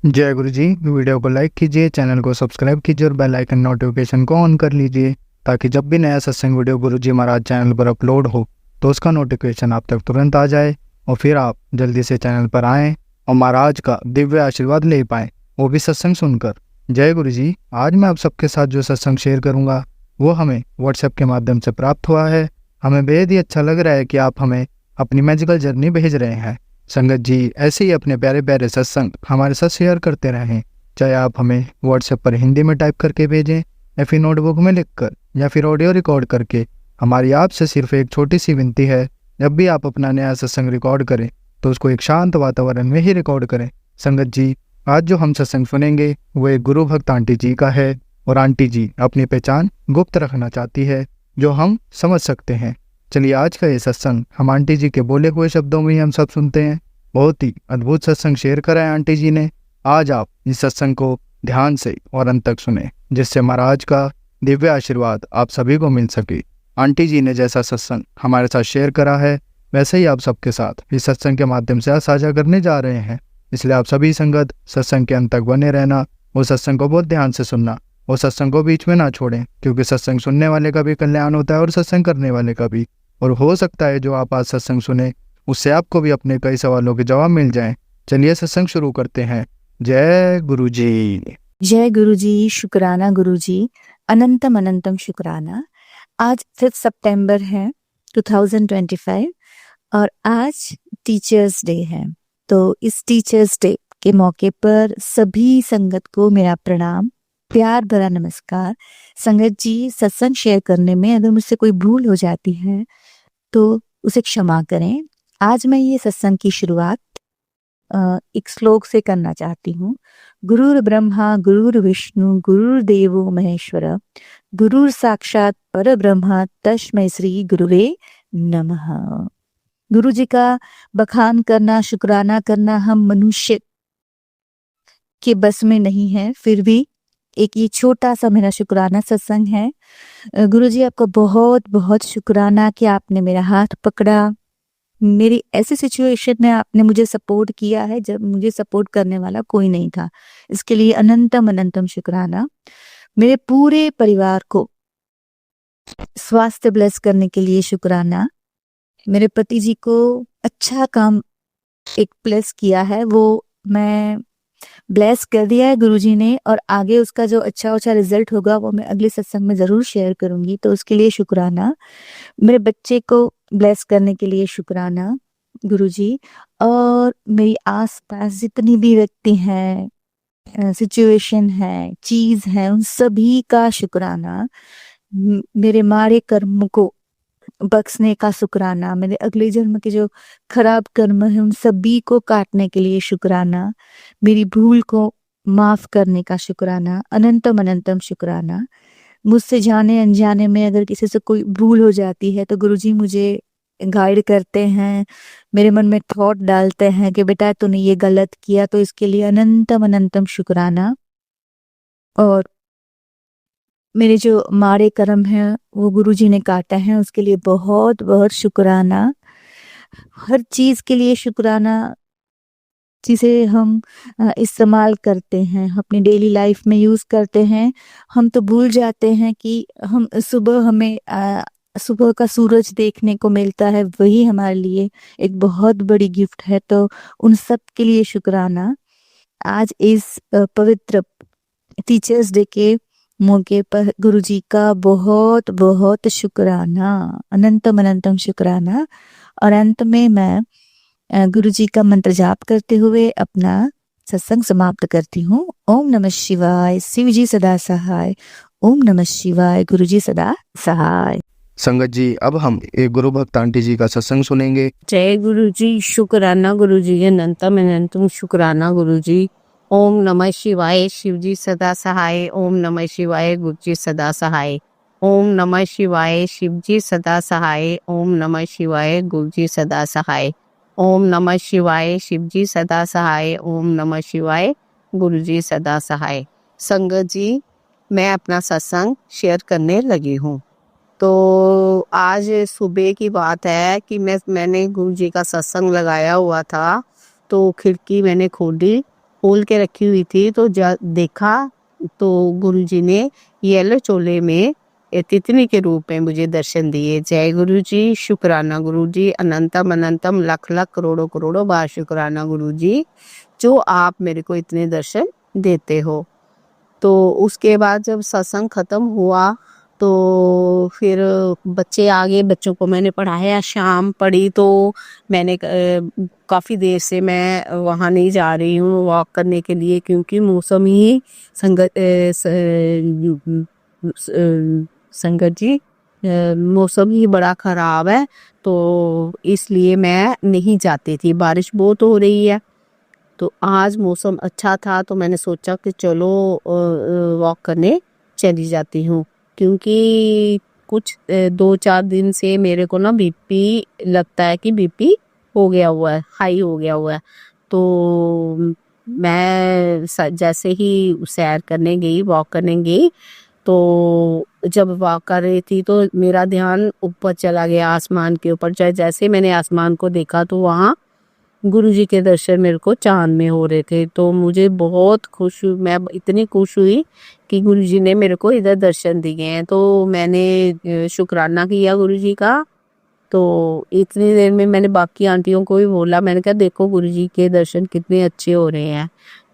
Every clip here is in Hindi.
जय गुरु जी। वीडियो को लाइक कीजिए, चैनल को सब्सक्राइब कीजिए और बेल आइकन नोटिफिकेशन को ऑन कर लीजिए ताकि जब भी नया सत्संग वीडियो गुरु जी महाराज चैनल पर अपलोड हो तो उसका नोटिफिकेशन आप तक तुरंत आ जाए और फिर आप जल्दी से चैनल पर आएँ और महाराज का दिव्य आशीर्वाद ले पाएँ, वो भी सत्संग सुनकर। जय गुरु जी। आज मैं आप सबके साथ जो सत्संग शेयर करूँगा वो हमें व्हाट्सएप के माध्यम से प्राप्त हुआ है। हमें बेहद ही अच्छा लग रहा है कि आप हमें अपनी मैजिकल जर्नी भेज रहे हैं। संगत जी ऐसे ही अपने प्यारे प्यारे सत्संग हमारे साथ शेयर करते रहें, चाहे आप हमें व्हाट्सएप पर हिंदी में टाइप करके भेजें या फिर नोटबुक में लिखकर या फिर ऑडियो रिकॉर्ड करके। हमारी आपसे सिर्फ एक छोटी सी विनती है, जब भी आप अपना नया सत्संग रिकॉर्ड करें तो उसको एक शांत वातावरण में ही रिकॉर्ड करें। संगत जी आज जो हम सत्संग सुनेंगे वो एक गुरु भक्त आंटी जी का है और आंटी जी अपनी पहचान गुप्त रखना चाहती है जो हम समझ सकते हैं। चलिए आज का ये सत्संग हम आंटी जी के बोले हुए शब्दों में ही हम सब सुनते हैं। बहुत ही अद्भुत सत्संग शेयर करा है आंटी जी ने। आज आप इस सत्संग को ध्यान से और अंत तक सुने जिससे महाराज का दिव्य आशीर्वाद आप सभी को मिल सके। आंटी जी ने जैसा सत्संग हमारे साथ शेयर करा है वैसे ही आप सबके साथ इस सत्संग के माध्यम से साझा करने जा रहे हैं। इसलिए आप सभी संगत सत्संग के अंत तक बने रहना, वो सत्संग को बहुत ध्यान से सुनना, वो सत्संग को बीच में ना छोड़ें, क्योंकि सत्संग सुनने वाले का भी कल्याण होता है और सत्संग करने वाले का भी। और हो सकता है जो आप आज सत्संग सुने उससे आपको भी अपने कई सवालों के जवाब मिल जाएं। चलिए सत्संग शुरू करते हैं। जय गुरु जी। जय गुरु जी। शुक्राना गुरु जी, अनंतम अनंतम शुक्राना। आज 5 सितंबर है 2025 और आज टीचर्स डे है। तो इस टीचर्स डे के मौके पर सभी संगत को मेरा प्रणाम, प्यार भरा नमस्कार। संगत जी सत्संग शेयर करने में अगर मुझसे कोई भूल हो जाती है तो उसे क्षमा करें। आज मैं ये सत्संग की शुरुआत एक श्लोक से करना चाहती हूँ। गुरुर ब्रह्मा गुरुर विष्णु गुरुर्देवो महेश्वर गुरुर साक्षात पर ब्रह्मा तस्मै श्री गुरुवे नमः। गुरु जी का बखान करना, शुक्राना करना हम मनुष्य के बस में नहीं है, फिर भी एक ये छोटा सा मेरा शुक्राना सत्संग है। गुरु जी आपका बहुत बहुत शुक्राना कि आपने मेरा हाथ पकड़ा, मेरी ऐसी सिचुएशन में आपने मुझे सपोर्ट किया है जब मुझे सपोर्ट करने वाला कोई नहीं था। इसके लिए अनंतम अनंतम शुक्राना। मेरे पूरे परिवार को स्वास्थ्य ब्लेस करने के लिए शुक्राना। मेरे पति जी को अच्छा काम एक प्लेस किया है, वो मैं ब्लेस कर दिया है गुरुजी ने, और आगे उसका जो अच्छा रिजल्ट होगा वो मैं अगले सत्संग में जरूर शेयर करूंगी, तो उसके लिए शुक्राना। मेरे बच्चे को ब्लेस करने के लिए शुक्राना गुरुजी। और मेरी आसपास जितनी भी व्यक्ति हैं, सिचुएशन है, चीज है, उन सभी का शुक्राना। मेरे मारे कर्म को बख्शने का शुक्राना। मेरे अगले जन्म के जो खराब कर्म है उन सभी को काटने के लिए शुक्राना। मेरी भूल को माफ करने का शुक्राना। अनंतम अनंतम शुक्राना। मुझसे जाने अनजाने में अगर किसी से कोई भूल हो जाती है तो गुरुजी मुझे गाइड करते हैं, मेरे मन में थॉट डालते हैं कि बेटा तूने ये गलत किया, तो इसके लिए अनंतम अनंतम शुक्राना। और मेरे जो मारे कर्म हैं वो गुरुजी ने काटा है, उसके लिए बहुत बहुत शुक्राना। हर चीज के लिए शुक्राना जिसे हम इस्तेमाल करते हैं, अपनी डेली लाइफ में यूज करते हैं। हम तो भूल जाते हैं कि हम हमें सुबह का सूरज देखने को मिलता है, वही हमारे लिए एक बहुत बड़ी गिफ्ट है। तो उन सब के लिए शुक्राना। आज इस पवित्र टीचर्स डे के मौके पर गुरुजी का बहुत बहुत शुक्राना, अनंतम अनंतम शुक्राना। और अंत में मैं गुरुजी का मंत्र जाप करते हुए अपना सत्संग समाप्त करती हूँ। ओम नमः शिवाय, शिव जी सदा सहाय। ओम नमः शिवाय, गुरुजी सदा सहाय। संगत जी अब हम एक गुरु भक्त आंटी जी का सत्संग सुनेंगे। जय गुरु जी। शुक्राना गुरु जी, अनंतम अनंतम शुक्राना गुरु जी। ओम नमः शिवाय, शिव जी सदा सहाय। ओम नमः शिवाय, गुरु जी सदा सहाय। ओम नमः शिवाय, शिव जी सदा सहाय। ओम नमः शिवाय, गुरु जी सदा सहाय। ओम नमः शिवाय, शिव जी सदा सहाय। ओम नमः शिवाय, गुरु जी सदा सहाय। संगत जी मैं अपना सत्संग शेयर करने लगी हूँ। तो आज सुबह की बात है कि मैंने गुरु जी का सत्संग लगाया हुआ था, तो खिड़की मैंने खोली खोल के रखी हुई थी, तो देखा तो गुरुजी ने येलो चोले में तितली के रूप में मुझे दर्शन दिए। जय गुरुजी, शुक्राना गुरुजी, अनंतम अनंतम लाख लाख करोड़ों करोड़ों बार शुक्राना गुरुजी, जो आप मेरे को इतने दर्शन देते हो। तो उसके बाद जब सत्संग खत्म हुआ तो फिर बच्चे आ गए, बच्चों को मैंने पढ़ाया, शाम पड़ी तो मैंने काफ़ी देर से मैं वहाँ नहीं जा रही हूँ वॉक करने के लिए, क्योंकि मौसम ही संगत जी मौसम ही बड़ा ख़राब है, तो इसलिए मैं नहीं जाती थी, बारिश बहुत हो रही है। तो आज मौसम अच्छा था तो मैंने सोचा कि चलो वॉक करने चली जाती हूँ, क्योंकि कुछ 2-4 दिन से मेरे को ना बीपी लगता है कि बीपी हो गया हुआ है, हाई हो गया हुआ है। तो मैं जैसे ही सैर करने गई, वॉक करने गई, तो जब वॉक कर रही थी तो मेरा ध्यान ऊपर चला गया, आसमान के ऊपर। जैसे मैंने आसमान को देखा तो वहाँ गुरुजी के दर्शन मेरे को चांद में हो रहे थे। तो मुझे बहुत मैं इतनी खुश हुई कि गुरुजी ने मेरे को इधर दर्शन दिए हैं। तो मैंने शुक्राना किया गुरुजी का। तो इतनी देर में मैंने बाकी आंटियों को भी बोला, मैंने कहा देखो गुरुजी के दर्शन कितने अच्छे हो रहे हैं।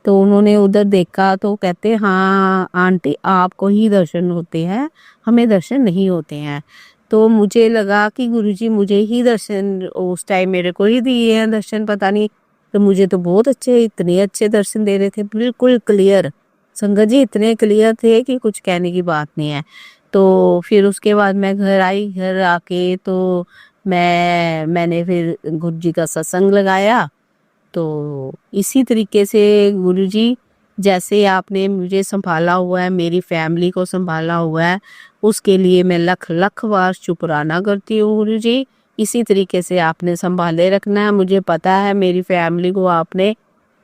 तो उन्होंने उधर देखा तो कहते हाँ आंटी आपको ही दर्शन होते हैं, हमें दर्शन नहीं होते हैं। तो मुझे लगा कि गुरुजी मुझे ही दर्शन उस टाइम मेरे को ही दिए हैं दर्शन, पता नहीं। तो मुझे तो बहुत अच्छे, इतने अच्छे दर्शन दे रहे थे, बिल्कुल क्लियर। संगत जी इतने क्लियर थे कि कुछ कहने की बात नहीं है। तो फिर उसके बाद मैं घर आई, घर आके तो मैंने फिर गुरुजी का सत्संग लगाया। तो इसी तरीके से गुरुजी जैसे आपने मुझे संभाला हुआ है, मेरी फैमिली को संभाला हुआ है, उसके लिए मैं लख लख बार शुक्राना करती हूँ गुरुजी। इसी तरीके से आपने संभाले रखना है। मुझे पता है मेरी फैमिली को आपने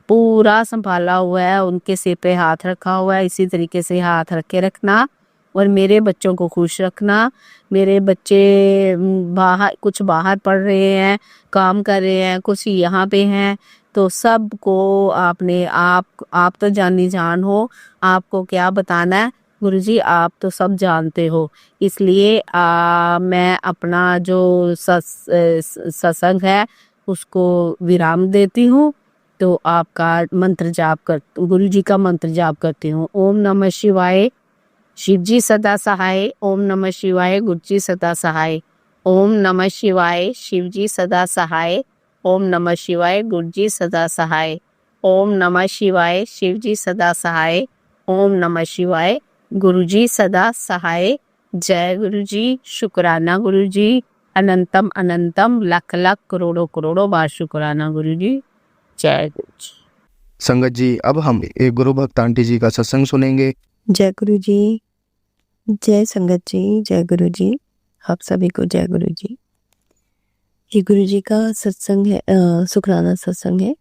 पूरा संभाला हुआ है, उनके सिर पे हाथ रखा हुआ है, इसी तरीके से हाथ रख के रखना और मेरे बच्चों को खुश रखना। मेरे बच्चे कुछ बाहर पढ़ रहे हैं, काम कर रहे हैं, कुछ यहाँ पे हैं, तो सबको आपने आप तो जानी जान हो, आपको क्या बताना है गुरुजी, आप तो सब जानते हो। इसलिए मैं अपना जो सत्संग है उसको विराम देती हूँ। तो आपका मंत्र जाप कर गुरुजी का मंत्र जाप करती हूँ। ओम नमः शिवाय, शिव जी सदा सहाय। ओम नमः शिवाय, गुरुजी सदा सहाय। ओम नमः शिवाय, शिव जी सदा सहाय। ओम नमः शिवाय, गुरुजी सदा सहाय। ओम नमः शिवाय, शिव जी सदा सहाय। ओम नमः शिवाय, गुरुजी सदा सहाय। जय गुरुजी, शुक्राना गुरुजी, अनंतम अनंतम लाख लाख करोड़ों करोड़ों बार शुक्राना गुरुजी। जय गुरुजी। संगत जी अब हम एक गुरु भक्त आंटी जी का सत्संग सुनेंगे। जय गुरु जी, जय संगत जी, जय गुरु जी, आप सभी को जय गुरु जी। ये गुरु जी का सत्संग है, शुक्राना सत्संग है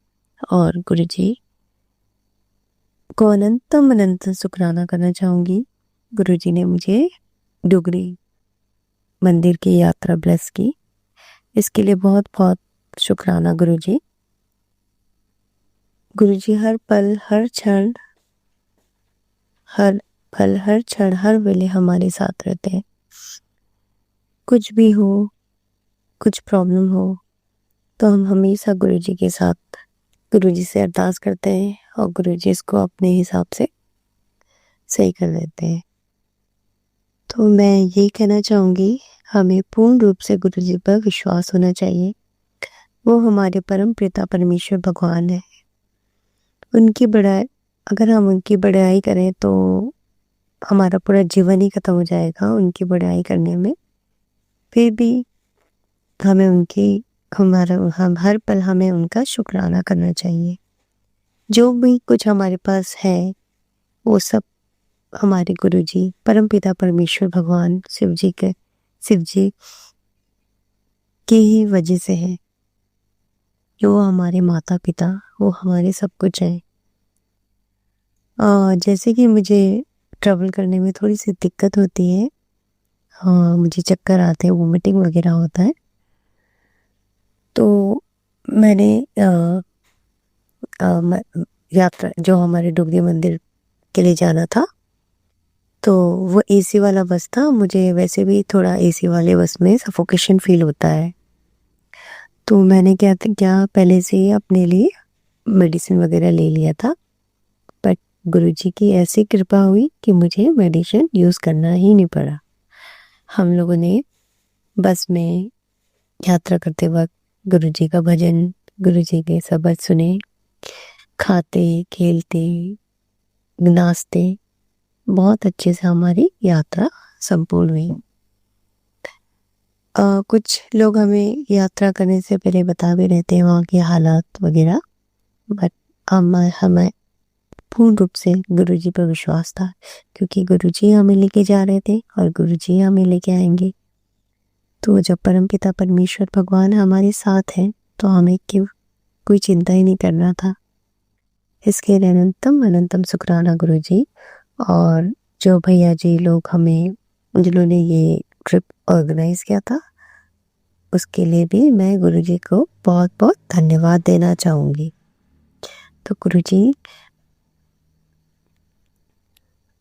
और गुरु जी को अनंतम अनंत शुक्राना करना चाहूँगी। गुरु जी ने मुझे डुगरी मंदिर की यात्रा ब्लेस की, इसके लिए बहुत बहुत शुक्राना गुरु जी। गुरु जी हर पल हर क्षण हर वेले हमारे साथ रहते हैं। कुछ भी हो, कुछ प्रॉब्लम हो तो हम हमेशा गुरु जी के साथ गुरु जी से अरदास करते हैं और गुरु जी इसको अपने हिसाब से सही कर देते हैं। तो मैं ये कहना चाहूँगी, हमें पूर्ण रूप से गुरु जी पर विश्वास होना चाहिए। वो हमारे परम पिता परमेश्वर भगवान है। उनकी बड़ाई, अगर हम उनकी बड़ाई करें तो हमारा पूरा जीवन ही खत्म हो जाएगा उनकी बड़ाई करने में। फिर भी हमें हम हर पल हमें उनका शुक्राना करना चाहिए। जो भी कुछ हमारे पास है वो सब हमारे गुरु जी परमपिता परमेश्वर भगवान शिव जी के ही वजह से है। जो हमारे माता पिता, वो हमारे सब कुछ है। जैसे कि मुझे ट्रैवल करने में थोड़ी सी दिक्कत होती है, मुझे चक्कर आते हैं, वोमिटिंग वगैरह होता है, तो मैंने यात्रा जो हमारे डुगरी मंदिर के लिए जाना था, तो वो एसी वाला बस था। मुझे वैसे भी थोड़ा एसी वाले बस में सफोकेशन फील होता है, तो मैंने क्या पहले से ही अपने लिए मेडिसिन वगैरह ले लिया था। बट गुरुजी की ऐसी कृपा हुई कि मुझे मेडिसिन यूज़ करना ही नहीं पड़ा। हम लोगों ने बस में यात्रा करते वक्त गुरुजी का भजन, गुरुजी के शब्द सुने, खाते खेलते नाचते बहुत अच्छे से हमारी यात्रा संपूर्ण हुई। कुछ लोग हमें यात्रा करने से पहले बता भी रहते हैं वहाँ के हालात वगैरह, बट हमें पूर्ण रूप से गुरुजी पर विश्वास था, क्योंकि गुरुजी हमें लेके जा रहे थे और गुरुजी हमें लेके आएंगे। तो जब परमपिता परमेश्वर भगवान हमारे साथ हैं तो हमें क्यों कोई चिंता ही नहीं करना था। इसके लिए अनंतम अनंतम शुक्राना गुरुजी। और जो भैया जी लोग हमें जिन्होंने ये ट्रिप ऑर्गेनाइज किया था, उसके लिए भी मैं गुरुजी को बहुत बहुत धन्यवाद देना चाहूँगी। तो गुरुजी,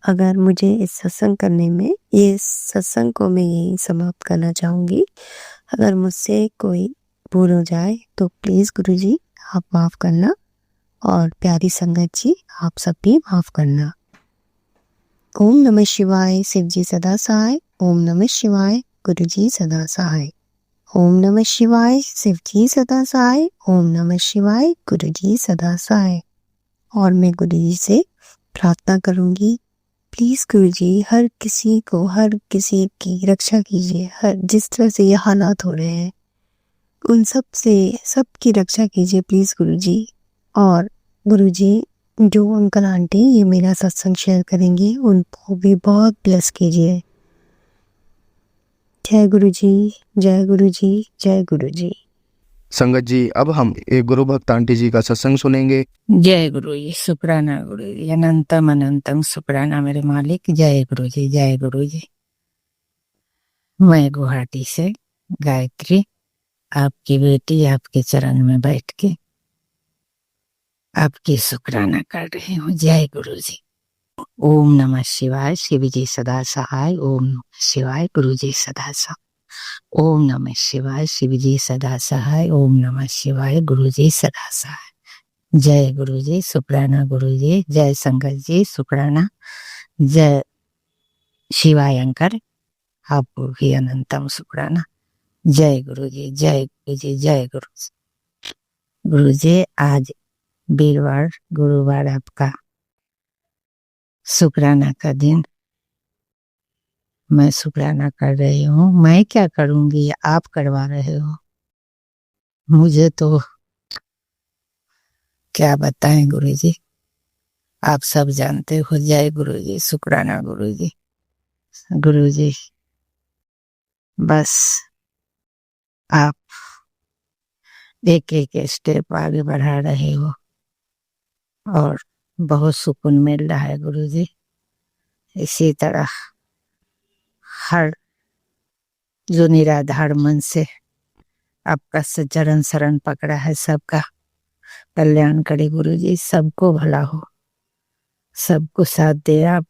अगर मुझे इस सत्संग करने में, ये सत्संग को मैं यही समाप्त करना चाहूँगी। अगर मुझसे कोई भूल हो जाए तो प्लीज़ गुरुजी आप माफ़ करना, और प्यारी संगत जी आप सब भी माफ़ करना। ओम नमः शिवाय, शिव जी सदा सहाय। ओम नमः शिवाय, गुरुजी सदा सहाय। ओम नमः शिवाय, शिव जी सदा सहाय। ओम नमः शिवाय, गुरुजी सदा सहाय। और मैं गुरुजी से प्रार्थना करूँगी, प्लीज़ गुरुजी हर किसी की रक्षा कीजिए। हर जिस तरह से ये हालात हो रहे हैं उन सबकी रक्षा कीजिए प्लीज़ गुरुजी। और गुरुजी, जो अंकल आंटी ये मेरा सत्संग शेयर करेंगे उनको भी बहुत ब्लेस कीजिए। जय गुरुजी, जय गुरुजी, जय गुरुजी। संगत जी, अब हम एक गुरु भक्त आंटी जी का सत्संग सुनेंगे। जय गुरु जी, शुक्राना गुरु जी, अनंतम अनंतम शुक्राना मेरे मालिक। जय गुरु जी, जय गुरु जी। मैं गुवाहाटी से गायत्री, आपकी बेटी आपके चरण में बैठ के आपकी शुक्राना कर रही हूँ। जय गुरु जी। ओम नमः शिवाय, शिव जी सदा सहाय। ओम नमः शिवाय, गुरु जी सदा सहाय। ओम नमः शिवाय, शिव जी सदा सहाय। ओम नमः शिवाय, गुरु जी सदा सहाय। जय गुरु जी, शुक्राना गुरु जी। जय संगत जी, शुक्राना। जय शिवाय अंकर, आपको भी अनंतम शुक्राना। जय गुरु जी, जय गुरु जी, जय गुरु जी। गुरु जी, आज वीरवार गुरुवार आपका शुक्राना का दिन, मैं शुक्राना कर रही हूँ। मैं क्या करूँगी, आप करवा रहे हो, मुझे तो क्या बताएं गुरु जी, आप सब जानते हो। जय गुरु जी, शुक्राना गुरु जी। गुरु जी, बस आप एक एक स्टेप आगे बढ़ा रहे हो और बहुत सुकून मिल रहा है गुरु जी। इसी तरह हर जो निराधार मन से आपका चरण शरण पकड़ा है, सबका कल्याण करे गुरु जी, सबको भला हो, सबको साथ दे आप,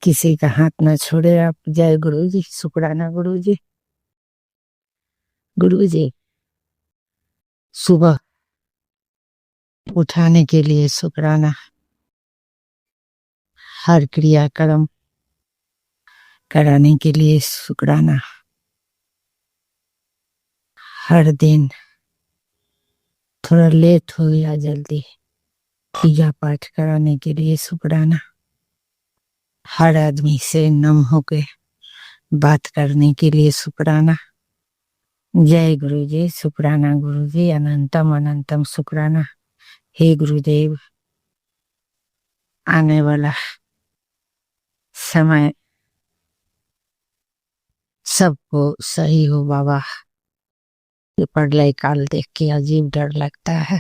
किसी का हाथ न छोड़े आप। जय गुरु जी, शुक्राना गुरु जी। गुरु जी, सुबह उठाने के लिए शुक्राना, हर क्रियाक्रम कराने के लिए शुक्राना, हर दिन थोड़ा लेट हो या जल्दी पूजा पाठ कराने के लिए शुक्राना, हर आदमी से नम होके बात करने के लिए शुक्राना। जय गुरु जी, शुक्राना गुरु जी, अनंतम अनंतम शुक्राना। हे गुरुदेव, आने वाला समय सबको सही हो बाबा। ये प्रलय काल देख के अजीब डर लगता है।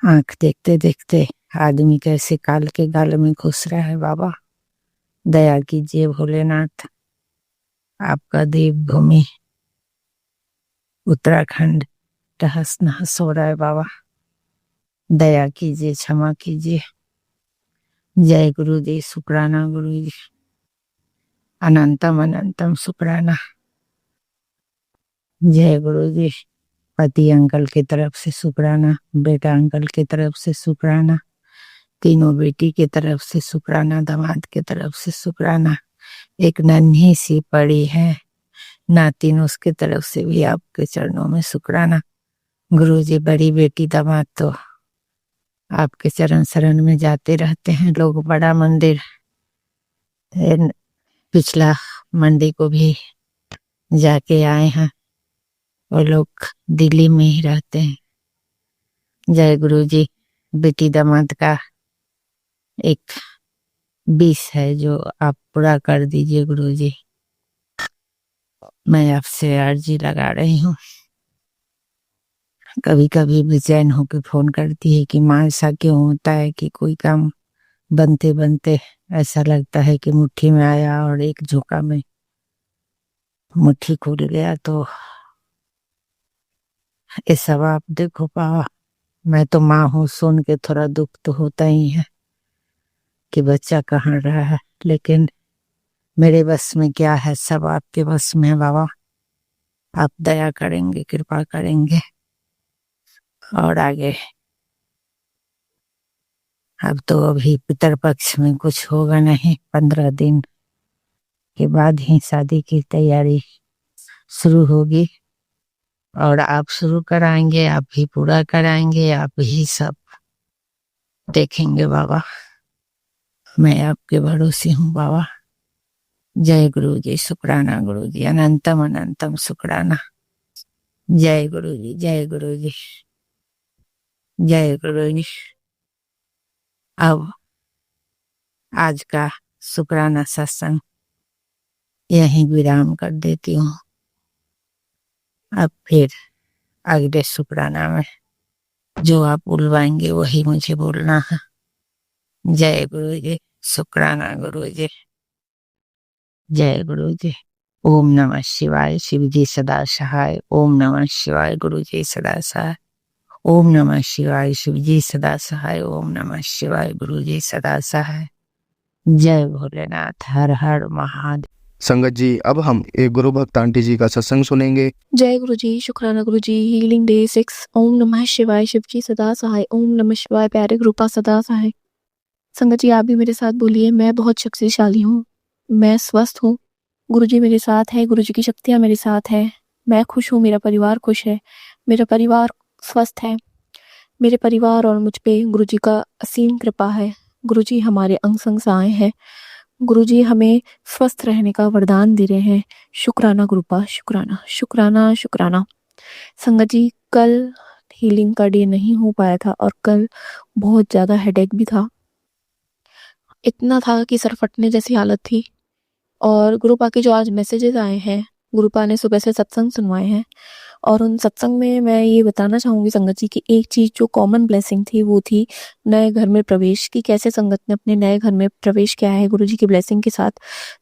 आंख देखते देखते आदमी कैसे काल के गाल में घुस रहा है बाबा। दया कीजिए भोलेनाथ। आपका देवभूमि उत्तराखंड तहस नहस हो रहा है बाबा। दया कीजिए, क्षमा कीजिए। जय गुरु जी, शुक्राना गुरु जी, अनंतम अनंतम शुक्राना। जय गुरु जी। पति अंकल की तरफ से शुक्राना, बेटा अंकल की तरफ से शुक्राना, तीनों बेटी की तरफ से शुक्राना, दामाद की तरफ से शुक्राना। एक नन्ही सी पड़ी है नातिन, उसकी तरफ से भी आपके चरणों में शुक्राना। गुरु जी, बड़ी बेटी दामाद तो आपके चरण शरण में जाते रहते हैं लोग। बड़ा मंदिर पिछला मंडी को भी जाके आए हैं, वो लोग दिल्ली में ही रहते हैं। जय गुरु जी। बेटी दामाद का एक 20 है जो आप पूरा कर दीजिए गुरु जी। मैं आपसे अर्जी लगा रही हूँ। कभी कभी बेचैन होकर फोन करती है कि माँ ऐसा क्यों होता है कि कोई काम बनते बनते ऐसा लगता है कि मुट्ठी में आया और एक झोंका में मुट्ठी खुल गया। तो ये सब आप देखो पावा, मैं तो माँ हूँ, सुन के थोड़ा दुख तो होता ही है कि बच्चा कहाँ रहा है, लेकिन मेरे बस में क्या है, सब आपके बस में है बाबा। आप दया करेंगे, कृपा करेंगे। और आगे अब तो अभी पितरपक्ष में कुछ होगा नहीं, 15 दिन के बाद ही शादी की तैयारी शुरू होगी। और आप शुरू कराएंगे, आप ही पूरा कराएंगे, आप ही सब देखेंगे बाबा। मैं आपके भरोसे हूँ बाबा। जय गुरु जी, शुक्राना गुरु जी, अनंतम अनंतम शुक्राना। जय गुरु जी, जय गुरु जी, जय गुरु जी। अब आज का शुक्राना सत्संग यहीं विराम कर देती हूँ। अब फिर अगले शुक्राना में जो आप बुलवाएंगे वही मुझे बोलना है। जय गुरु जी, शुक्राना गुरु जी, जय गुरु जी। ओम नमः शिवाय, शिव जी सदा सहाय। ओम नमः शिवाय, गुरु जी सदा सहाय। ओम नमः शिवाय, शिव जी सदा सहाय। ओम नमः शिवाय, गुरु जी सदा सहाय। जय भोलेनाथ, हर हर महादेव। संगत जी, अब हम एक गुरु भक्त आंटी जी का सत्संग सुनेंगे। जय गुरु जी, शुक्राना गुरु जी। Healing day 6। ओम नमः शिवाय, शिव जी सदा सहाय। ओम नमः शिवाय, प्यारे गुरुपा सदा सहाय। संगत जी, आप भी मेरे साथ बोलिए, मैं बहुत शक्तिशाली हूँ, मैं स्वस्थ हूँ, गुरु जी मेरे साथ है, गुरु जी की शक्तियाँ मेरे साथ है। मैं खुश हूँ, मेरा परिवार खुश है, मेरा परिवार स्वस्थ है, मेरे परिवार और मुझ पे गुरु जी का असीम कृपा है। गुरु जी हमारे अंग संग सहाय हैं। गुरु जी हमें स्वस्थ रहने का वरदान दे रहे हैं। शुक्राना गुरुपा, शुक्राना शुक्राना शुक्राना। संगत जी, कल हीलिंग का डे नहीं हो पाया था और कल बहुत ज़्यादा हेडेक भी था। इतना था कि सर फटने जैसी हालत थी। और गुरुपा के जो आज मैसेजेस आए हैं, गुरुपा ने सुबह से सत्संग सुनवाए हैं, और उन सत्संग में मैं ये बताना चाहूँगी संगत जी की एक चीज़ जो कॉमन ब्लेसिंग थी वो थी नए घर में प्रवेश की। कैसे संगत ने अपने नए घर में प्रवेश किया है गुरु जी की ब्लेसिंग के साथ।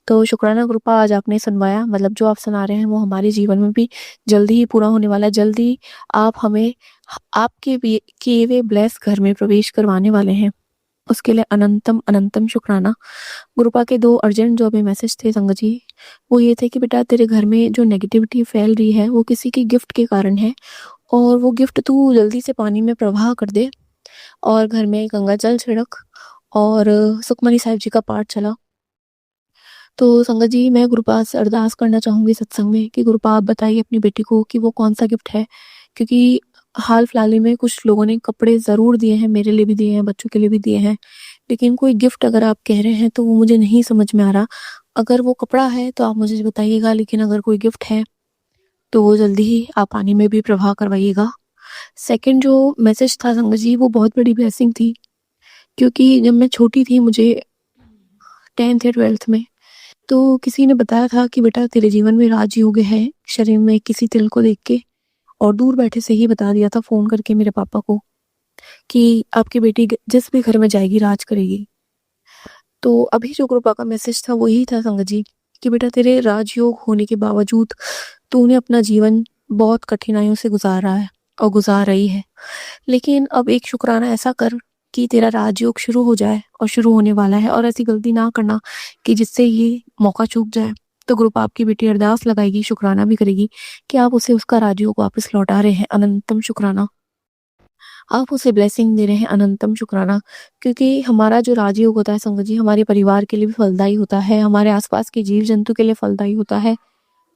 तो शुक्राना गुरुपा, आज आपने सुनवाया, मतलब जो आप सुना रहे हैं वो हमारे जीवन में भी जल्दी ही पूरा होने वाला है। जल्दी आप हमें आपके किए हुए ब्लेस घर में प्रवेश करवाने वाले हैं, उसके लिए अनंतम अनंतम शुक्राना। गुरुपा के 2 अर्जेंट जो अभी मैसेज थे संगत जी, वो ये थे कि बेटा तेरे घर में जो नेगेटिविटी फैल रही है वो किसी की गिफ्ट के कारण है, और वो गिफ्ट तू जल्दी से पानी में प्रवाह कर दे, और घर में गंगा जल छिड़क, और सुखमनी साहिब जी का पाठ चला। तो संगत जी, मैं गुरुपा से अरदास करना चाहूँगी सत्संग में कि गुरुपा आप बताइए अपनी बेटी को कि वो कौन सा गिफ्ट है, क्योंकि हाल फिलहाल ही में कुछ लोगों ने कपड़े ज़रूर दिए हैं, मेरे लिए भी दिए हैं, बच्चों के लिए भी दिए हैं, लेकिन कोई गिफ्ट अगर आप कह रहे हैं तो वो मुझे नहीं समझ में आ रहा। अगर वो कपड़ा है तो आप मुझे बताइएगा, लेकिन अगर कोई गिफ्ट है तो वो जल्दी ही आप पानी में भी प्रवाह करवाइएगा। सेकंड जो मैसेज था संगत जी, वो बहुत बड़ी ब्लेसिंग थी, क्योंकि जब मैं छोटी थी, मुझे 10th या 12th में, तो किसी ने बताया था कि बेटा तेरे जीवन में राजयोग है, शरीर में किसी तिल को देख के, और दूर बैठे से ही बता दिया था फ़ोन करके मेरे पापा को कि आपकी बेटी जिस भी घर में जाएगी राज करेगी। तो अभी जो गुरुपा का मैसेज था वही था संगत जी कि बेटा तेरे राजयोग होने के बावजूद तूने अपना जीवन बहुत कठिनाइयों से गुजारा है, और गुजार रही है। लेकिन अब एक शुक्राना ऐसा कर कि तेरा राजयोग शुरू हो जाए और शुरू होने वाला है, और ऐसी गलती ना करना कि जिससे ये मौका चूक जाए। तो ग्रुप आपकी बेटी अरदास लगाएगी, शुक्राना भी करेगी कि आप उसे उसका राजयोग वापस लौटा रहे हैं, अनंतम शुक्राना। आप उसे ब्लेसिंग दे रहे हैं, अनंतम शुक्राना। क्योंकि हमारा जो राजयोग होता है संगत जी, हमारे परिवार के लिए भी फलदायी होता है, हमारे आसपास के जीव जंतु के लिए फलदायी होता है।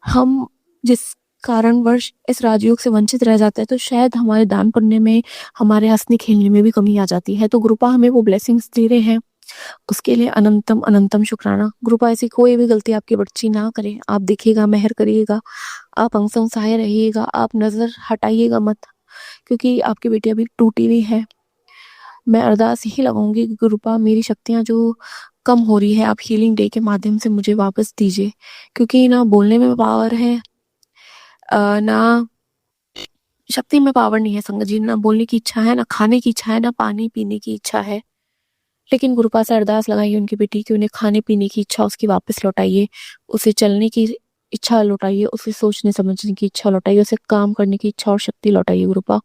हम जिस कारणवश इस राजयोग से वंचित रह जाते हैं, तो शायद हमारे दान पुण्य में, हमारे हंसने खेलने में भी कमी आ जाती है। तो गुरुपा हमें वो ब्लेसिंग्स दे रहे हैं, उसके लिए अनंतम अनंतम शुक्राना। गुरुपा ऐसी कोई भी गलती आपकी बच्ची ना करे, आप देखिएगा, मेहर करिएगा, आप अंग संग सहाय रहिएगा, आप नजर हटाइएगा मत, क्योंकि आपकी बेटी अभी टूटी हुई है। मैं अरदास यही लगाऊंगी कि गुरुपा मेरी शक्तियां जो कम हो रही है, आप हीलिंग डे के माध्यम से मुझे वापस दीजिए, क्योंकि ना बोलने में पावर है, ना शक्ति में पावर नहीं है संगत जी। ना बोलने की इच्छा है, ना खाने की इच्छा है, ना पानी पीने की इच्छा है। लेकिन गुरुपा से अरदास लगाइए उनकी बेटी की, उन्हें खाने पीने की इच्छा उसकी वापस लौटाइए, उसे चलने की इच्छा लौटाइए, उसे सोचने समझने की इच्छा लौटाइए, उसे काम करने की इच्छा और शक्ति लौटाइए गुरुपा।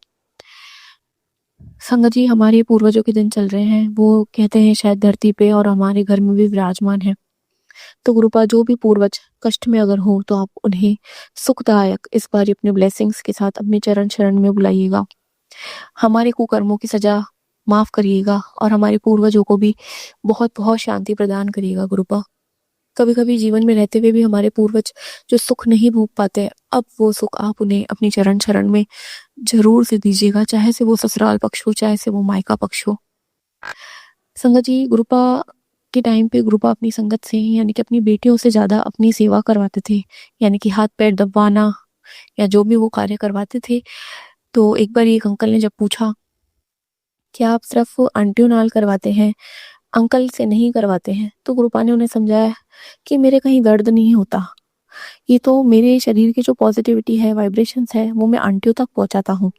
संगत जी, हमारे पूर्वजों के दिन चल रहे हैं, वो कहते हैं शायद धरती पे और हमारे घर में भी विराजमान है। तो गुरुपा जो भी पूर्वज कष्ट में अगर हो, तो आप उन्हें सुखदायक इस बार अपने ब्लेसिंग्स के साथ अपने चरण शरण में बुलाइएगा। हमारे कुकर्मों की सजा माफ करिएगा और हमारे पूर्वजों को भी बहुत बहुत शांति प्रदान करिएगा गुरुपा। कभी कभी जीवन में रहते हुए भी हमारे पूर्वज जो सुख नहीं भोग पाते, अब वो सुख आप उन्हें अपनी चरण शरण में जरूर से दीजिएगा, चाहे से वो ससुराल पक्ष हो, चाहे से वो मायका पक्ष हो। संगत जी, गुरुपा के टाइम पे गुरुपा अपनी संगत से, यानी कि अपनी बेटियों से ज्यादा अपनी सेवा करवाते थे, यानी कि हाथ पैर दबाना या जो भी वो कार्य करवाते थे। तो एक बार एक अंकल ने जब पूछा कि आप सिर्फ आंटियों नाल करवाते हैं, अंकल से नहीं करवाते हैं, तो गुरुपा ने उन्हें समझाया कि मेरे कहीं दर्द नहीं होता, ये तो मेरे शरीर की जो पॉजिटिविटी है, वाइब्रेशंस है, वो मैं आंटियों तक पहुंचाता हूँ।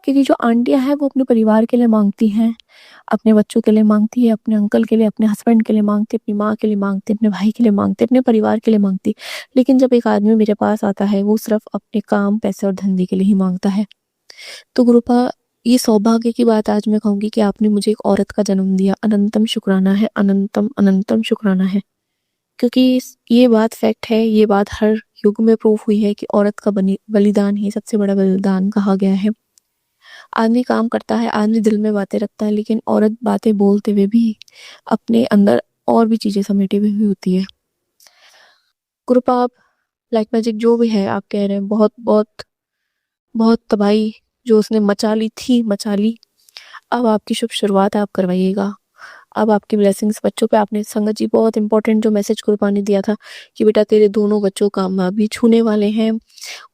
क्योंकि जो आंटियां हैं वो अपने परिवार के लिए मांगती हैं, अपने बच्चों के लिए मांगती है, अपने अंकल के लिए, अपने हस्बैंड के लिए मांगती, अपनी माँ के लिए मांगती, अपने भाई के लिए मांगती, अपने परिवार के लिए मांगती। लेकिन जब एक आदमी मेरे पास आता है, वो सिर्फ अपने काम, पैसे और धंधे के लिए ही मांगता है। तो गुरुपा, ये सौभाग्य की बात आज मैं कहूंगी कि आपने मुझे एक औरत का जन्म दिया, अनंतम शुक्राना है, अनंतम अनंतम शुक्राना है। क्योंकि ये बात फैक्ट है, ये बात हर युग में प्रूफ हुई है कि औरत का बलिदान ही सबसे बड़ा बलिदान कहा गया है। आदमी काम करता है, आदमी दिल में बातें रखता है, लेकिन औरत बातें बोलते हुए भी अपने अंदर और भी चीजें समेटे हुए होती है। गुरुपा, आप ब्लैक मैजिक जो भी है आप कह रहे हैं, बहुत बहुत बहुत तबाही जो उसने मचा ली थी, मचा ली। अब आपकी शुभ शुरुआत आप करवाइएगा। अब आपकी ब्लेसिंग्स बच्चों पे, आपने संगत जी बहुत इंपॉर्टेंट जो मैसेज गुरुपा ने दिया था कि बेटा तेरे दोनों बच्चों कामयाबी छूने वाले हैं,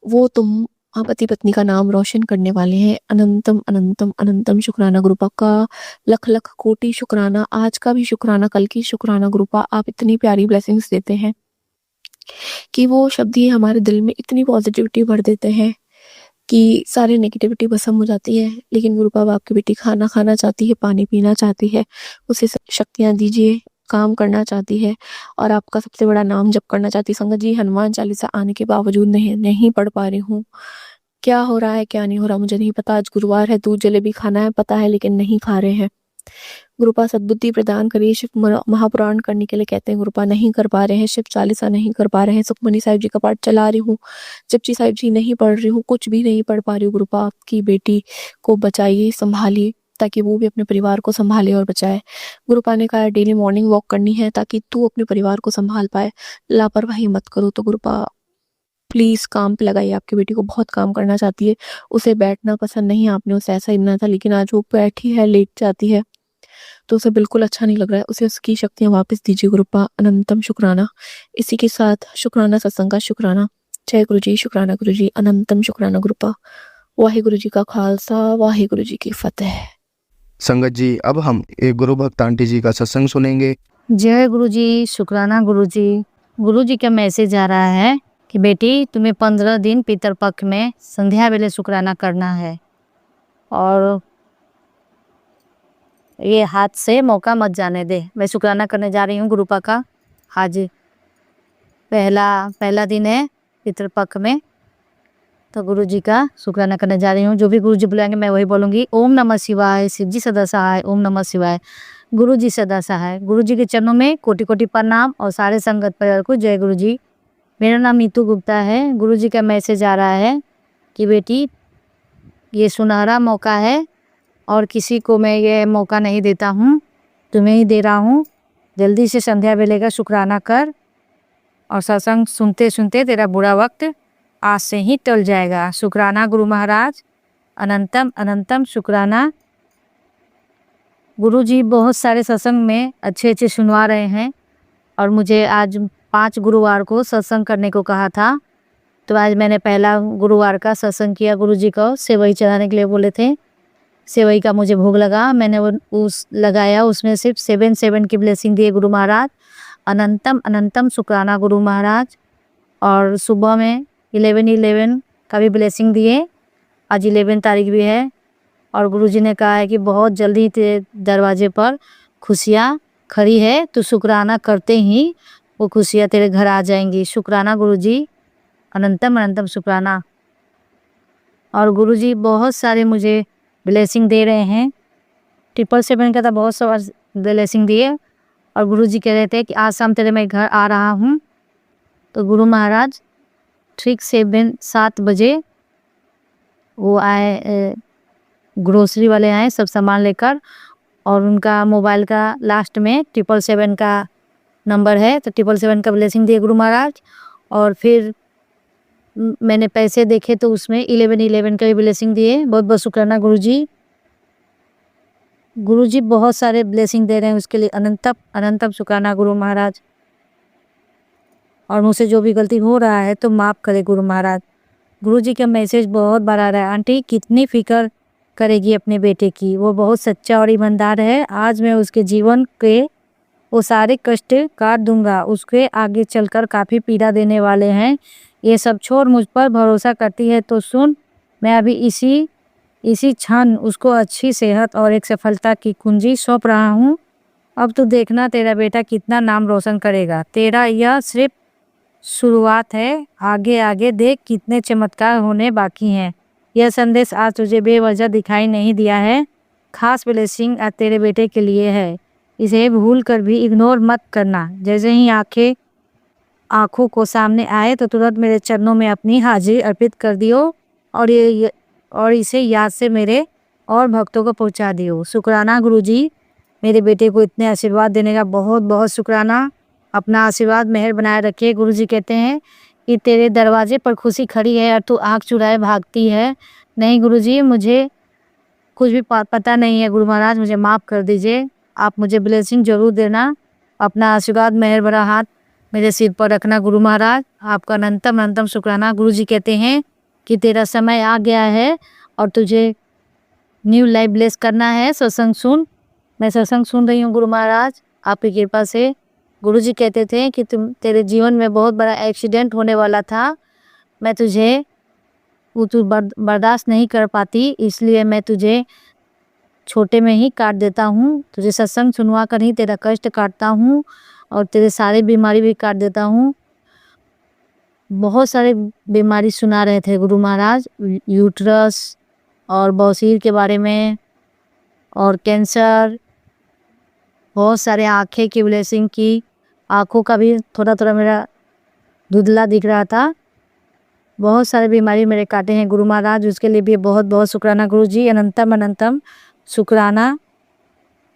वो तुम पति पत्नी का नाम रोशन करने वाले हैं। अनंतम अनंतम अनंतम शुक्राना गुरुपा का, लख लख कोटि शुक्राना, आज का भी शुक्राना, कल की शुक्राना गुरुपा। आप इतनी प्यारी ब्लेसिंग्स देते हैं कि वो शब्द ही हमारे दिल में इतनी पॉजिटिविटी भर देते हैं कि सारी नेगेटिविटी भस्म हो जाती है। लेकिन गुरुपा, आपकी बेटी खाना खाना चाहती है, पानी पीना चाहती है, उसे शक्तियां दीजिए, काम करना चाहती है और आपका सबसे बड़ा नाम जप करना चाहती है। संगत जी, हनुमान चालीसा आने के बावजूद नहीं पढ़ पा रही हूँ। क्या हो रहा है, क्या नहीं हो रहा मुझे नहीं पता। आज गुरुवार है, दूध जलेबी खाना है पता है, लेकिन नहीं खा रहे हैं। गुरुपा, सद्बुद्धि प्रदान करिए। शिव महापुराण करने के लिए कहते हैं गुरुपा, नहीं कर पा रहे हैं। शिव चालीसा नहीं कर पा रहे हैं। सुखमनी साहिब जी का पाठ चला रही हूँ, जपजी साहिब जी नहीं पढ़ रही हूँ, कुछ भी नहीं पढ़ पा रही हूँ। गुरुपा, आपकी बेटी को बचाइए, संभालिए, ताकि वो भी अपने परिवार को संभाले और बचाए। गुरुपा ने कहा डेली मॉर्निंग वॉक करनी है ताकि तू अपने परिवार को संभाल पाए, लापरवाही मत करो। तो गुरुपा प्लीज काम पे लगाइए। आपकी बेटी को बहुत काम करना चाहती है, उसे बैठना पसंद नहीं, आपने उसे ऐसा ही बनाया था, लेकिन आज वो बैठी है, लेट जाती है, तो उसे बिल्कुल अच्छा नहीं लग रहा है। उसे उसकी शक्तियां वापस दीजिए गुरुपा, अनंतम शुक्राना। इसी के साथ शुक्राना सत्संग का शुक्राना। जय गुरु जी, शुक्राना गुरु जी, अनंतम शुक्राना गुरुपा। वाहिगुरु जी का खालसा, वाहिगुरु जी की फतेह। संगत जी, अब हम एक गुरु भक्त आंटी जी का सत्संग सुनेंगे। जय गुरु जी, शुक्राना गुरु जी। गुरु जी का मैसेज आ रहा है कि बेटी तुम्हें 15 दिन पितरपक्ष में संध्या वेले शुक्राना करना है और ये हाथ से मौका मत जाने दे। मैं शुक्राना करने जा रही हूँ गुरुपा का। आज पहला दिन है पितरपक्ष में, तो गुरु जी का शुक्राना करने जा रही हूँ। जो भी गुरु जी बुलाएंगे मैं वही बोलूँगी। ओम नमः शिवाय, शिव जी सदा सहाय, ओम नमः शिवाय, गुरु जी सदा सहाय। गुरु जी के चरणों में कोटि कोटि प्रणाम और सारे संगत परिवार को जय गुरु जी। मेरा नाम नीतू गुप्ता है। गुरु जी का मैसेज आ रहा है कि बेटी ये सुनहरा मौका है और किसी को मैं ये मौका नहीं देता हूँ, तुम्हें ही दे रहा हूँ। जल्दी से संध्या वेले का शुक्राना कर और सत्संग सुनते सुनते तेरा बुरा वक्त आज से ही टल जाएगा। शुक्राना गुरु महाराज, अनंतम अनंतम शुक्राना। गुरु जी बहुत सारे सत्संग में अच्छे अच्छे सुनवा रहे हैं और मुझे आज 5 गुरुवार को सत्संग करने को कहा था, तो आज मैंने पहला गुरुवार का सत्संग किया। गुरु जी को सेवई चढ़ाने के लिए बोले थे, सेवई का मुझे भोग लगा, मैंने वो लगाया, उसमें सिर्फ 7 की ब्लेसिंग दिए गुरु महाराज। अनंतम अनंतम शुक्राना गुरु महाराज। और सुबह में 11 का भी ब्लेसिंग दिए, आज 11 तारीख भी है और गुरु जी ने कहा है कि बहुत जल्दी तेरे दरवाजे पर खुशियाँ खड़ी है, तो शुक्राना करते ही वो खुशियाँ तेरे घर आ जाएंगी। शुक्राना गुरु जी, अनंतम अनंतम शुक्राना। और गुरु जी बहुत सारे मुझे ब्लेसिंग दे रहे हैं। 777 का था, बहुत सारा ब्लेसिंग दिए और गुरु जी कह रहे थे कि आज शाम तेरे मैं घर आ रहा हूँ। तो गुरु महाराज ठीक 7 बजे वो आए, ग्रोसरी वाले आए सब सामान लेकर, और उनका मोबाइल का लास्ट में 777 का नंबर है, तो 777 का ब्लेसिंग दिए गुरु महाराज। और फिर मैंने पैसे देखे तो उसमें 11 का भी ब्लेसिंग दिए। बहुत बहुत शुक्राना गुरु जी। गुरु जी बहुत सारे ब्लेसिंग दे रहे हैं, उसके लिए अनंतम अनंतम शुक्राना गुरु महाराज। और मुझसे जो भी गलती हो रहा है तो माफ़ करे गुरु महाराज। गुरु जी का मैसेज बहुत बार आ रहा है, आंटी कितनी फ़िक्र करेगी अपने बेटे की, वो बहुत सच्चा और ईमानदार है। आज मैं उसके जीवन के वो सारे कष्ट काट दूंगा, उसके आगे चलकर काफ़ी पीड़ा देने वाले हैं। ये सब छोड़ मुझ पर भरोसा करती है तो सुन, मैं अभी इसी क्षण उसको अच्छी सेहत और एक सफलता की कुंजी सौंप रहा हूँ। अब तो देखना तेरा बेटा कितना नाम रोशन करेगा। तेरा यह सिर्फ शुरुआत है, आगे आगे देख कितने चमत्कार होने बाकी हैं। यह संदेश आज तुझे बेवजह दिखाई नहीं दिया है, खास ब्लेसिंग आज तेरे बेटे के लिए है। इसे भूल कर भी इग्नोर मत करना। जैसे ही आँखों को सामने आए तो तुरंत मेरे चरणों में अपनी हाजिरी अर्पित कर दियो और इसे याद से मेरे और भक्तों को पहुंचा दियो। शुक्राना गुरु जी, मेरे बेटे को इतने आशीर्वाद देने का बहुत बहुत शुक्राना। अपना आशीर्वाद मेहर बनाए रखिए। गुरु जी कहते हैं कि तेरे दरवाजे पर खुशी खड़ी है और तू आँख चुराए भागती है। नहीं गुरु जी, मुझे कुछ भी पता नहीं है गुरु महाराज, मुझे माफ़ कर दीजिए। आप मुझे ब्लेसिंग ज़रूर देना, अपना आशीर्वाद मेहर भरा हाथ मेरे सिर पर रखना गुरु महाराज। आपका अनंतम अनंतम शुक्राना। गुरु जी कहते हैं कि तेरा समय आ गया है और तुझे न्यू लाइफ ब्लेस करना है। सत्संग सुन। मैं सत्संग सुन रही हूँ गुरु महाराज, आपकी कृपा से। गुरु जी कहते थे कि तेरे जीवन में बहुत बड़ा एक्सीडेंट होने वाला था, मैं तुझे तू बर्दाश्त नहीं कर पाती, इसलिए मैं तुझे छोटे में ही काट देता हूँ। तुझे सत्संग सुनवा कर ही तेरा कष्ट काटता हूँ और तेरे सारे बीमारी भी काट देता हूँ। बहुत सारे बीमारी सुना रहे थे गुरु महाराज, यूट्रस और बवासीर के बारे में और कैंसर, बहुत सारे आँखें की ब्लेसिंग की। आँखों का भी थोड़ा थोड़ा मेरा धुंधला दिख रहा था। बहुत सारे बीमारी मेरे काटे हैं गुरु महाराज, उसके लिए भी बहुत बहुत शुक्राना गुरु जी। अनंतम अनंतम शुक्राना।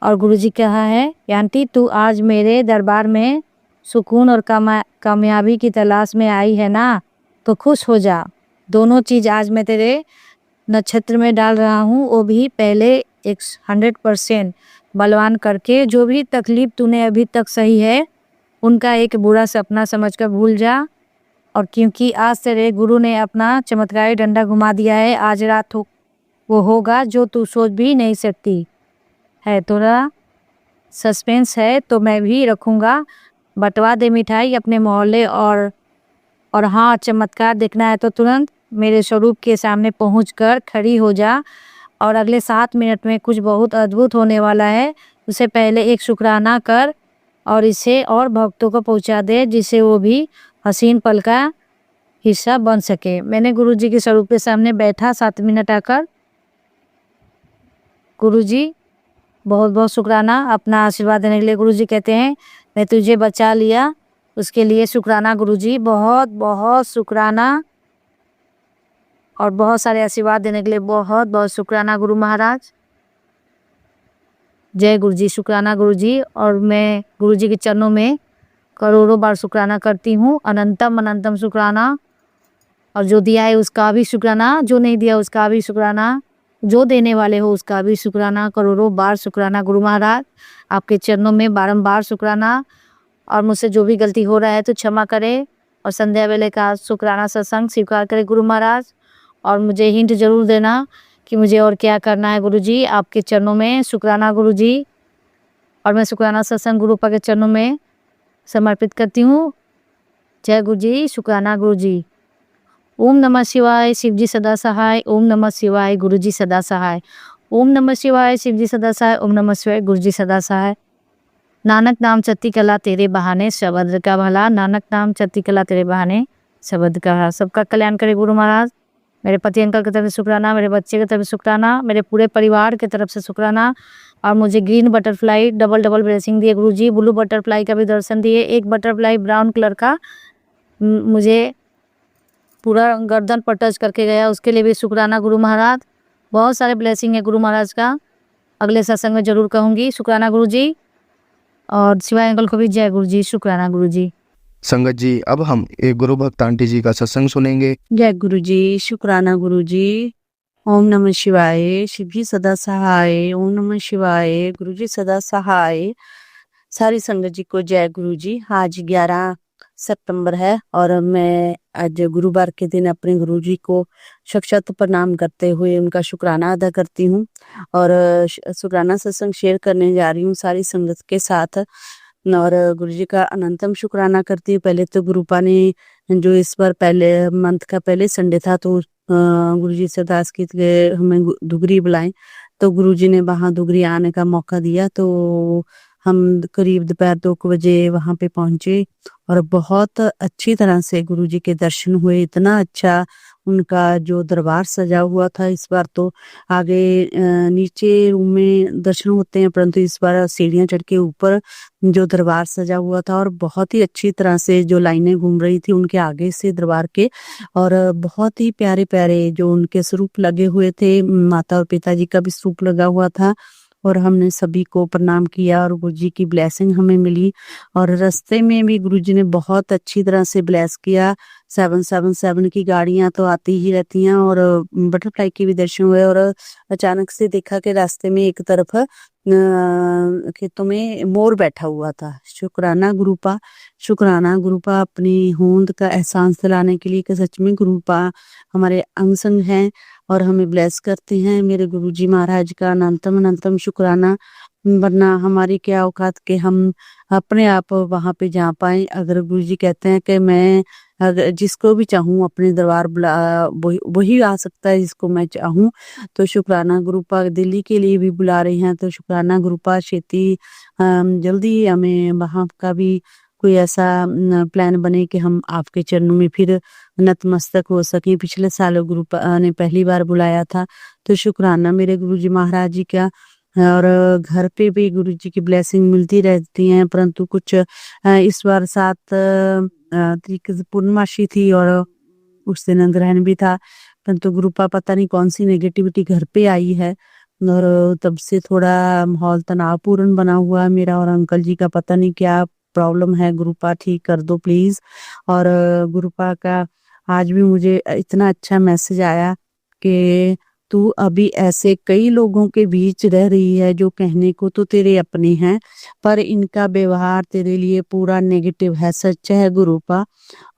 और गुरु जी कहा है, आंटी तू आज मेरे दरबार में सुकून और कामयाबी की तलाश में आई है ना, तो खुश हो जा। दोनों चीज़ आज मैं तेरे नक्षत्र में डाल रहा हूँ, वो भी पहले 100% बलवान करके। जो भी तकलीफ तूने अभी तक सही है उनका एक बुरा सपना समझकर भूल जा। और क्योंकि आज तेरे गुरु ने अपना चमत्कारी डंडा घुमा दिया है, आज रात वो होगा जो तू सोच भी नहीं सकती है। थोड़ा सस्पेंस है तो मैं भी रखूँगा, बंटवा दे मिठाई अपने मोहल्ले। और हाँ, चमत्कार देखना है तो तुरंत मेरे स्वरूप के सामने पहुंचकर खड़ी हो जा। और अगले 7 मिनट में कुछ बहुत अद्भुत होने वाला है, उससे पहले एक शुक्राना कर और इसे और भक्तों को पहुंचा दे, जिससे वो भी हसीन पल का हिस्सा बन सके। मैंने गुरुजी के स्वरूप के सामने बैठा 7 मिनट आकर। गुरुजी बहुत बहुत शुक्राना अपना आशीर्वाद देने के लिए। गुरुजी कहते हैं मैं तुझे बचा लिया, उसके लिए शुक्राना गुरुजी, बहुत बहुत शुक्राना। और बहुत सारे आशीर्वाद देने के लिए बहुत बहुत शुक्राना गुरु महाराज। जय गुरुजी, शुक्राना गुरुजी। और मैं गुरुजी के चरणों में करोड़ों बार शुक्राना करती हूँ, अनंतम अनंतम शुक्राना। और जो दिया है उसका भी शुक्राना, जो नहीं दिया उसका भी शुक्राना, जो देने वाले हो उसका भी शुक्राना, करोड़ों बार शुक्राना गुरु महाराज। आपके चरणों में बारंबार शुक्राना। और मुझसे जो भी गलती हो रहा है तो क्षमा करें। और संध्या वेले का शुक्राना सत्संग स्वीकार करें गुरु महाराज। और मुझे हिंट जरूर देना कि मुझे और क्या करना है गुरुजी। आपके चरणों में शुक्राना गुरुजी। और मैं शुक्राना सत्संग गुरुपा के चरणों में समर्पित करती हूँ। जय गुरुजी, शुक्राना गुरुजी। ओम नमः शिवाय, शिवजी सदा सहाय। ओम नमः शिवाय, गुरुजी सदा सहाय। ओम नमः शिवाय, शिवजी सदा सहाय। ओम नमः शिवाय, गुरुजी सदा सहाय। नानक नाम चढ़ती कला तेरे बहाने, शब्द का भला। नानक नाम चढ़ती कला तेरे बहाने, शब्द का भला। सबका कल्याण करे गुरु महाराज। मेरे पति अंकल की तरफ से शुक्राना, मेरे बच्चे की तरफ से शुक्राना, मेरे पूरे परिवार की तरफ से शुक्राना। और मुझे green butterfly double double blessing दिए गुरुजी। ब्लू बटरफ्लाई का भी दर्शन दिए। एक बटरफ्लाई ब्राउन कलर का मुझे पूरा गर्दन पर टच करके गया, उसके लिए भी शुक्राना गुरु महाराज। बहुत सारे ब्लेसिंग है गुरु महाराज का, अगले सत्संग में जरूर कहूँगी। शुक्राना गुरुजी। और शिवाय अंकल को भी जय गुरुजी, शुक्राना गुरुजी। संगत जी, अब हम एक गुरु भक्त आंटी जी का सत्संग सुनेंगे। जय गुरुजी, शुक्राना गुरुजी। ओम नमः शिवाय, शिवजी सदा सहाय। ओम नमः शिवाय, गुरुजी सदा सहाय। सारी संगत जी को जय गुरुजी। आज 11 सितंबर है और मैं आज गुरुवार के दिन अपने गुरुजी को शत प्रणाम करते हुए उनका शुक्राना अदा करती हूँ। और शुक्राना सत्संग शेयर करने जा रही हूँ सारी संगत के साथ। और गुरुजी का अनंतम शुक्राना करती हूँ। पहले तो गुरुपा ने जो इस बार पहले मंथ का पहले संडे था तो गुरुजी से अरदास की कि हमें दुगरी बुलाएं, तो गुरुजी ने वहाँ दुगरी आने का मौका दिया। तो हम करीब दोपहर 2 बजे वहाँ पे पहुंचे और बहुत अच्छी तरह से गुरुजी के दर्शन हुए। इतना अच्छा उनका जो दरबार सजा हुआ था। इस बार तो आगे नीचे रूम में दर्शन होते हैं, परंतु इस बार सीढ़ियां चढ़ के ऊपर जो दरबार सजा हुआ था और बहुत ही अच्छी तरह से जो लाइनें घूम रही थी उनके आगे से दरबार के। और बहुत ही प्यारे प्यारे जो उनके स्वरूप लगे हुए थे, माता और पिताजी का भी स्वरूप लगा हुआ था। और हमने सभी को प्रणाम किया और गुरुजी की ब्लेसिंग हमें मिली। और रास्ते में भी गुरुजी ने बहुत अच्छी तरह से ब्लेस किया। 777 की गाड़ियां तो आती ही रहती हैं और बटरफ्लाई के भी दर्शन हुए। और अचानक से देखा कि रास्ते में एक तरफ खेतों में मोर बैठा हुआ था। शुक्राना गुरुपा, शुक्राना गुरुपा अपनी होंद का एहसास दिलाने के लिए कि सच में गुरुपा हमारे अंग संग हैं और हमें ब्लेस करते हैं। मेरे गुरुजी महाराज का अनंतम अनंतम शुक्राना, वरना हमारी क्या औकात के हम अपने आप वहां पे जा पाए। अगर गुरुजी कहते हैं कि मैं अगर जिसको भी चाहूँ अपने दरबार बुला वही आ सकता है जिसको मैं चाहूँ। तो शुक्राना गुरुपा दिल्ली के लिए भी बुला रहे हैं। तो शुक्राना गुरुपा छेती जल्दी हमें वहाँ का भी कोई ऐसा प्लान बने कि हम आपके चरणों में फिर नतमस्तक हो सके। पिछले साल गुरुपा ने पहली बार बुलाया था। तो शुक्राना मेरे गुरुजी महाराज जी का। और घर पे भी गुरुजी की ब्लेसिंग मिलती रहती हैं, परंतु कुछ इस बार 7 तारीख पूर्णमासी थी और उस दिन ग्रहण भी था, परंतु गुरुपा पता नहीं कौन सी नेगेटिविटी घर पे आई है और तब से थोड़ा माहौल तनावपूर्ण बना हुआ है मेरा और अंकल जी का। पता नहीं क्या प्रॉब्लम है, गुरुपा ठीक कर दो प्लीज। और गुरुपा का आज भी मुझे इतना अच्छा मैसेज आया कि तू अभी ऐसे कई लोगों के बीच रह रही है जो कहने को तो तेरे अपने हैं, पर इनका व्यवहार तेरे लिए पूरा नेगेटिव है। सच है गुरुपा।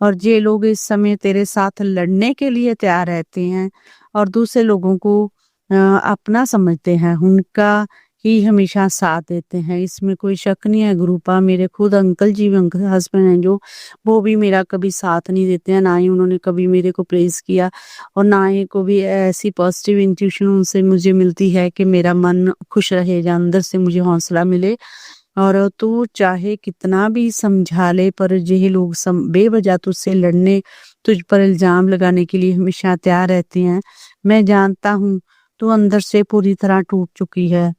और जे लोग इस समय तेरे साथ लड़ने के लिए तैयार रहते हैं और दूसरे लोगों को अपना समझते हैं, उनका ही हमेशा साथ देते हैं, इसमें कोई शक नहीं है गुरुपा। मेरे खुद अंकल जी हस्बैंड हैं जो, वो भी मेरा कभी साथ नहीं देते हैं, ना ही उन्होंने कभी मेरे को प्रेज किया और ना ही को भी ऐसी पॉजिटिव इंट्यूशन उनसे मुझे मिलती है कि मेरा मन खुश रहे या अंदर से मुझे हौसला मिले। और तू चाहे कितना भी समझा ले, पर ये लोग बेवजह तुझसे लड़ने तुझ पर इल्जाम लगाने के लिए हमेशा तैयार रहती हैं। मैं जानता हूँ तू अंदर से पूरी तरह टूट चुकी है।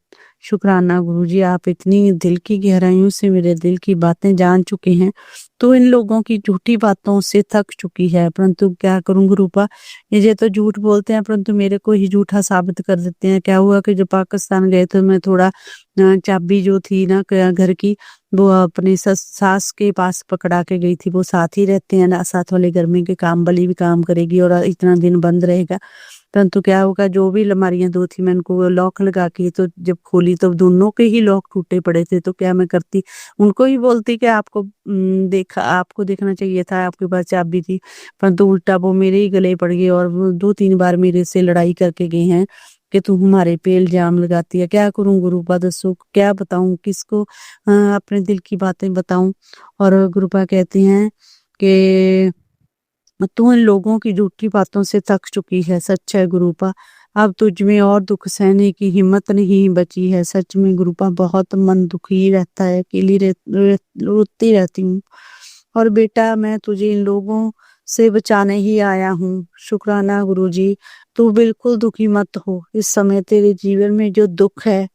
शुक्राना गुरुजी, आप इतनी दिल की गहराइयों से मेरे दिल की बातें जान चुके हैं। तो इन लोगों की झूठी बातों से थक चुकी है, परंतु क्या करूं गुरुपा, ये तो झूठ बोलते हैं परंतु मेरे को ही झूठा साबित कर देते हैं। क्या हुआ कि जब पाकिस्तान गए तो मैं थोड़ा चाबी जो थी ना घर की, वो अपनी सास के पास पकड़ा के गई थी। वो साथ ही रहते हैं ना, साथ वाले घर में के काम वाली भी काम करेगी और इतना दिन बंद रहेगा। परंतु क्या होगा, जो भी अलमारियां दो थी मैं उनको लॉक लगा के, तो जब खोली तो दोनों के ही लॉक टूटे पड़े थे। तो क्या मैं करती, उनको ही बोलती कि आपको देखना चाहिए था, आपके पास चाबी थी। परंतु उल्टा वो मेरे ही गले पड़ गए और वो 2-3 बार मेरे से लड़ाई करके गए हैं कि तू हमारे पे इल्जाम लगाती है। क्या करूं गुरुपा, दसो क्या बताऊं, किसको अपने दिल की बातें बताऊं। और गुरुपा कहती हैं कि तू इन लोगों की झूठी बातों से थक चुकी है। सच है गुरुपा, अब तुझ में और दुख सहने की हिम्मत नहीं बची है। सच में गुरुपा, बहुत मन दुखी रहता है, अकेली रोती रहती हूँ। और बेटा, मैं तुझे इन लोगों से बचाने ही आया हूँ। शुक्राना गुरुजी, तू बिल्कुल दुखी मत हो। इस समय तेरे जीवन में जो दुख है,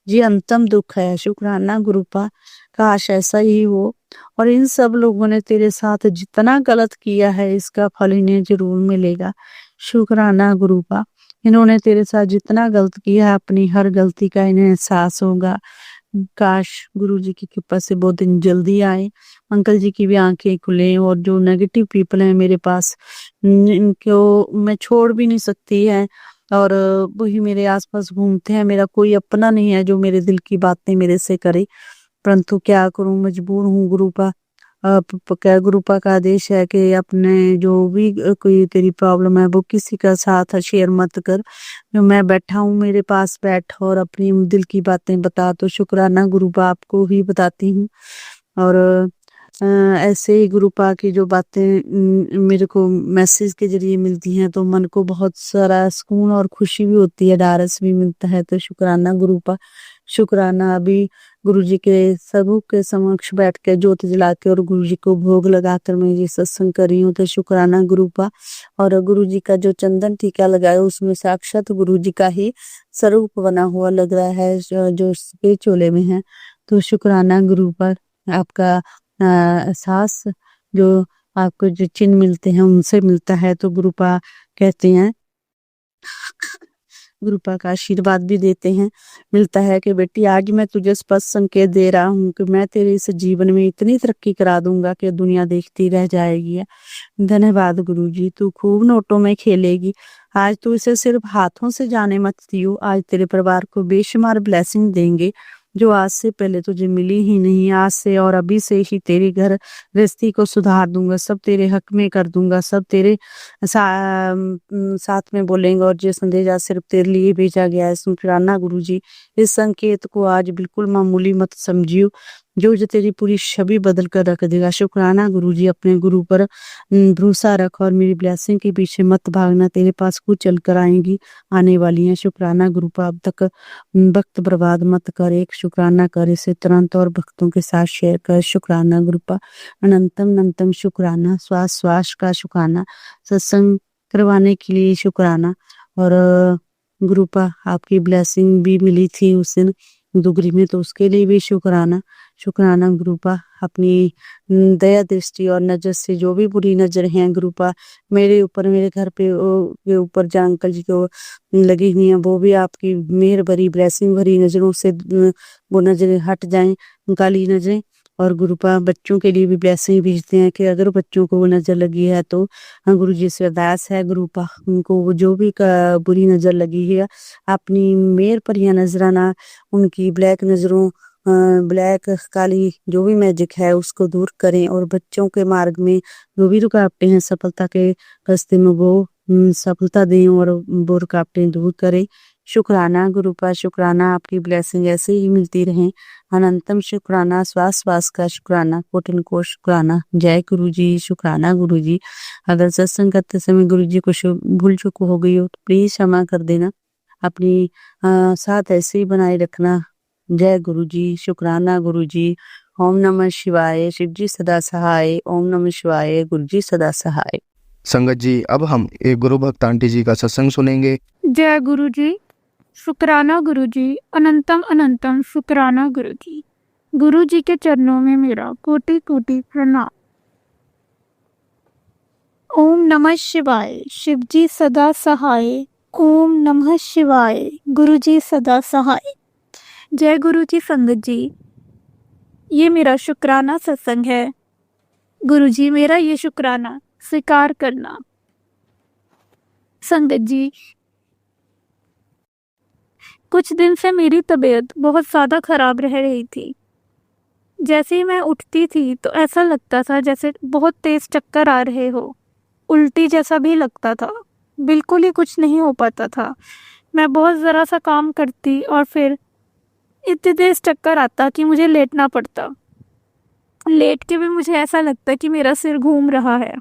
ये अंतिम दुख है। शुक्राना गुरुपा, काश ऐसा ही हो। और इन सब लोगों ने तेरे साथ जितना गलत किया है, इसका फल इन्हें जरूर मिलेगा। शुक्राना गुरुपा, इन्होंने तेरे साथ जितना गलत किया है, अपनी हर गलती का इन्हें एहसास होगा। काश गुरुजी की कृपा से वो दिन जल्दी आए, अंकल जी की भी आंखें खुले। और जो नेगेटिव पीपल हैं मेरे पास, इनको मैं छोड़ भी नहीं सकती है। और वही मेरे आसपास घूमते हैं, मेरा कोई अपना नहीं है जो मेरे दिल की बातें मेरे से करे। परंतु क्या करूं, मजबूर हूँ गुरुपा। क्या गुरुपा का आदेश है कि अपने जो भी कोई तेरी प्रॉब्लम है वो किसी का साथ शेयर मत कर। जो मैं बैठा हूँ, मेरे पास बैठ और अपनी दिल की बातें बता। तो शुक्राना गुरुपा, आपको ही बताती हूँ। और ऐसे ही गुरुपा की जो बातें मेरे को मैसेज के जरिए मिलती हैं तो मन को बहुत सारा सुकून और खुशी भी होती है, ढारस भी मिलता है। तो शुक्राना गुरुपा, शुक्राना। अभी गुरुजी के सबू के समक्ष बैठ के ज्योत जला के और गुरुजी को भोग लगाकर मैं ये सत्संग कर रही हूँ। तो शुक्राना गुरुपा। और गुरुजी का जो चंदन टीका लगाया उसमें साक्षात गुरुजी का ही स्वरूप बना हुआ लग रहा है, जो उसके चोले में है। तो शुक्राना गुरुपा, आपका एहसास जो आपको जो चिन्ह मिलते हैं उनसे मिलता है। तो गुरुपा कहते हैं, गुरुपा का आशीर्वाद भी देते हैं, मिलता है कि बेटी आज मैं तुझे स्पष्ट संकेत दे रहा हूँ कि मैं तेरे इस जीवन में इतनी तरक्की करा दूंगा कि दुनिया देखती रह जाएगी। धन्यवाद गुरुजी, तू खूब नोटों में खेलेगी। आज तू इसे सिर्फ हाथों से जाने मत दियो, आज तेरे परिवार को बेशुमार ब्लेसिंग देंगे जो आज से पहले तुझे मिली ही नहीं। आज से और अभी से ही तेरे घर गृहस्थी को सुधार दूंगा, सब तेरे हक में कर दूंगा, सब तेरे साथ में बोलेंगे। और ये संदेश आज सिर्फ तेरे लिए भेजा गया है। शुक्राना गुरुजी, इस संकेत को आज बिल्कुल मामूली मत समझियो, जो तेरी पूरी छवि बदल कर रख देगा। शुक्राना गुरुजी, अपने गुरु पर भरोसा रख और मेरी ब्लेसिंग के पीछे मत भागना, तेरे पास कुछ चल कर आएंगी, आने वाली हैं। शुक्राना गुरुपा, अब तक वक्त बर्बाद मत कर, एक शुक्राना कर, इसे तुरंत और भक्तों के साथ शेयर कर। शुक्राना गुरुपा, अनंतम अनंतम शुक्राना, श्वास श्वास का शुक्राना, सत्संग करवाने के लिए शुक्राना। और गुरुपा, आपकी ब्लेसिंग भी मिली थी उस दिन दुगरी में, तो उसके लिए भी शुक्राना। शुक्राना गुरुपा, अपनी दया दृष्टि और नजर से जो भी बुरी नजर हैं गुरुपा मेरे ऊपर, मेरे घर पे के ऊपर जो अंकल जी को लगी हुई हैं, वो भी आपकी मेहर भरी ब्लेसिंग भरी नजरों से वो नजरें हट जाएं, काली नजरें। और गुरुपा, बच्चों के लिए भी ब्लेसिंग भेजते हैं कि अगर बच्चों को वो नजर लगी है तो गुरु जी से अरदास है गुरुपा, उनको वो जो भी बुरी नजर लगी है अपनी मेहर पर या नजराना उनकी ब्लैक नजरों ब्लैक काली जो भी मैजिक है उसको दूर करें। और बच्चों के मार्ग में जो भी रुकावटें हैं सफलता के रास्ते में वो सफलता दें और वो रुकावटें दूर करें। शुक्राना गुरुपा, शुक्राना, आपकी ब्लेसिंग ऐसे ही मिलती रहें। अनंतम शुक्राना, श्वास श्वास का शुक्राना, कोटिन को शुक्राना। जय गुरु जी। शुक्राना गुरु जी। अगर सत्संग करते समय गुरु जी को भूल चूक हो गई हो तो प्लीज क्षमा कर देना, अपनी साथ ऐसे ही बनाए रखना। जय गुरु जी। शुक्राना गुरु जी। ओम नमः शिवाय। शिव जी सदा सहाय। ओम नमः शिवाय। गुरु जी सदा सहाय। संगत जी, अब हम एक गुरु भक्त आंटी जी का सत्संग सुनेंगे। जय गुरु जी। शुक्राना गुरु जी, अनंतम अनंतम शुक्राना गुरु जी। गुरु जी के चरणों में मेरा कोटि कोटि प्रणाम। ओम नमः शिवाय, शिव जी सदा सहाय। ओम नमः शिवाय, गुरु जी सदा सहाय। जय गुरु जी। संगत जी, ये मेरा शुक्राना सत्संग है। गुरु जी, मेरा ये शुक्राना स्वीकार करना। संगत जी, कुछ दिन से मेरी तबीयत बहुत ज़्यादा खराब रह रही थी। जैसे ही मैं उठती थी तो ऐसा लगता था जैसे बहुत तेज चक्कर आ रहे हो, उल्टी जैसा भी लगता था, बिल्कुल ही कुछ नहीं हो पाता था। मैं बहुत ज़रा सा काम करती और फिर इतनी तेज चक्कर आता कि मुझे लेटना पड़ता। लेट के भी मुझे ऐसा लगता कि मेरा सिर घूम रहा है।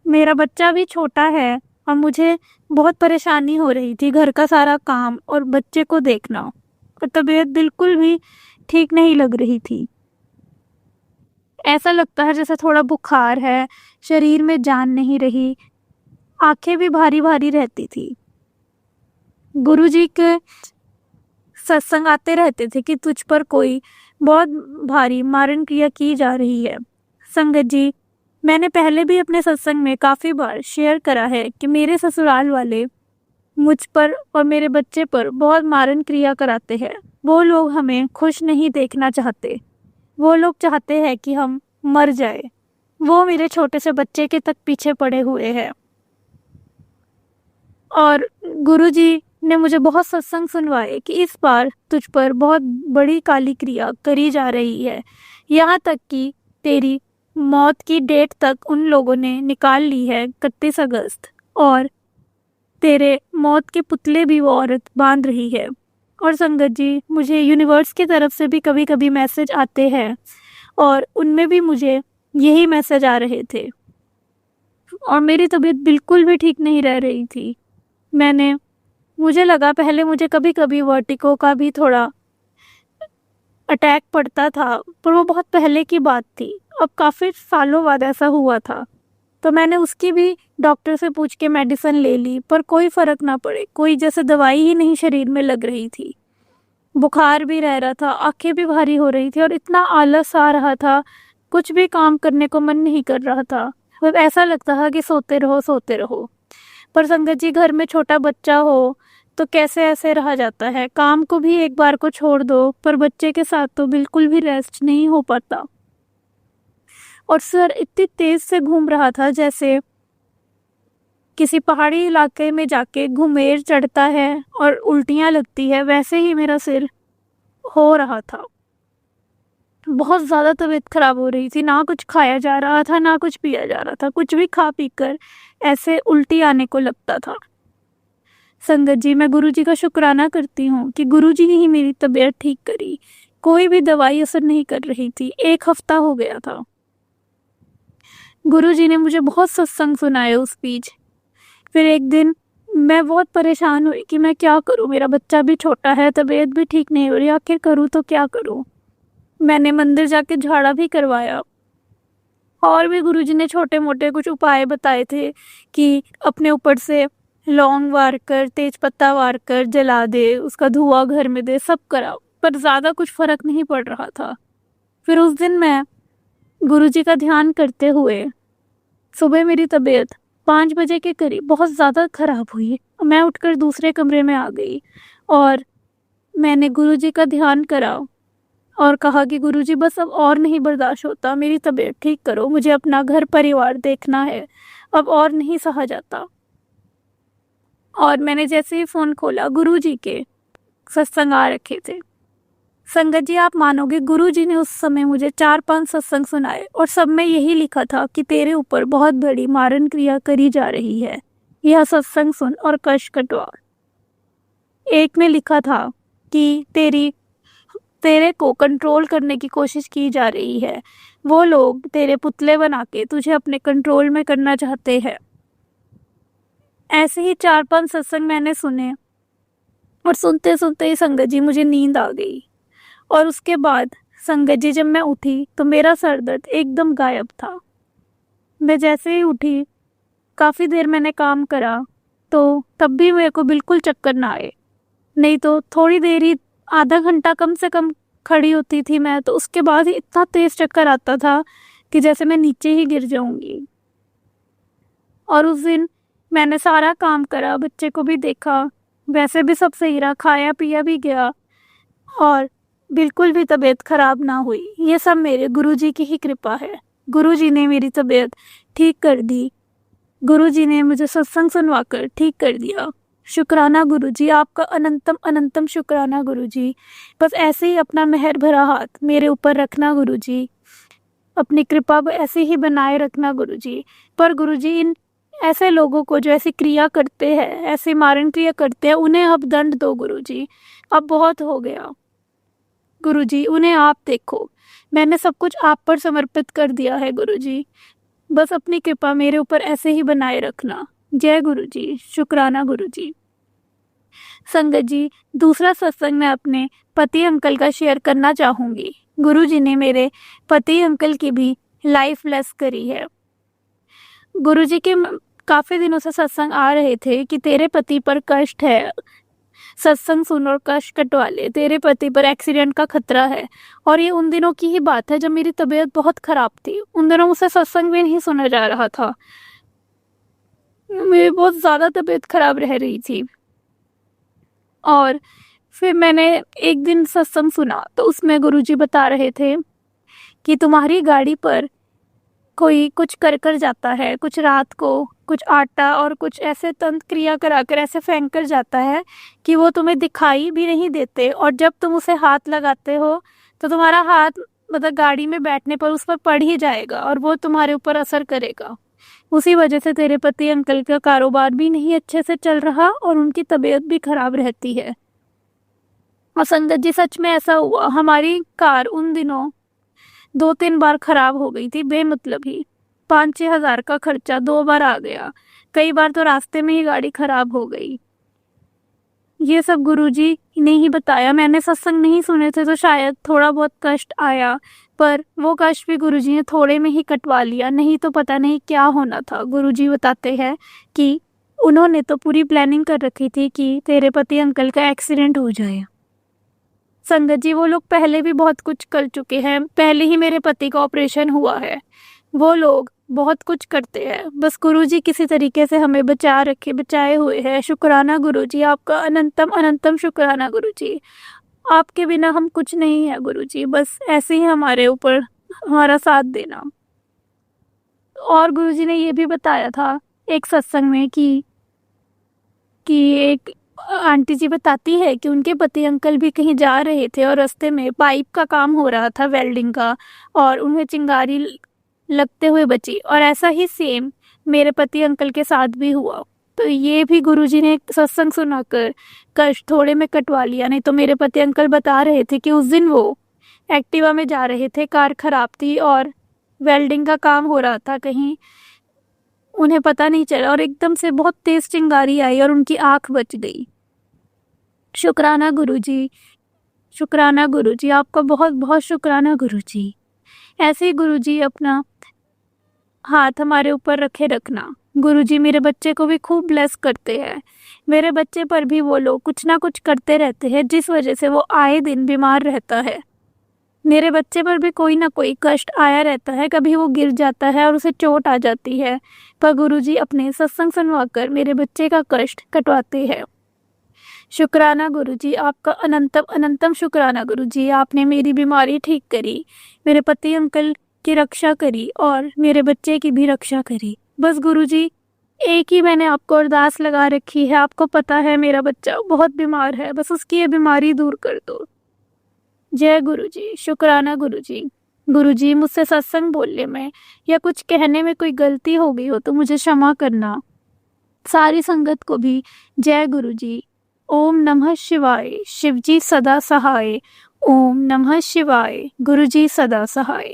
मेरा बच्चा भी छोटा है और मुझे बहुत परेशानी हो रही थी, घर का सारा काम और बच्चे को देखना, और तबीयत बिल्कुल भी ठीक नहीं लग रही थी। ऐसा लगता है जैसे थोड़ा बुखार है, शरीर में जान नहीं रही, आंखें भी भारी भारी रहती थी। गुरुजी के सत्संग आते रहते थे कि तुझ पर कोई बहुत भारी मारण क्रिया की जा रही है। संगत जी, मैंने पहले भी अपने सत्संग में काफ़ी बार शेयर करा है कि मेरे ससुराल वाले मुझ पर और मेरे बच्चे पर बहुत मारण क्रिया कराते हैं। वो लोग हमें खुश नहीं देखना चाहते। वो लोग चाहते हैं कि हम मर जाए। वो मेरे छोटे से बच्चे के तक पीछे पड़े हुए हैं। और गुरुजी ने मुझे बहुत सत्संग सुनवाए कि इस बार तुझ पर बहुत बड़ी काली क्रिया करी जा रही है। यहाँ तक कि तेरी मौत की डेट तक उन लोगों ने निकाल ली है, 31 अगस्त, और तेरे मौत के पुतले भी वो औरत बांध रही है। और संगत जी, मुझे यूनिवर्स की तरफ से भी कभी कभी मैसेज आते हैं और उनमें भी मुझे यही मैसेज आ रहे थे, और मेरी तबीयत बिल्कुल भी ठीक नहीं रह रही थी। मुझे लगा पहले मुझे कभी कभी वर्टिगो का भी थोड़ा अटैक पड़ता था, पर वो बहुत पहले की बात थी। अब काफ़ी सालों बाद ऐसा हुआ था, तो मैंने उसकी भी डॉक्टर से पूछ के मेडिसिन ले ली, पर कोई फ़र्क ना पड़े। कोई जैसे दवाई ही नहीं शरीर में लग रही थी। बुखार भी रह रहा था, आंखें भी भारी हो रही थी और इतना आलस आ रहा था, कुछ भी काम करने को मन नहीं कर रहा था। मतलब ऐसा लगता था कि सोते रहो सोते रहो। पर संगत जी, घर में छोटा बच्चा हो तो कैसे ऐसे रहा जाता है। काम को भी एक बार को छोड़ दो, पर बच्चे के साथ तो बिल्कुल भी रेस्ट नहीं हो पाता। और सर इतनी तेज से घूम रहा था जैसे किसी पहाड़ी इलाके में जाके घुमेर चढ़ता है और उल्टियाँ लगती है, वैसे ही मेरा सिर हो रहा था। बहुत ज़्यादा तबीयत खराब हो रही थी। ना कुछ खाया जा रहा था, ना कुछ पिया जा रहा था। कुछ भी खा पी कर ऐसे उल्टी आने को लगता था। संगत जी, मैं गुरुजी का शुक्राना करती हूँ कि गुरुजी ने ही मेरी तबीयत ठीक करी। कोई भी दवाई असर नहीं कर रही थी। 1 हफ्ता हो गया था। गुरुजी ने मुझे बहुत सत्संग सुनाए उस बीच। फिर एक दिन मैं बहुत परेशान हुई कि मैं क्या करूँ, मेरा बच्चा भी छोटा है, तबीयत भी ठीक नहीं हो रही, आखिर करूँ तो क्या करूँ। मैंने मंदिर जाके झाड़ा भी करवाया, और भी गुरुजी ने छोटे मोटे कुछ उपाय बताए थे कि अपने ऊपर से लौंग वार कर, तेज पत्ता वार कर जला दे, उसका धुआं घर में दे, सब करा, पर ज़्यादा कुछ फ़र्क नहीं पड़ रहा था। फिर उस दिन मैं गुरुजी का ध्यान करते हुए सुबह मेरी तबीयत 5 बजे के करीब बहुत ज़्यादा ख़राब हुई। मैं उठकर दूसरे कमरे में आ गई और मैंने गुरुजी का ध्यान करा और कहा कि गुरुजी, बस अब और नहीं बर्दाश्त होता, मेरी तबीयत ठीक करो, मुझे अपना घर परिवार देखना है, अब और नहीं सहा जाता। और मैंने जैसे ही फ़ोन खोला, गुरुजी के सत्संग आ रखे थे। संगत जी, आप मानोगे, गुरुजी ने उस समय मुझे 4-5 सत्संग सुनाए और सब में यही लिखा था कि तेरे ऊपर बहुत बड़ी मारण क्रिया करी जा रही है, यह सत्संग सुन और कष्ट कटवा। एक में लिखा था कि तेरे को कंट्रोल करने की कोशिश की जा रही है, वो लोग तेरे पुतले बना के तुझे अपने कंट्रोल में करना चाहते हैं। ऐसे ही 4-5 सत्संग मैंने सुने और सुनते सुनते ही संगत जी मुझे नींद आ गई। और उसके बाद संगत जी, जब मैं उठी तो मेरा सर दर्द एकदम गायब था। मैं जैसे ही उठी काफ़ी देर मैंने काम करा तो तब भी मेरे को बिल्कुल चक्कर ना आए। नहीं तो थोड़ी देर ही, आधा घंटा कम से कम खड़ी होती थी मैं, तो उसके बाद ही इतना तेज़ चक्कर आता था कि जैसे मैं नीचे ही गिर जाऊंगी। और उस दिन मैंने सारा काम करा, बच्चे को भी देखा, वैसे भी सब सही रहा, खाया पिया भी गया और बिल्कुल भी तबीयत खराब ना हुई। ये सब मेरे गुरुजी की ही कृपा है। गुरुजी ने मेरी तबीयत ठीक कर दी, गुरुजी ने मुझे सत्संग सुनवाकर ठीक कर दिया। शुक्राना गुरुजी, आपका अनंतम अनंतम शुक्राना गुरुजी। बस ऐसे ही अपना मेहर भरा हाथ मेरे ऊपर रखना गुरुजी, अपनी कृपा ऐसे ही बनाए रखना गुरुजी। पर गुरुजी, इन ऐसे लोगों को जो ऐसी क्रिया करते हैं, ऐसे मारण क्रिया करते हैं, उन्हें अब दंड दो गुरुजी। अब बहुत हो गया गुरुजी, उन्हें आप देखो। मैंने सब कुछ आप पर समर्पित कर दिया है गुरुजी। बस अपनी कृपा मेरे ऊपर ऐसे ही बनाए रखना। जय गुरुजी, शुक्राना गुरुजी। संगत जी, दूसरा सत्संग मैं अपने पति अंकल का शेयर करना चाहूँगी। गुरुजी ने मेरे पति अंकल की भी लाइफ लेस करी है। गुरुजी के काफ़ी दिनों से सत्संग आ रहे थे कि तेरे पति पर कष्ट है, सत्संग सुन और कष्ट कटवा ले, तेरे पति पर एक्सीडेंट का खतरा है। और ये उन दिनों की ही बात है जब मेरी तबीयत बहुत ख़राब थी। उन दिनों मुझसे सत्संग भी नहीं सुना जा रहा था, मेरी बहुत ज़्यादा तबीयत खराब रह रही थी। और फिर मैंने एक दिन सत्संग सुना तो उसमें गुरुजी बता रहे थे कि तुम्हारी गाड़ी पर कोई कुछ कर जाता है, कुछ रात को कुछ आटा और कुछ ऐसे तंत्र क्रिया कराकर ऐसे फेंक कर जाता है कि वो तुम्हें दिखाई भी नहीं देते, और जब तुम उसे हाथ लगाते हो तो तुम्हारा हाथ मतलब गाड़ी में बैठने पर उस पर पड़ ही जाएगा और वो तुम्हारे ऊपर असर करेगा। उसी वजह से तेरे पति अंकल का कारोबार भी नहीं अच्छे से चल रहा और उनकी तबीयत भी खराब रहती है। और संगत जी, सच में ऐसा हुआ। हमारी कार उन दिनों 2-3 बार खराब हो गई थी बेमतलब ही। 5-6 हज़ार का खर्चा 2 बार आ गया। कई बार तो रास्ते में ही गाड़ी खराब हो गई। ये सब गुरुजी ने ही बताया। मैंने सत्संग नहीं सुने थे तो शायद थोड़ा बहुत कष्ट आया, पर वो कष्ट भी गुरुजी ने थोड़े में ही कटवा लिया, नहीं तो पता नहीं क्या होना था। गुरुजी बताते हैं कि उन्होंने तो पूरी प्लानिंग कर रखी थी कि तेरे पति अंकल का एक्सीडेंट हो जाए। संगत जी, वो लोग पहले भी बहुत कुछ कर चुके हैं। पहले ही मेरे पति का ऑपरेशन हुआ है। वो लोग बहुत कुछ करते हैं, बस गुरुजी किसी तरीके से हमें बचाए हुए हैं। शुक्राना गुरुजी, आपका अनंतम अनंतम शुक्राना गुरुजी। आपके बिना हम कुछ नहीं है गुरुजी, बस ऐसे ही हमारे ऊपर हमारा साथ देना। और गुरुजी ने ये भी बताया था एक सत्संग में कि एक आंटी जी बताती है कि उनके पति अंकल भी कहीं जा रहे थे और रास्ते में पाइप का काम हो रहा था, वेल्डिंग का, और उन्हें चिंगारी लगते हुए बची। और ऐसा ही सेम मेरे पति अंकल के साथ भी हुआ। तो ये भी गुरुजी ने सत्संग सुनाकर कष्ट थोड़े में कटवा लिया। नहीं तो मेरे पति अंकल बता रहे थे कि उस दिन वो एक्टिवा में जा रहे थे, कार खराब थी और वेल्डिंग का काम हो रहा था कहीं, उन्हें पता नहीं चला और एकदम से बहुत तेज चिंगारी आई और उनकी आंख बच गई। शुक्राना गुरुजी, शुक्राना गुरुजी, आपका बहुत बहुत शुक्राना गुरुजी। ऐसे ही गुरुजी अपना हाथ हमारे ऊपर रखे रखना। गुरुजी मेरे बच्चे को भी खूब ब्लेस करते हैं। मेरे बच्चे पर भी वो लोग कुछ ना कुछ करते रहते हैं जिस वजह से वो आए दिन बीमार रहता है। मेरे बच्चे पर भी कोई ना कोई कष्ट आया रहता है, कभी वो गिर जाता है और उसे चोट आ जाती है, पर गुरुजी अपने सत्संग सुनवाकर मेरे बच्चे का कष्ट कटवाते हैं। शुक्राना गुरुजी, आपका अनंतम अनंतम शुक्राना गुरुजी। आपने मेरी बीमारी ठीक करी, मेरे पति अंकल की रक्षा करी और मेरे बच्चे की भी रक्षा करी। बस गुरुजी, एक ही मैंने आपको अरदास लगा रखी है। आपको पता है मेरा बच्चा बहुत बीमार है, बस उसकी ये बीमारी दूर कर दो। जय गुरुजी, शुक्राना गुरुजी। गुरुजी, मुझसे सत्संग बोलने में या कुछ कहने में कोई गलती हो गई हो तो मुझे क्षमा करना। सारी संगत को भी जय गुरुजी। ओम नमः शिवाय, शिवजी सदा सहाय। ओम नमः शिवाय, गुरुजी सदा सहाय।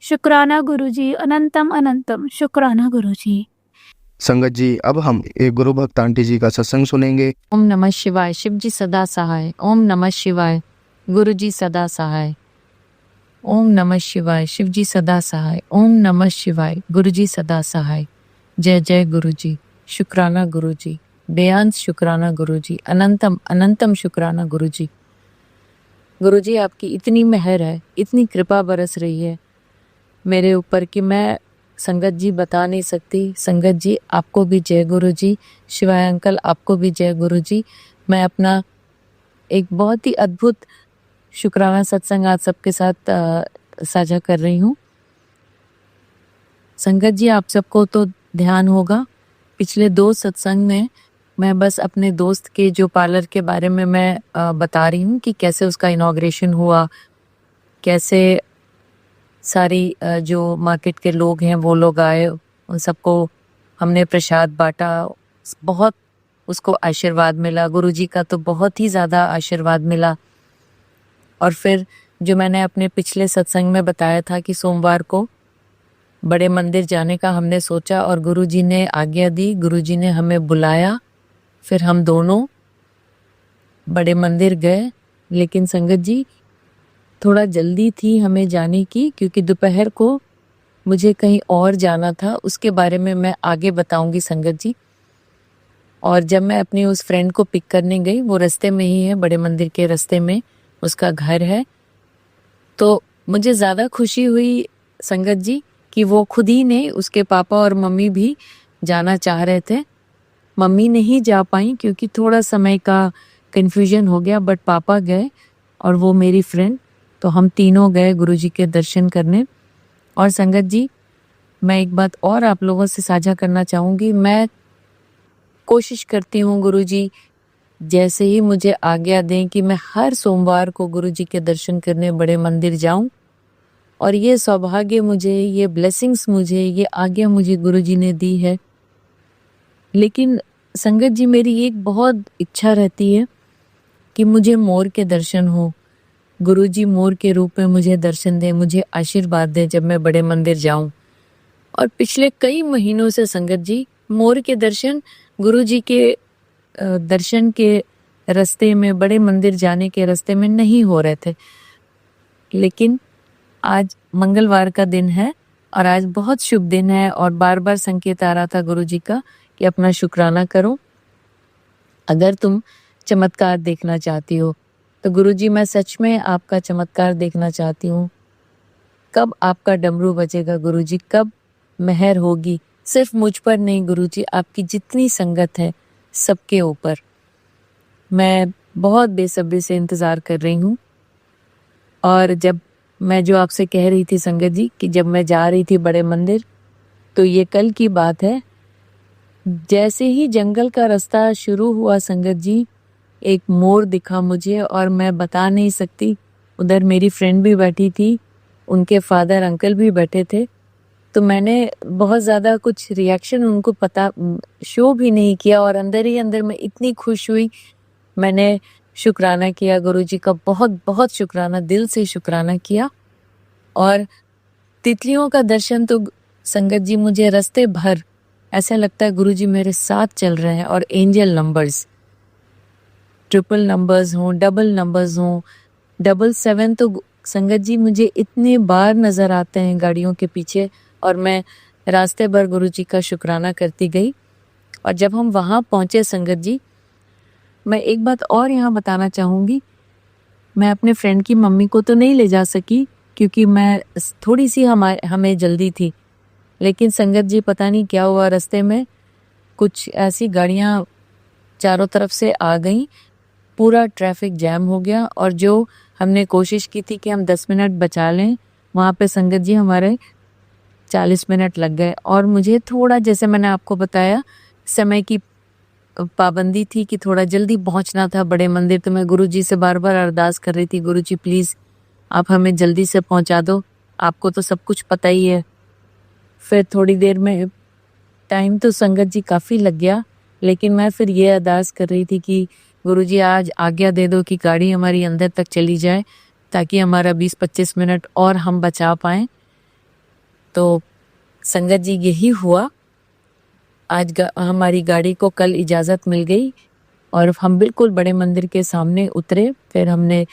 शुक्राना गुरुजी, अनंतम अनंतम शुक्राना गुरुजी। संगत जी, अब हम एक गुरु भक्त आंटी जी का सत्संग सुनेंगे। ओम नमः शिवाय, शिवजी सदा सहाय। ओम नमः शिवाय, गुरुजी सदा सहाय। ओम नमः शिवाय, शिवजी सदा सहाय। ओम नमः शिवाय, गुरुजी सदा सहाय। जय जय गुरुजी, शुक्राना गुरुजी, बेअंत शुक्राना गुरुजी, अनंतम अनंतम शुक्राना गुरुजी। गुरुजी आपकी इतनी मेहर है, इतनी कृपा बरस रही है मेरे ऊपर कि मैं संगत जी बता नहीं सकती। संगत जी आपको भी जय गुरुजी, शिवाय अंकल आपको भी जय गुरुजी। मैं अपना एक बहुत ही अद्भुत शुक्राना सत्संग आज सबके साथ साझा कर रही हूँ। संगत जी आप सबको तो ध्यान होगा, पिछले 2 सत्संग में मैं बस अपने दोस्त के जो पार्लर के बारे में मैं बता रही हूँ कि कैसे उसका इनॉग्रेशन हुआ, कैसे सारी जो मार्केट के लोग हैं वो लोग आए, उन सबको हमने प्रसाद बांटा, बहुत उसको आशीर्वाद मिला, गुरुजी का तो बहुत ही ज़्यादा आशीर्वाद मिला। और फिर जो मैंने अपने पिछले सत्संग में बताया था कि सोमवार को बड़े मंदिर जाने का हमने सोचा और गुरुजी ने आज्ञा दी, गुरुजी ने हमें बुलाया, फिर हम दोनों बड़े मंदिर गए। लेकिन संगत जी थोड़ा जल्दी थी हमें जाने की, क्योंकि दोपहर को मुझे कहीं और जाना था, उसके बारे में मैं आगे बताऊंगी संगत जी। और जब मैं अपनी उस फ्रेंड को पिक करने गई, वो रास्ते में ही है, बड़े मंदिर के रास्ते में उसका घर है, तो मुझे ज़्यादा खुशी हुई संगत जी कि वो खुद ही ने, उसके पापा और मम्मी भी जाना चाह रहे थे। मम्मी नहीं जा पाई क्योंकि थोड़ा समय का कन्फ्यूजन हो गया, बट पापा गए और वो मेरी फ्रेंड, तो हम तीनों गए गुरुजी के दर्शन करने। और संगत जी मैं एक बात और आप लोगों से साझा करना चाहूँगी, मैं कोशिश करती हूँ गुरुजी जैसे ही मुझे आज्ञा दें कि मैं हर सोमवार को गुरुजी के दर्शन करने बड़े मंदिर जाऊं, और ये सौभाग्य मुझे, ये ब्लेसिंग्स मुझे, ये आज्ञा मुझे गुरुजी ने दी है। लेकिन संगत जी मेरी एक बहुत इच्छा रहती है कि मुझे मोर के दर्शन हो, गुरुजी मोर के रूप में मुझे दर्शन दें, मुझे आशीर्वाद दें जब मैं बड़े मंदिर जाऊं। और पिछले कई महीनों से संगत जी मोर के दर्शन, गुरुजी के दर्शन के रास्ते में, बड़े मंदिर जाने के रास्ते में नहीं हो रहे थे। लेकिन आज मंगलवार का दिन है और आज बहुत शुभ दिन है, और बार बार संकेत आ रहा था गुरुजी का कि अपना शुक्राना करो अगर तुम चमत्कार देखना चाहती हो। तो गुरुजी मैं सच में आपका चमत्कार देखना चाहती हूँ। कब आपका डमरू बजेगा गुरुजी, कब मेहर होगी, सिर्फ मुझ पर नहीं गुरुजी, आपकी जितनी संगत है सबके ऊपर। मैं बहुत बेसब्री से इंतज़ार कर रही हूँ। और जब मैं जो आपसे कह रही थी संगत जी कि जब मैं जा रही थी बड़े मंदिर, तो ये कल की बात है, जैसे ही जंगल का रास्ता शुरू हुआ संगत जी, एक मोर दिखा मुझे, और मैं बता नहीं सकती, उधर मेरी फ्रेंड भी बैठी थी, उनके फादर अंकल भी बैठे थे, तो मैंने बहुत ज़्यादा कुछ रिएक्शन उनको पता शो भी नहीं किया, और अंदर ही अंदर मैं इतनी खुश हुई, मैंने शुक्राना किया गुरुजी का, बहुत बहुत शुक्राना, दिल से शुक्राना किया। और तितलियों का दर्शन तो संगत जी मुझे रास्ते भर ऐसा लगता है गुरुजी मेरे साथ चल रहे हैं। और एंजल नंबर्स, ट्रिपल नंबर्स हों, डबल नंबर्स हों, 777 तो संगत जी मुझे इतने बार नज़र आते हैं गाड़ियों के पीछे, और मैं रास्ते भर गुरुजी का शुक्राना करती गई। और जब हम वहाँ पहुँचे संगत जी, मैं एक बात और यहाँ बताना चाहूँगी, मैं अपने फ्रेंड की मम्मी को तो नहीं ले जा सकी क्योंकि मैं थोड़ी सी हमें जल्दी थी। लेकिन संगत जी पता नहीं क्या हुआ, रास्ते में कुछ ऐसी गाड़ियाँ चारों तरफ से आ गईं, पूरा ट्रैफिक जैम हो गया, और जो हमने कोशिश की थी कि हम 10 मिनट बचा लें, वहाँ पे संगत जी हमारे 40 मिनट लग गए। और मुझे थोड़ा, जैसे मैंने आपको बताया, समय की पाबंदी थी कि थोड़ा जल्दी पहुँचना था बड़े मंदिर, तो मैं गुरुजी से बार बार अरदास कर रही थी, गुरुजी प्लीज़ आप हमें जल्दी से पहुँचा दो, आपको तो सब कुछ पता ही है। फिर थोड़ी देर में टाइम तो संगत जी काफ़ी लग गया, लेकिन मैं फिर ये अरदास कर रही थी कि गुरुजी आज आज्ञा दे दो कि गाड़ी हमारी अंदर तक चली जाए ताकि हमारा 20-25 मिनट और हम बचा पाएँ। तो संगत जी यही हुआ, आज हमारी गाड़ी को कल इजाज़त मिल गई और हम बिल्कुल बड़े मंदिर के सामने उतरे। फिर हमने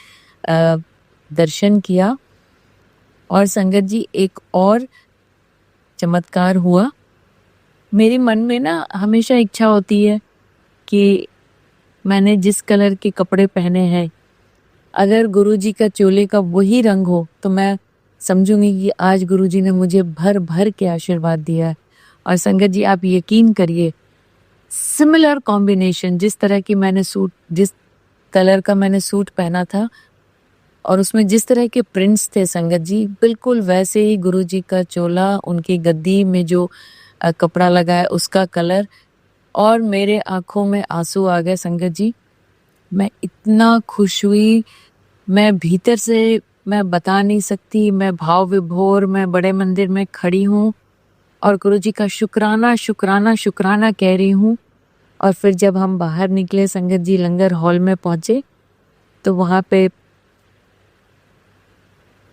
दर्शन किया। और संगत जी एक और चमत्कार हुआ, मेरे मन में ना हमेशा इच्छा होती है कि मैंने जिस कलर के कपड़े पहने हैं, अगर गुरुजी का चोले का वही रंग हो तो मैं समझूंगी कि आज गुरुजी ने मुझे भर भर के आशीर्वाद दिया है। और संगत जी, आप यकीन करिए, सिमिलर कॉम्बिनेशन, जिस तरह की मैंने सूट, जिस कलर का मैंने सूट पहना था और उसमें जिस तरह के प्रिंट्स थे संगत जी, बिल्कुल वैसे ही गुरुजी का चोला, उनकी गद्दी में जो कपड़ा लगा है उसका कलर, और मेरे आंखों में आंसू आ गए संगत जी। मैं इतना खुश हुई, मैं भीतर से मैं बता नहीं सकती, मैं भाव विभोर, मैं बड़े मंदिर में खड़ी हूँ और गुरुजी का शुक्राना शुक्राना शुक्राना कह रही हूँ। और फिर जब हम बाहर निकले संगत जी, लंगर हॉल में पहुंचे तो वहाँ पे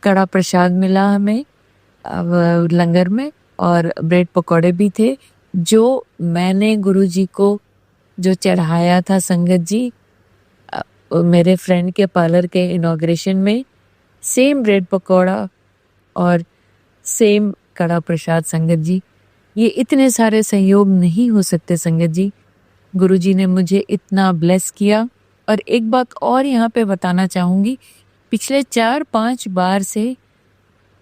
कड़ा प्रसाद मिला हमें लंगर में, और ब्रेड पकौड़े भी थे जो मैंने गुरुजी को जो चढ़ाया था संगत जी मेरे फ्रेंड के पार्लर के इनॉग्रेशन में। सेम ब्रेड पकौड़ा और सेम कड़ा प्रसाद संगत जी। ये इतने सारे संयोग नहीं हो सकते संगत जी, गुरुजी ने मुझे इतना ब्लेस किया। और एक बात और यहाँ पे बताना चाहूँगी, पिछले 4-5 बार से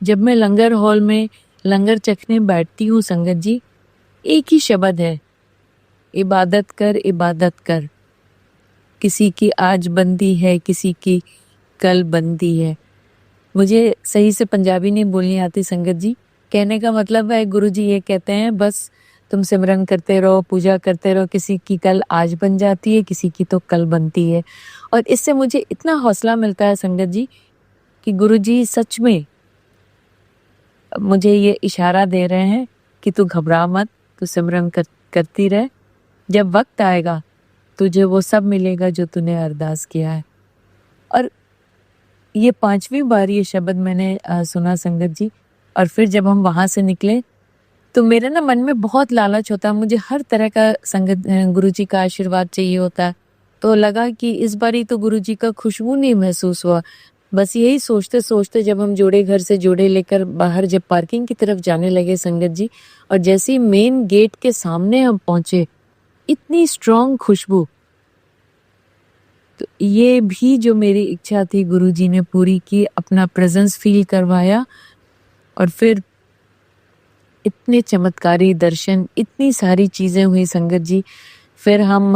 जब मैं लंगर हॉल में लंगर चखने बैठती हूँ संगत जी, एक ही शब्द है, इबादत कर इबादत कर। किसी की आज बंदी है, किसी की कल बंदी है। मुझे सही से पंजाबी नहीं बोलनी आती संगत जी, कहने का मतलब है गुरुजी ये कहते हैं बस तुम सिमरन करते रहो, पूजा करते रहो, किसी की कल आज बन जाती है, किसी की तो कल बनती है। और इससे मुझे इतना हौसला मिलता है संगत जी कि गुरुजी सच में मुझे ये इशारा दे रहे हैं कि तू घबरा मत, तू सिमरन करती रह, जब वक्त आएगा तुझे वो सब मिलेगा जो तूने अरदास किया है। और ये 5वीं बार ये शब्द मैंने सुना संगत जी। और फिर जब हम वहाँ से निकले तो मेरे ना मन में बहुत लालच होता है, मुझे हर तरह का संगत गुरुजी का आशीर्वाद चाहिए होता है। तो लगा कि इस बारी तो गुरुजी का खुशबू नहीं महसूस हुआ। बस यही सोचते सोचते जब हम जोड़े घर से जोड़े लेकर बाहर जब पार्किंग की तरफ जाने लगे संगत जी, और जैसे ही मेन गेट के सामने हम पहुंचे, इतनी स्ट्रॉन्ग खुशबू। तो ये भी जो मेरी इच्छा थी गुरुजी ने पूरी की, अपना प्रेजेंस फील करवाया। और फिर इतने चमत्कारी दर्शन, इतनी सारी चीज़ें हुई संगत जी। फिर हम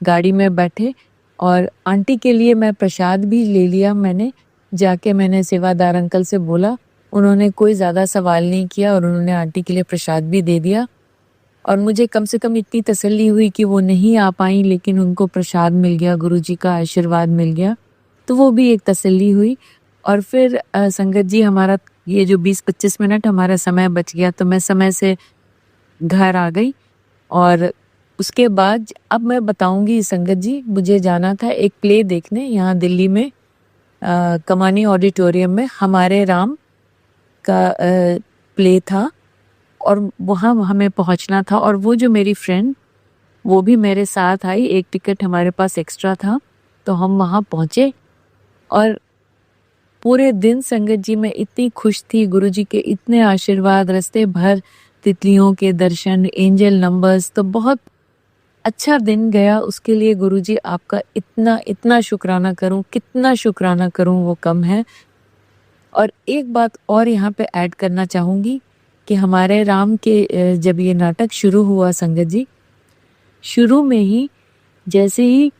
गाड़ी में बैठे और आंटी के लिए मैं प्रसाद भी ले लिया। मैंने जाके मैंने सेवादार अंकल से बोला, उन्होंने कोई ज़्यादा सवाल नहीं किया और उन्होंने आंटी के लिए प्रसाद भी दे दिया। और मुझे कम से कम इतनी तसल्ली हुई कि वो नहीं आ पाई लेकिन उनको प्रसाद मिल गया, गुरुजी का आशीर्वाद मिल गया, तो वो भी एक तसल्ली हुई। और फिर संगत जी हमारा ये जो 20-25 मिनट हमारा समय बच गया, तो मैं समय से घर आ गई। और उसके बाद अब मैं बताऊंगी संगत जी, मुझे जाना था एक प्ले देखने यहाँ दिल्ली में, कमानी ऑडिटोरियम में हमारे राम का प्ले था और वहाँ हमें पहुँचना था। और वो जो मेरी फ्रेंड वो भी मेरे साथ आई, एक टिकट हमारे पास एक्स्ट्रा था, तो हम वहाँ पहुँचे। और पूरे दिन संगत जी मैं इतनी खुश थी, गुरुजी के इतने आशीर्वाद, रास्ते भर तितलियों के दर्शन, एंजल नंबर्स, तो बहुत अच्छा दिन गया। उसके लिए गुरुजी आपका इतना इतना शुक्राना करूं, कितना शुक्राना करूं वो कम है। और एक बात और यहाँ पे ऐड करना चाहूँगी कि हमारे राम के जब ये नाटक शुरू हुआ संगत जी, शुरू में ही जैसे ही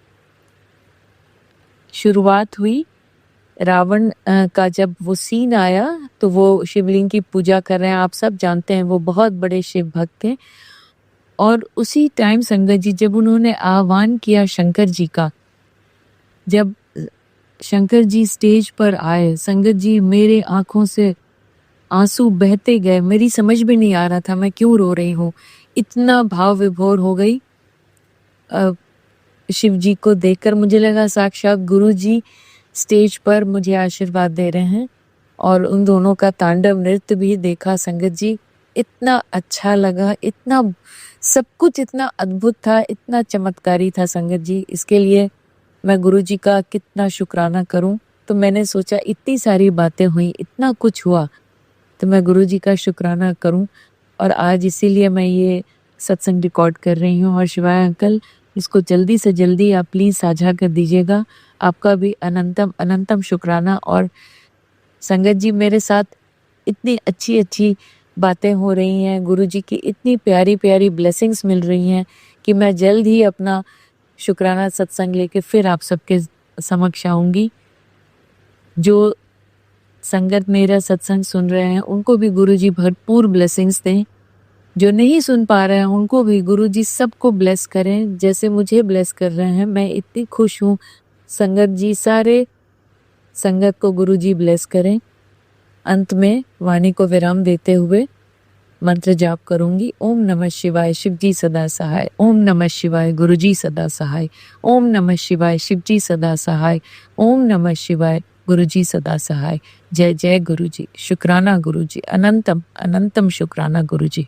शुरुआत हुई, रावण का जब वो सीन आया तो वो शिवलिंग की पूजा कर रहे हैं, आप सब जानते हैं वो बहुत बड़े शिव भक्त थे। और उसी टाइम संगत जी जब उन्होंने आह्वान किया शंकर जी का, जब शंकर जी स्टेज पर आए संगत जी, मेरे आंखों से आंसू बहते गए। मेरी समझ में नहीं आ रहा था मैं क्यों रो रही हूँ, इतना भाव विभोर हो गई शिव जी को देखकर। मुझे लगा साक्षात गुरु जी स्टेज पर मुझे आशीर्वाद दे रहे हैं। और उन दोनों का तांडव नृत्य भी देखा संगत जी, इतना अच्छा लगा, इतना सब कुछ इतना अद्भुत था, इतना चमत्कारी था संगत जी। इसके लिए मैं गुरु जी का कितना शुक्राना करूं। तो मैंने सोचा इतनी सारी बातें हुई, इतना कुछ हुआ, तो मैं गुरु जी का शुक्राना करूं। और आज इसीलिए मैं ये सत्संग रिकॉर्ड कर रही हूँ। और शिवाय अंकल, इसको जल्दी से जल्दी आप प्लीज़ साझा कर दीजिएगा। आपका भी अनंतम अनंतम शुक्राना। और संगत जी, मेरे साथ इतनी अच्छी अच्छी बातें हो रही हैं, गुरुजी की इतनी प्यारी प्यारी ब्लेसिंग्स मिल रही हैं कि मैं जल्द ही अपना शुक्राना सत्संग लेके फिर आप सबके समक्ष आऊँगी। जो संगत मेरा सत्संग सुन रहे हैं उनको भी गुरुजी भरपूर ब्लेसिंग्स दें। जो नहीं सुन पा रहे हैं उनको भी गुरुजी सबको ब्लेस करें जैसे मुझे ब्लेस कर रहे हैं। मैं इतनी खुश हूँ। संगत जी, सारे संगत को गुरुजी ब्लेस करें। अंत में वाणी को विराम देते हुए मंत्र जाप करूंगी। ओम नमः शिवाय, शिवजी सदा सहाय। ओम नमः शिवाय, गुरुजी सदा सहाय। ओम नमः शिवाय, शिवजी सदा सहाय। ओम नमः शिवाय, गुरुजी सदा सहाय। जय जय गुरुजी। शुक्राना गुरुजी, अनंतम अनंतम शुक्राना गुरुजी।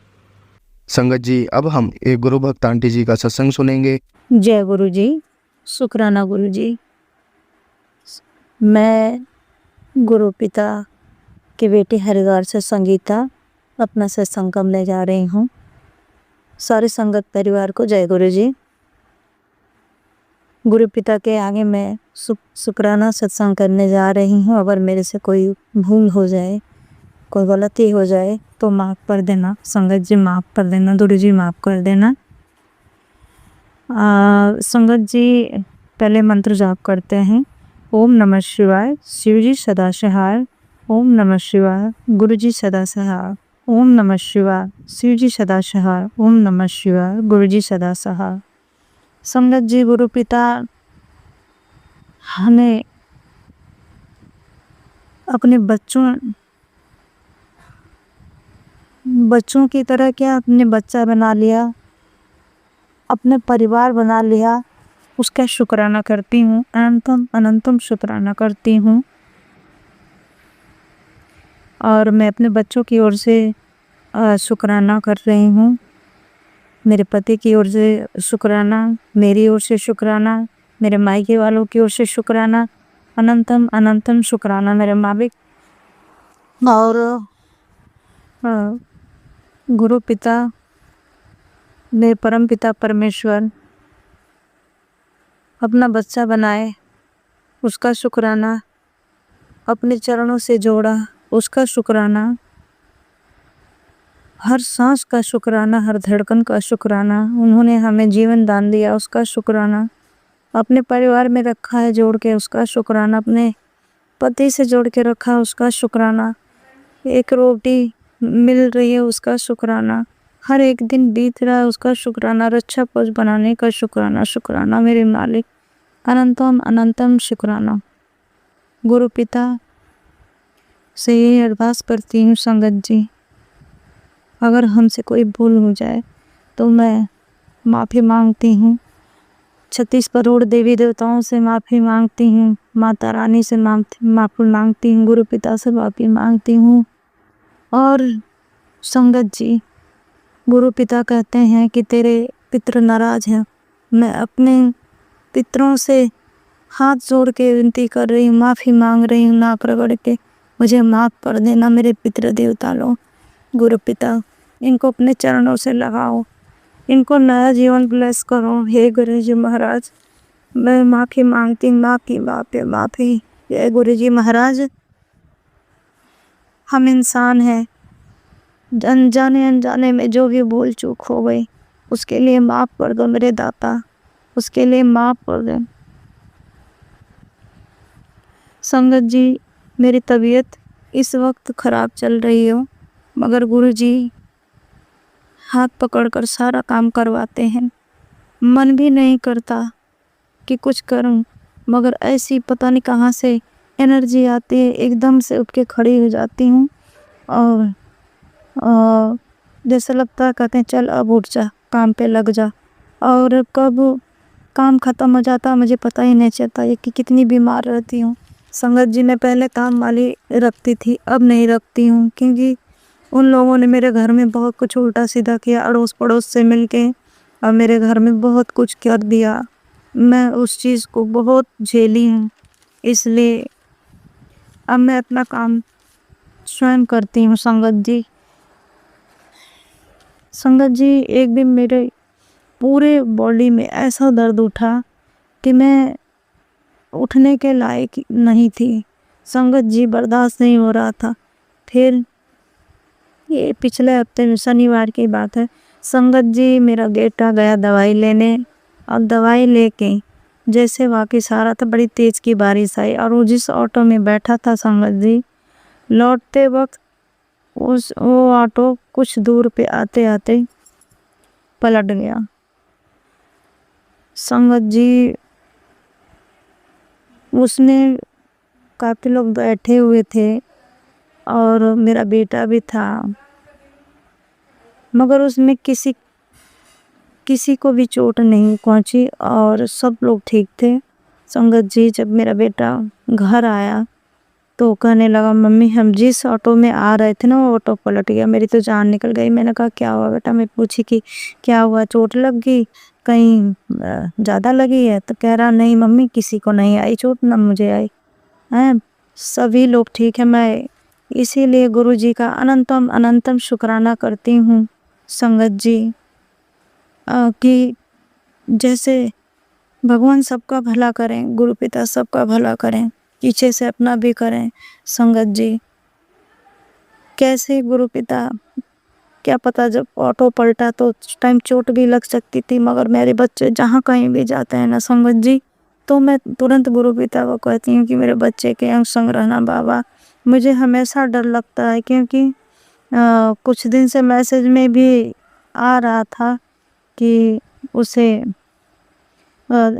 संगत जी, अब हम एक गुरु भक्त आंटी जी का सत्संग सुनेंगे। जय गुरु जी, शुक्राना गुरु जी। मैं गुरु पिता की बेटी हरिद्वार से संगीता अपना सत्संग कम ले जा रही हूँ। सारे संगत परिवार को जय गुरु जी। गुरु पिता के आगे मैं शुक्राना सत्संग करने जा रही हूँ। अगर मेरे से कोई भूल हो जाए, कोई गलती हो जाए तो माफ़ कर देना। संगत जी माफ़ कर देना, गुरु जी माफ़ कर देना। संगत जी, पहले मंत्र जाप करते हैं। ओम नमः शिवाय, शिवजी सदा सहाय। ओम नमः शिवाय, गुरुजी सदा सहाय। ओम नमः शिवाय, शिवजी सदा सहाय। ओम नमः शिवाय, गुरुजी सदा सहाय। संगत जी, गुरु पिता हमें अपने बच्चों की तरह क्या अपने बच्चा बना लिया, अपने परिवार बना लिया। उसका शुक्राना करती हूँ, अनंतम अनंतम शुक्राना करती हूँ। और मैं अपने बच्चों की ओर से शुक्राना कर रही हूँ। मेरे पति की ओर से शुक्राना, मेरी ओर से शुक्राना, मेरे मायके वालों की ओर से शुक्राना, अनंतम अनंतम शुक्राना मेरे मालिक। और गुरु पिता, मेरे परम पिता परमेश्वर अपना बच्चा बनाए, उसका शुक्राना। अपने चरणों से जोड़ा, उसका शुक्राना। हर सांस का शुक्राना, हर धड़कन का शुक्राना। उन्होंने हमें जीवन दान दिया, उसका शुक्राना। अपने परिवार में रखा है जोड़ के, उसका शुक्राना। अपने पति से जोड़ के रखा, उसका शुक्राना। एक रोटी मिल रही है, उसका शुक्राना। हर एक दिन बीत रहा है, उसका शुक्राना। रक्षा कवच बनाने का शुक्राना। शुक्राना मेरे मालिक, अनंतम अनंतम शुक्राना। गुरु पिता से यही अरदास करती हूँ संगत जी, अगर हमसे कोई भूल हो जाए तो मैं माफ़ी मांगती हूँ। 36 करोड़ देवी देवताओं से माफ़ी मांगती हूँ। माता रानी से माफ़ी मांगती हूँ। गुरु पिता से माफ़ी मांगती हूँ। और संगत जी, गुरु पिता कहते हैं कि तेरे पितृ नाराज हैं। मैं अपने पितरों से हाथ जोड़ के विनती कर रही हूँ, माफ़ी मांग रही हूँ। ना प्रगट के मुझे माफ़ कर देना मेरे पितृ देवता लोग। गुरु पिता, इनको अपने चरणों से लगाओ, इनको नया जीवन ब्लेस करो। हे गुरु जी महाराज, मैं माफ़ी मांगती हूँ। माफ़ी। हे गुरु जी महाराज, हम इंसान हैं, अनजाने अनजाने में जो भी भूल चूक हो गई उसके लिए माफ़ कर दो मेरे दाता, उसके लिए माफ़ कर दो। संगत जी, मेरी तबीयत इस वक्त ख़राब चल रही हो, मगर गुरु जी हाथ पकड़कर सारा काम करवाते हैं। मन भी नहीं करता कि कुछ करूं, मगर ऐसी पता नहीं कहाँ से एनर्जी आती है, एकदम से उठ के खड़ी हो जाती हूँ। और जैसे लगता है कहते हैं चल अब उठ जा, काम पे लग जा। और कब काम ख़त्म हो जाता मुझे पता ही नहीं चलता है कि कितनी बीमार रहती हूँ। संगत जी, मैं पहले काम वाली रखती थी, अब नहीं रखती हूँ, क्योंकि उन लोगों ने मेरे घर में बहुत कुछ उल्टा सीधा किया, अड़ोस पड़ोस से मिलके और मेरे घर में बहुत कुछ कर दिया। मैं उस चीज़ को बहुत झेली हूँ, इसलिए अब मैं अपना काम स्वयं करती हूँ। संगत जी, संगत जी एक दिन मेरे पूरे बॉडी में ऐसा दर्द उठा कि मैं उठने के लायक नहीं थी। संगत जी बर्दाश्त नहीं हो रहा था। फिर ये पिछले हफ्ते में शनिवार की बात है, संगत जी मेरा बेटा गया दवाई लेने और दवाई लेके जैसे वापस आ रहा था बड़ी तेज की बारिश आई और वो जिस ऑटो में बैठा था संगत जी, लौटते वक्त वो ऑटो कुछ दूर पे आते आते पलट गया। संगत जी उसने काफ़ी लोग बैठे हुए थे और मेरा बेटा भी था, मगर उसमें किसी को भी चोट नहीं पहुंची और सब लोग ठीक थे। संगत जी जब मेरा बेटा घर आया तो कहने लगा, मम्मी हम जिस ऑटो में आ रहे थे ना वो ऑटो पलट गया, मेरी तो जान निकल गई। मैंने कहा क्या हुआ बेटा? मैं पूछी कि क्या हुआ, चोट लग गई, कहीं ज़्यादा लगी है? तो कह रहा नहीं मम्मी किसी को नहीं आई चोट, ना मुझे आई है, सभी लोग ठीक है। मैं इसीलिए गुरु जी का अनंतम अनंतम शुक्राना करती हूँ संगत जी कि जैसे भगवान सबका भला करें, गुरु पिता सबका भला करें, पीछे से अपना भी करें। संगत जी कैसे गुरु पिता, क्या पता जब ऑटो पलटा तो उस टाइम चोट भी लग सकती थी, मगर मेरे बच्चे जहाँ कहीं भी जाते हैं ना संगत जी, तो मैं तुरंत गुरु पिता को कहती हूँ कि मेरे बच्चे के अंग संग रहना बाबा। मुझे हमेशा डर लगता है क्योंकि कुछ दिन से मैसेज में भी आ रहा था कि उसे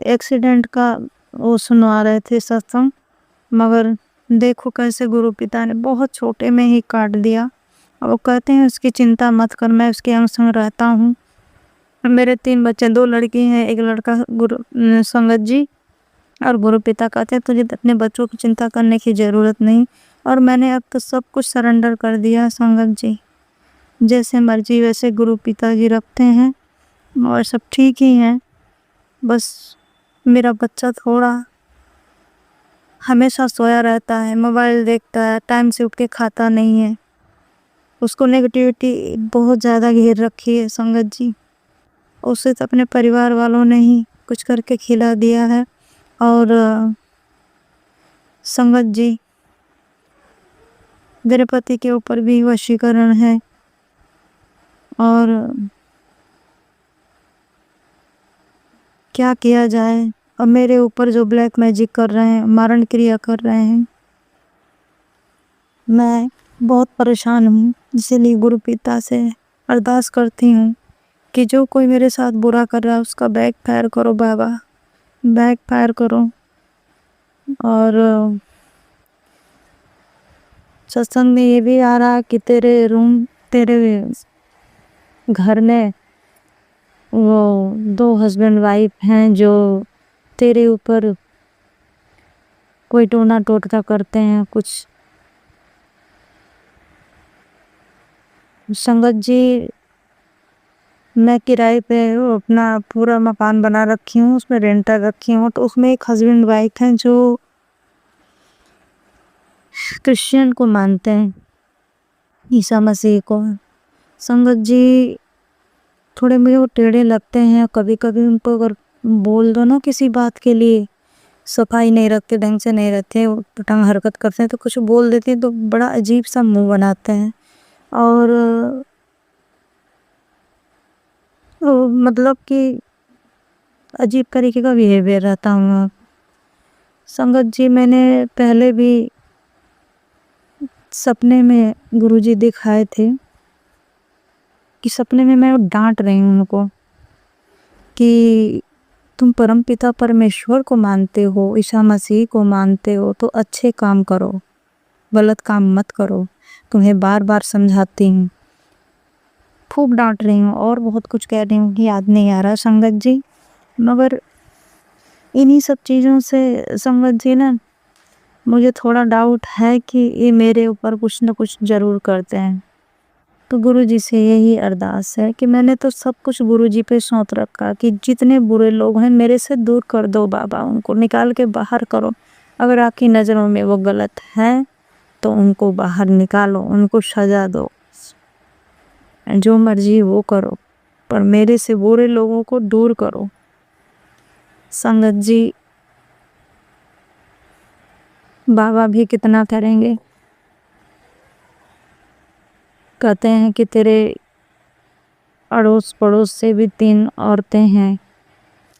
एक्सीडेंट का वो सुनवा रहे थे सत्संग, मगर देखो कैसे गुरु पिता ने बहुत छोटे में ही काट दिया। और वो कहते हैं उसकी चिंता मत कर, मैं उसके अंग संग रहता हूँ। मेरे 3 बच्चे, 2 लड़की हैं, 1 लड़का। गुरु संगत जी और गुरु पिता कहते हैं तुझे अपने बच्चों की चिंता करने की ज़रूरत नहीं, और मैंने अब तो सब कुछ सरेंडर कर दिया संगत जी। जैसे मर्जी वैसे गुरु पिता जी रखते हैं और सब ठीक ही हैं। बस मेरा बच्चा थोड़ा हमेशा सोया रहता है, मोबाइल देखता है, टाइम से उठ के खाता नहीं है, उसको नेगेटिविटी बहुत ज़्यादा घेर रखी है संगत जी। उसे तो अपने परिवार वालों ने ही कुछ करके खिला दिया है। और संगत जी मेरे पति के ऊपर भी वशीकरण है और क्या किया जाए। और मेरे ऊपर जो ब्लैक मैजिक कर रहे हैं, मारण क्रिया कर रहे हैं, मैं बहुत परेशान हूँ। इसीलिए गुरु पिता से अरदास करती हूँ कि जो कोई मेरे साथ बुरा कर रहा है उसका बैक फायर करो बाबा, बैक फायर करो। और सत्संग में ये भी आ रहा कि तेरे घर में वो 2 हस्बैंड वाइफ हैं जो तेरे ऊपर कोई टोना टोटका करते हैं कुछ। संगत जी मैं किराए पे अपना पूरा मकान बना रखी हूँ, उसमें रेंटर रखी हूँ, तो उसमें एक हस्बैंड वाइफ हैं जो क्रिश्चियन को मानते हैं, ईसा मसीह को। संगत जी थोड़े मुझे वो टेढ़े लगते हैं, कभी कभी उनको अगर बोल दो ना किसी बात के लिए, सफाई नहीं रखते, ढंग से नहीं रहते, टंग हरकत करते हैं, तो कुछ बोल देते हैं तो बड़ा अजीब सा मुंह बनाते हैं और मतलब कि अजीब तरीके का बिहेवियर रहता हूँ। संगत जी मैंने पहले भी सपने में गुरुजी दिखाए थे कि सपने में मैं डांट रही हूँ उनको कि तुम परमपिता परमेश्वर को मानते हो, ईसा मसीह को मानते हो, तो अच्छे काम करो, गलत काम मत करो। तुम्हें बार बार समझाती हूँ, खूब डांट रही हूँ और बहुत कुछ कह रही हूँ, याद नहीं आ रहा संगत जी। मगर इन्हीं सब चीज़ों से संगत जी ना मुझे थोड़ा डाउट है कि ये मेरे ऊपर कुछ न कुछ ज़रूर करते हैं। तो गुरुजी से यही अरदास है कि मैंने तो सब कुछ गुरुजी पे सौंप रखा कि जितने बुरे लोग हैं मेरे से दूर कर दो बाबा, उनको निकाल के बाहर करो। अगर आपकी नज़रों में वो गलत है तो उनको बाहर निकालो, उनको सजा दो। जो मर्जी वो करो, पर मेरे से बुरे लोगों को दूर करो। संगत जी, बाबा भी कितना करेंगे। कहते हैं कि तेरे अड़ोस पड़ोस से भी 3 औरतें हैं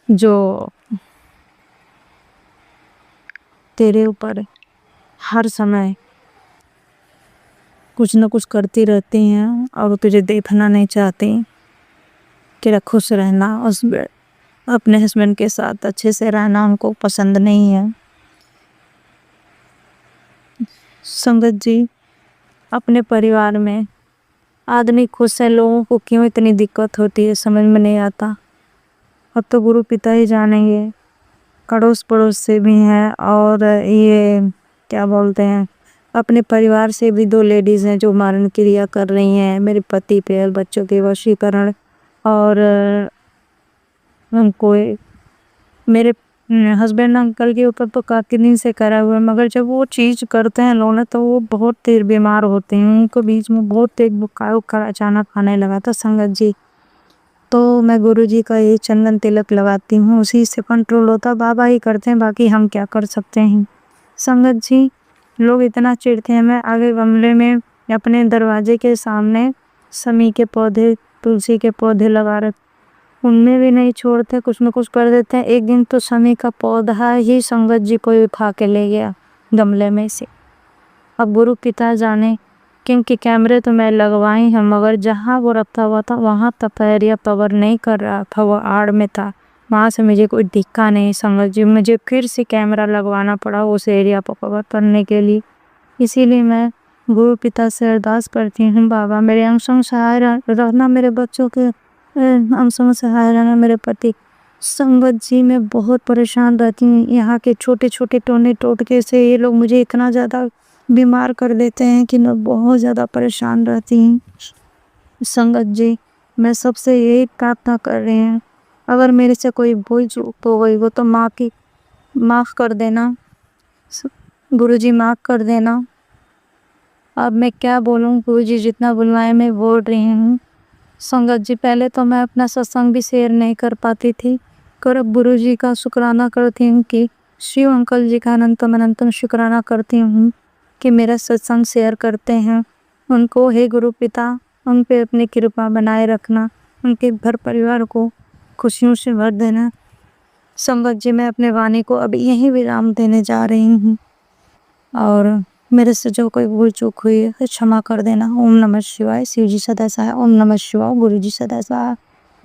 जो तेरे ऊपर हर समय कुछ न कुछ करती रहती हैं और वो तुझे देखना नहीं चाहती। तेरा खुश रहना, अपने हस्बैंड के साथ अच्छे से रहना उनको पसंद नहीं है। संगत जी, अपने परिवार में आदमी खुश है, लोगों को क्यों इतनी दिक्कत होती है समझ में नहीं आता। अब तो गुरु पिता ही जानेंगे। अड़ोस पड़ोस से भी हैं और ये क्या बोलते हैं, अपने परिवार से भी 2 लेडीज़ हैं जो मारण क्रिया कर रही हैं मेरे पति पे और बच्चों के वशीकरण। और उनको मेरे हस्बैंड अंकल के ऊपर तो काफ़ी दिन से करा हुआ है, मगर जब वो चीज़ करते हैं लोग ना तो वो बहुत तेज बीमार होते हैं। उनको बीच में बहुत तेज बुखार अचानक आने लगा था संगत जी। तो मैं गुरुजी का ये चंदन तिलक लगाती हूँ, उसी से कंट्रोल होता। बाबा ही करते हैं, बाकी हम क्या कर सकते हैं। संगत जी, लोग इतना चिढ़ते हैं। मैं आगे गमले में अपने दरवाजे के सामने समी के पौधे, तुलसी के पौधे लगा रखे, उनमें भी नहीं छोड़ते, कुछ न कुछ कर देते हैं। एक दिन तो समी का पौधा ही संगत जी को उठा के ले गया गमले में से। अब गुरु पिता जाने, क्योंकि कैमरे तो मैं लगवाई हैं, मगर जहाँ वो रखा हुआ था वहाँ तक एरिया कवर नहीं कर रहा था, वो आड़ में था, वहाँ से मुझे कोई दिखा नहीं संगत जी। मुझे फिर से कैमरा लगवाना पड़ा उस एरिया पर कवर करने के लिए। इसीलिए मैं गुरु पिता से अरदास करती हूँ, बाबा मेरे अंग संग सहाय रहना, मेरे बच्चों के अंग संग सहाय रहना, मेरे पति। संगत जी, मैं बहुत परेशान रहती हूँ। यहाँ के छोटे छोटे टोने टोटके से ये लोग मुझे इतना ज़्यादा बीमार कर देते हैं कि मैं बहुत ज़्यादा परेशान रहती हूँ। संगत जी, मैं सबसे यही प्रार्थना कर रही हूँ, अगर मेरे से कोई भूल चूक हो गई वो तो माफ़ कर देना गुरुजी, माफ़ कर देना। अब मैं क्या बोलूँ गुरुजी, जितना बुलवाए मैं बोल रही हूँ। संगत जी, पहले तो मैं अपना सत्संग भी शेयर नहीं कर पाती थी, और अब गुरुजी का शुक्राना करती हूँ कि शिव अंकल जी का अनंतम शुक्राना करती हूँ कि मेरा सत्संग शेयर करते हैं। उनको हे गुरु पिता, उन पे अपनी कृपा बनाए रखना, उनके घर परिवार को खुशियों से भर देना। संगत जी, मैं अपने वाणी को अब यहीं विराम देने जा रही हूँ और मेरे से जो कोई भूल चूक हुई है क्षमा कर देना। ओम नमः शिवाय। शिव जी सदा सहाय। ओम नमः शिवाय। गुरु जी सदा सहाय।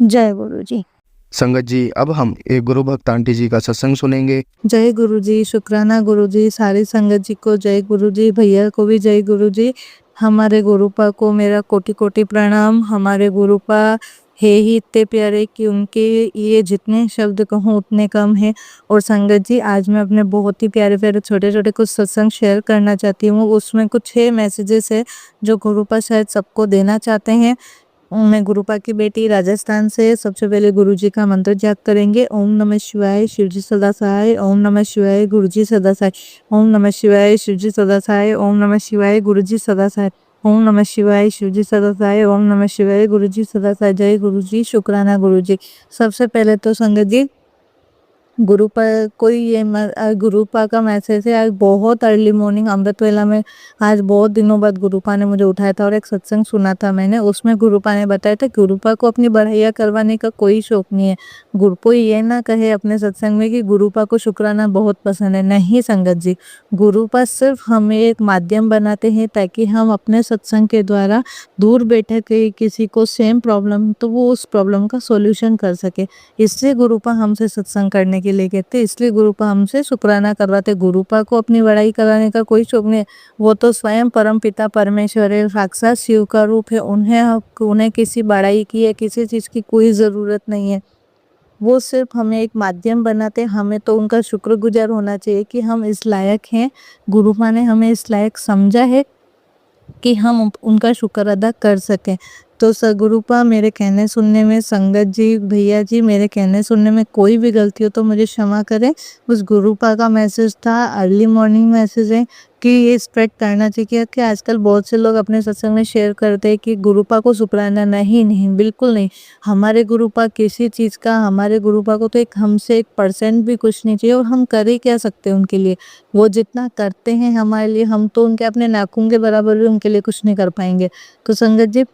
जय गुरु जी। संगत जी, अब हम एक गुरु भक्त आंटी जी का सत्संग सुनेंगे। जय गुरु जी, शुक्राना गुरु जी, सारी संगत जी को जय गुरु जी, भैया को भी जय गुरु जी। हमारे गुरुपा को मेरा कोटि कोटि प्रणाम। हमारे गुरुपा है ही इतने प्यारे कि उनके ये जितने शब्द कहूँ उतने कम है। और संगत जी, आज मैं अपने बहुत ही प्यारे प्यारे छोटे छोटे कुछ सत्संग शेयर करना चाहती हूँ। उसमें कुछ 6 मैसेजेस है जो गुरुपा शायद सबको देना चाहते हैं। मैं गुरुपा की बेटी राजस्थान से। सबसे पहले गुरुजी का मंत्र जाप करेंगे। ओम नमः शिवाय, शिवजी सदा सहाय। ओम नमः शिवाय, गुरुजी सदा सहाय। ओम नमः शिवाय, शिवजी सदा सहाय। ओम नमः शिवाय, गुरुजी सदा सहाय। ओम नमः शिवाय, शिवजी सदा सहाय। ओम नमः शिवाय, गुरुजी सदा सहाय। जय गुरुजी, शुक्राना गुरुजी। सबसे पहले तो संगत जी, गुरुपा कोई ये गुरुपा का मैसेज है। आज बहुत अर्ली मॉर्निंग अमृत वेला में, आज बहुत दिनों बाद गुरुपा ने मुझे उठाया था और एक सत्संग सुना था मैंने। उसमें गुरुपा ने बताया था गुरुपा को अपनी बढ़ैया करवाने का कोई शौक नहीं है। गुरुपा ये ना कहे अपने सत्संग में कि गुरुपा को शुक्राना बहुत पसंद है। नहीं संगत जी, गुरुपा सिर्फ हमें एक माध्यम बनाते हैं ताकि हम अपने सत्संग के द्वारा दूर बैठे किसी को सेम प्रॉब्लम तो वो उस प्रॉब्लम का सॉल्यूशन कर सके। इसलिए गुरुपा हमसे सत्संग करने के लिए कहते, इसलिए गुरुपा हमसे शुक्राना करवाते। गुरुपा को अपनी बड़ाई कराने का कोई शौक नहीं है। वो तो स्वयं परम पिता परमेश्वर है, साक्षात शिव का रूप है। उन्हें किसी बड़ाई की या किसी चीज़ की कोई ज़रूरत नहीं है। वो सिर्फ हमें एक माध्यम बनाते। हमें तो उनका शुक्रगुजार होना चाहिए कि हम इस लायक हैं। गुरुपा ने हमें इस लायक समझा है कि हम उनका शुक्र अदा कर सकें। तो सदगुरुपा मेरे कहने सुनने में, संगत जी, भैया जी, मेरे कहने सुनने में कोई भी गलती हो तो मुझे क्षमा करें। उस गुरुपा का मैसेज था, अर्ली मॉर्निंग मैसेज है कि ये स्प्रेड करना चाहिए कि आजकल बहुत से लोग अपने सत्संग में शेयर करते हैं कि गुरुपा को शुक्राना नहीं, बिल्कुल नहीं। हमारे गुरुपा किसी चीज़ का, हमारे गुरुपा को तो एक हमसे 1% भी कुछ नहीं चाहिए, और हम कर ही क्या सकते हैं उनके लिए। वो जितना करते हैं हमारे लिए, हम तो उनके अपने नाखून के बराबर भी उनके लिए कुछ नहीं कर पाएंगे। तो संगत जी,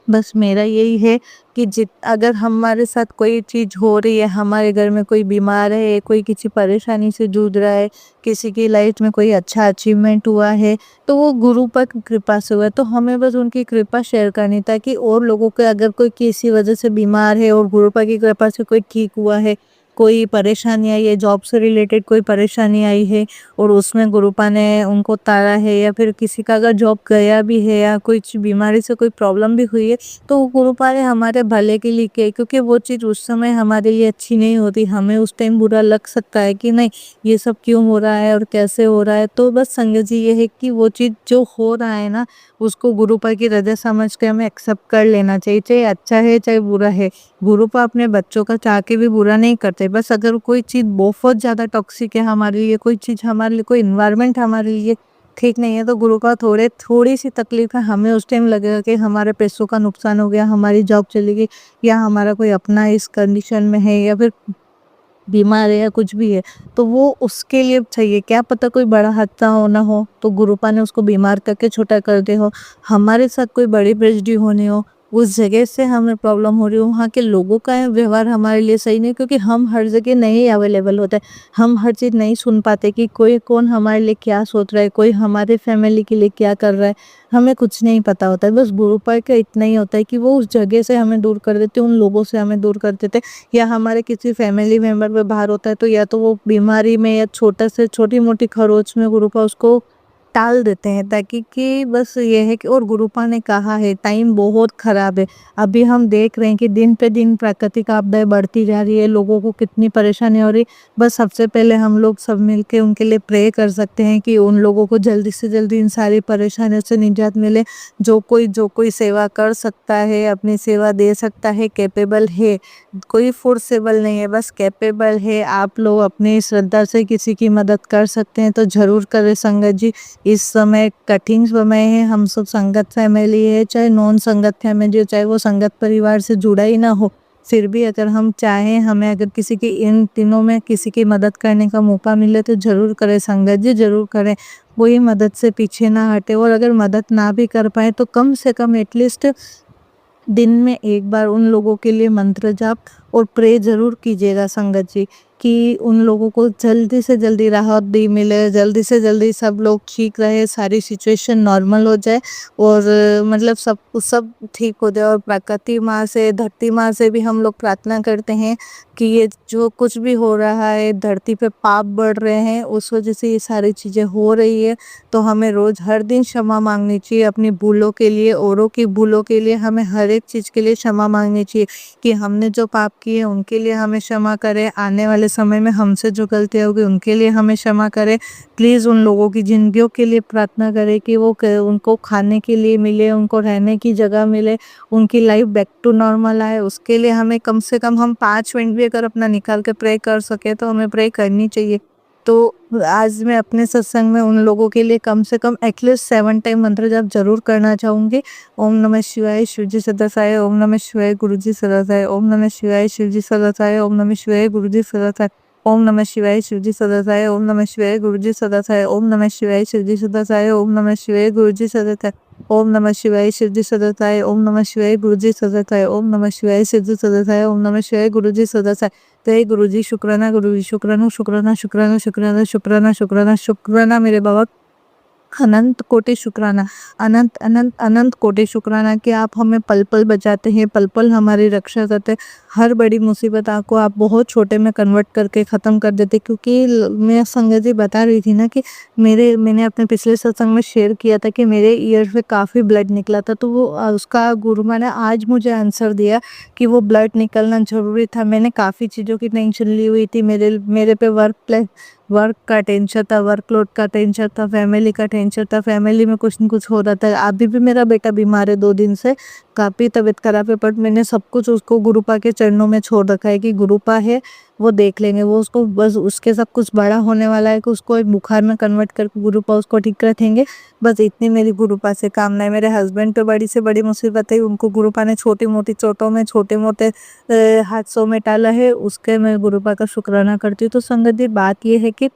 बस मेरा यही है कि अगर हमारे साथ कोई चीज़ हो रही है, हमारे घर में कोई बीमार है, कोई किसी परेशानी से जूझ रहा है, किसी की लाइफ में कोई अच्छा अचीवमेंट हुआ है, तो वो गुरुपा की कृपा से हुआ है। तो हमें बस उनकी कृपा शेयर करनी, ताकि और लोगों के, अगर कोई किसी वजह से बीमार है और गुरुपा की कृपा से कोई ठीक हुआ है, कोई परेशानी आई है, जॉब से रिलेटेड कोई परेशानी आई है और उसमें गुरुपा ने उनको तारा है, या फिर किसी का अगर जॉब गया भी है या कोई बीमारी से कोई प्रॉब्लम भी हुई है, तो वो गुरुपा ने हमारे भले के लिए किया है, क्योंकि वो चीज़ उस समय हमारे लिए अच्छी नहीं होती। हमें उस टाइम बुरा लग सकता है कि नहीं, ये सब क्यों हो रहा है और कैसे हो रहा है। तो बस संगत जी, ये है कि वो चीज़ जो हो रहा है ना, उसको गुरुपा की रजा समझ के हमें एक्सेप्ट कर लेना चाहिए, चाहे अच्छा है चाहे बुरा है। गुरुपा अपने बच्चों का चाह के भी बुरा नहीं करते। बस अगर कोई चीज़ बहुत ज़्यादा टॉक्सिक है हमारे लिए, कोई चीज़ हमारे लिए, कोई इन्वायरमेंट हमारे लिए ठीक नहीं है, तो गुरुपा थोड़ी सी तकलीफ है, हमें उस टाइम लगेगा कि हमारे पैसों का नुकसान हो गया, हमारी जॉब चली गई, या हमारा कोई अपना इस कंडीशन में है, या फिर बीमार है, या कुछ भी है, तो वो उसके लिए चाहिए। क्या पता कोई बड़ा हादसा हो ना हो, तो गुरुपा ने उसको बीमार करके छोटा कर दे हो, हमारे साथ कोई बड़ी ट्रेजेडी होनी हो, उस जगह से हमें प्रॉब्लम हो रही हो, वहाँ के लोगों का व्यवहार हमारे लिए सही नहीं, क्योंकि हम हर जगह नहीं अवेलेबल होते, हम हर चीज़ नहीं सुन पाते कि कोई कौन हमारे लिए क्या सोच रहा है, कोई हमारे फैमिली के लिए क्या कर रहा है, हमें कुछ नहीं पता होता है। बस गुरुपा का इतना ही होता है कि वो उस जगह से हमें दूर कर देते, उन लोगों से हमें दूर कर देते, या हमारे किसी फैमिली मेम्बर में बाहर होता है, तो या तो वो बीमारी में या छोटी मोटी खरोच में गुरुपा उसको टाल देते हैं, ताकि कि बस ये है कि, और गुरुपा ने कहा है टाइम बहुत ख़राब है। अभी हम देख रहे हैं कि दिन पे दिन प्राकृतिक आपदाएं बढ़ती जा रही है, लोगों को कितनी परेशानी हो रही। बस सबसे पहले हम लोग सब मिलके उनके लिए प्रे कर सकते हैं कि उन लोगों को जल्दी से जल्दी इन सारी परेशानियों से निजात मिले। जो कोई सेवा कर सकता है, अपनी सेवा दे सकता है, कैपेबल है, कोई फोर्सेबल नहीं है, बस कैपेबल है। आप लोग अपनी श्रद्धा से किसी की मदद कर सकते हैं तो ज़रूर करें संगत जी। इस समय कठिन समय है, हम सब संगत फैमिली है, चाहे नॉन संगत फैमिली हो, चाहे वो संगत परिवार से जुड़ा ही ना हो, फिर भी अगर हम चाहें, हमें अगर किसी की इन तीनों में किसी की मदद करने का मौका मिले तो ज़रूर करें संगत जी, ज़रूर करें। कोई मदद से पीछे ना हटे, और अगर मदद ना भी कर पाए तो कम से कम एटलीस्ट दिन में एक बार उन लोगों के लिए मंत्र जाप और प्रे ज़रूर कीजिएगा संगत जी, कि उन लोगों को जल्दी से जल्दी राहत दी मिले, जल्दी से जल्दी सब लोग ठीक रहे, सारी सिचुएशन नॉर्मल हो जाए, और मतलब सब ठीक हो जाए। और प्रकृति माँ से, धरती माँ से भी हम लोग प्रार्थना करते हैं कि ये जो कुछ भी हो रहा है, धरती पे पाप बढ़ रहे हैं, उस वजह से ये सारी चीज़ें हो रही है। तो हमें रोज़ हर दिन क्षमा मांगनी चाहिए अपनी भूलों के लिए, औरों की भूलों के लिए, हमें हर एक चीज़ के लिए क्षमा मांगनी चाहिए कि हमने जो पाप किए उनके लिए हमें क्षमा करें, आने वाले समय में हमसे जो गलतियाँ होगी उनके लिए हमें क्षमा करें। प्लीज़ उन लोगों की ज़िंदगियों के लिए प्रार्थना करें कि वो उनको खाने के लिए मिले, उनको रहने की जगह मिले, उनकी लाइफ बैक टू नॉर्मल आए। उसके लिए हमें कम से कम हम 5 मिनट भी अगर अपना निकाल के प्रे कर सके तो हमें प्रे करनी चाहिए। तो आज मैं अपने सत्संग में उन लोगों के लिए कम से कम एटलीस्ट 7 टाइम मंत्र जाप जरूर करना चाहूँगी। ओम नमः शिवाय, शिवजी सदासाय, ओम नमः शिवाय, गुरुजी सदासाय, ओम नमः शिवाय, शिवजी सदासाय, ओम नमः शिवाय, गुरुजी सदासाय, ओम नमः शिवाय, शिवजी सदासाय, ओम नमः शिवाय, गुरुजी सदासाय, ओम नमः शिवाय, शिवजी सदासाय, ओम नमः शिवाय, गुरुजी सदासाय, ओम नमः शिवाय, शिवजी सदासाय, ओम नमः शिवाय, गुरुजी सदासाय, ओम नमः शिवाय, शिवजी सदासाय, ओम नमः शिवाय, गुरुजी सदासाय। जय गुरुजी, शुक्राना गुरुजी, शुक्राना शुक्राना शुक्राना शुक्राना शुक्राना शुक्राना शुक्राना मेरे बाबा, अनंत कोटि शुक्राना, अनंत अनंत अनंत कोटि शुक्राना कि आप हमें पल पल बचाते हैं, पल पल हमारी रक्षा करते हैं। हर बड़ी मुसीबत आपको आप बहुत छोटे में कन्वर्ट करके ख़त्म कर देते। क्योंकि मैं संगत जी बता रही थी ना कि मैंने अपने पिछले सत्संग में शेयर किया था कि मेरे ईयर पे काफ़ी ब्लड निकला था, तो वो उसका गुरु माँ ने आज मुझे आंसर दिया कि वो ब्लड निकलना ज़रूरी था। मैंने काफ़ी चीज़ों की टेंशन ली हुई थी, मेरे पे वर्क का टेंशन था, वर्कलोड का टेंशन था, फैमिली का टेंशन था, फैमिली में कुछ न कुछ हो रहा था। अभी भी मेरा बेटा बीमार है 2 दिन से, काफ़ी तबीयत खराब है, बट मैंने सब कुछ उसको गुरुपा के चरणों में छोड़ रखा है कि गुरुपा है, वो देख लेंगे। वो उसको बस उसके सब कुछ बड़ा होने वाला है कि उसको एक बुखार में कन्वर्ट करके गुरुपा उसको ठीक रखेंगे। बस इतनी मेरी गुरुपा से कामना है। मेरे हस्बैंड पे बड़ी से बड़ी मुसीबत है, उनको गुरुपा ने छोटी-मोटी चोटों में, छोटे-मोटे हादसों में टाला है, उसके मैं गुरुपा का शुक्राना करती हूँ। तो संगत जी, बात ये है कि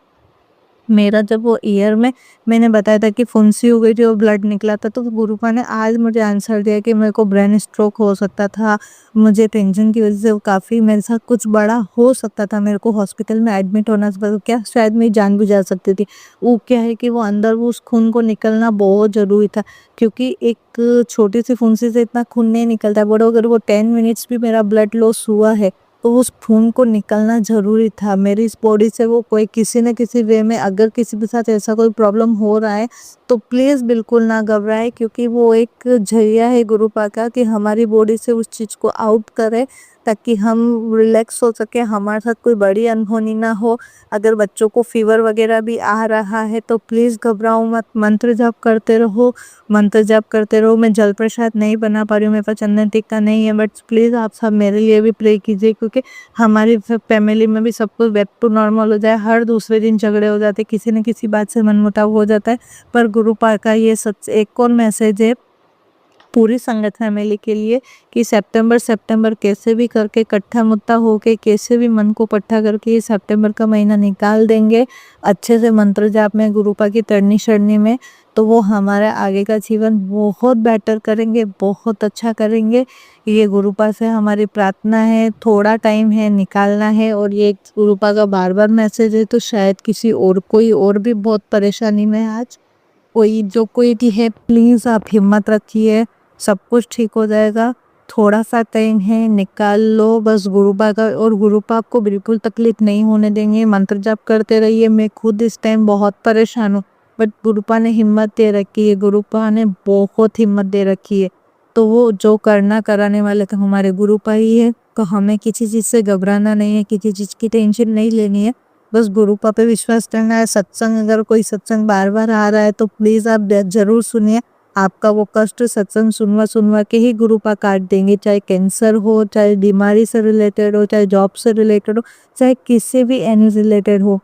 मेरा जब वो ईयर में मैंने बताया था कि फुंसी हो गई थी और ब्लड निकला था, तो गुरुपा ने आज मुझे आंसर दिया कि मेरे को ब्रेन स्ट्रोक हो सकता था, मुझे टेंशन की वजह से वो काफ़ी मेरे साथ कुछ बड़ा हो सकता था, मेरे को हॉस्पिटल में एडमिट होना क्या शायद मेरी जान भी जा सकती थी। वो क्या है कि वो अंदर वो उस खून को निकलना बहुत ज़रूरी था, क्योंकि एक छोटी सी फुंसी से इतना खून नहीं निकलता है, बट अगर वो 10 मिनट्स भी मेरा ब्लड लॉस हुआ है तो उस खून को निकलना ज़रूरी था। मेरी इस बॉडी से वो कोई किसी न किसी वे में अगर किसी के साथ ऐसा कोई प्रॉब्लम हो रहा है तो प्लीज़ बिल्कुल ना घबराएं, क्योंकि वो एक ज़रिया है गुरुपा का कि हमारी बॉडी से उस चीज़ को आउट करे, ताकि हम रिलैक्स हो सके, हमारे साथ कोई बड़ी अनहोनी ना हो। अगर बच्चों को फीवर वगैरह भी आ रहा है तो प्लीज़ घबराओ मत, मंत्र जाप करते रहो, मंत्र जाप करते रहो। मैं जल प्रसाद नहीं बना पा रही हूँ, मेरे पास चंदन टिक्का नहीं है, बट प्लीज़ आप सब मेरे लिए भी प्रे कीजिए, क्योंकि हमारी फैमिली में भी सब कुछ बैक टू नॉर्मल हो जाए। हर दूसरे दिन झगड़े हो जाते, किसी न किसी बात से मनमुटाव हो जाता है, पर गुरुपा का ये सच एक और मैसेज है पूरी संगत फैमिली के लिए कि सितंबर कैसे भी करके कट्ठा मुट्ठा होके, कैसे भी मन को पट्टा करके ये सितंबर का महीना निकाल देंगे अच्छे से मंत्र जाप में, गुरुपा की तरनी शरणी में, तो वो हमारे आगे का जीवन बहुत बेटर करेंगे, बहुत अच्छा करेंगे। ये गुरुपा से हमारी प्रार्थना है, थोड़ा टाइम है, निकालना है। और ये गुरुपा का बार बार मैसेज है, तो शायद किसी और कोई और भी बहुत परेशानी में आज कोई भी है, प्लीज़ आप हिम्मत रखिए, सब कुछ ठीक हो जाएगा। थोड़ा सा टाइम है, निकाल लो बस गुरुपा का, और गुरुपा आपको बिल्कुल तकलीफ नहीं होने देंगे। मंत्र जाप करते रहिए। मैं खुद इस टाइम बहुत परेशान हूँ, बट गुरुपा ने हिम्मत दे रखी है, गुरुपा ने बहुत हिम्मत दे रखी है। तो वो जो करना कराने वाले तो हमारे गुरुपा ही है, तो हमें किसी चीज़ से घबराना नहीं है, किसी चीज़ की टेंशन नहीं लेनी है, बस गुरुपा पे विश्वास करना है। सत्संग, अगर कोई सत्संग बार बार आ रहा है तो प्लीज़ आप ज़रूर सुनिए। आपका वो कष्ट सत्संग सुनवा के ही गुरुपा काट देंगे, चाहे कैंसर हो, चाहे बीमारी से रिलेटेड हो, चाहे जॉब से रिलेटेड हो, चाहे किसी भी एनी रिलेटेड हो।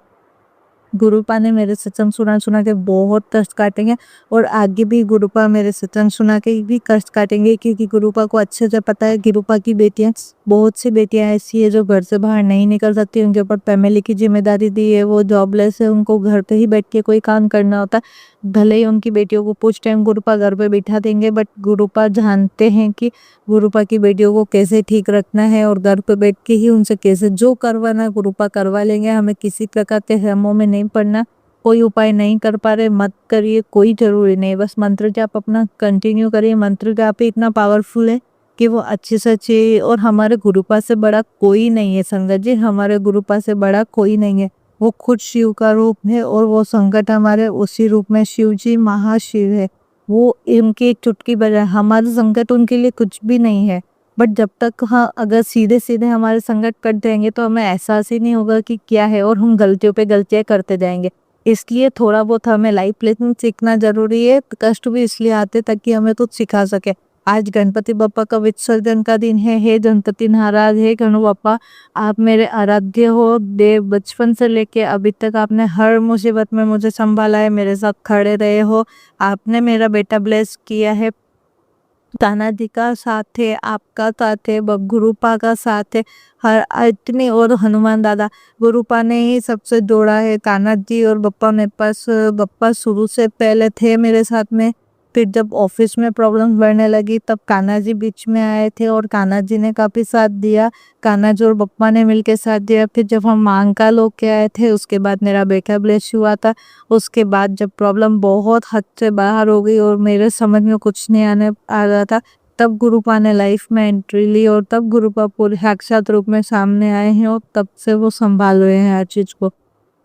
गुरुपा ने मेरे सत्संग सुना के बहुत कष्ट काटेंगे, और आगे भी गुरुपा मेरे सत्संग सुना के भी कष्ट काटेंगे, क्योंकि गुरुपा को अच्छे से पता है गुरुपा की बेटियां, बहुत सी बेटियां ऐसी है जो घर से बाहर नहीं निकल सकती, उनके ऊपर फैमिली की जिम्मेदारी दी है, वो जॉबलेस है, उनको घर पे ही बैठ के कोई काम करना होता है। भले ही उनकी बेटियों को कुछ टाइम गुरुपा घर पे बिठा देंगे, बट गुरुपा जानते हैं कि गुरुपा की बेटियों को कैसे ठीक रखना है, और घर पे बैठ के ही उनसे कैसे जो करवाना है गुरुपा करवा लेंगे। हमें किसी प्रकार के भ्रमों में नहीं पड़ना। कोई उपाय नहीं कर पा रहे, मत करिए, कोई जरूरी नहीं, बस मंत्र जाप अपना कंटिन्यू करिए। मंत्र जाप ही इतना पावरफुल है कि वो अच्छे से अच्छे, और हमारे गुरुपा से बड़ा कोई नहीं है संगत जी, हमारे गुरुपा से बड़ा कोई नहीं है। वो खुद शिव का रूप है, और वो संकट हमारे उसी रूप में शिव जी महाशिव है। वो इनकी एक चुटकी बजाए हमारे संकट उनके लिए कुछ भी नहीं है। बट जब तक अगर सीधे सीधे हमारे संकट कट जाएंगे तो हमें एहसास ही नहीं होगा कि क्या है, और हम गलतियों पे गलतियां करते जाएंगे। इसलिए थोड़ा बहुत हमें लाइफ लेसन सीखना जरूरी है। कष्ट भी इसलिए आते ताकि हमें कुछ सिखा सके। आज गणपति बप्पा का विसर्जन का दिन है। हे गणपति महाराज, हे गणु बप्पा, आप मेरे आराध्य हो। देव, बचपन से लेके अभी तक आपने हर मुसीबत में मुझे संभाला है, मेरे साथ खड़े रहे हो। आपने मेरा बेटा ब्लेस किया है, ताना जी का साथ है, आपका साथ है, गुरुपा का साथ है, हर इतनी, और हनुमान दादा, गुरुपा ने ही सबसे जोड़ा है। ताना जी और बप्पा मेरे पास, बप्पा शुरू से पहले थे मेरे साथ में, फिर जब ऑफिस में प्रॉब्लम्स बढ़ने लगी तब कान्हा जी बीच में आए थे, और कान्हा जी ने काफ़ी साथ दिया। कान्हा जी और बप्पा ने मिलके साथ दिया। फिर जब हम महाकाल होके आए थे उसके बाद मेरा बेटा ब्लेस हुआ था। उसके बाद जब प्रॉब्लम बहुत हद से बाहर हो गई और मेरे समझ में कुछ नहीं आ रहा था, तब गुरुपा ने लाइफ में एंट्री ली, और तब गुरुपा पूरे साक्षात रूप में सामने आए हैं, और तब से वो संभाल रहे हैं हर चीज़ को।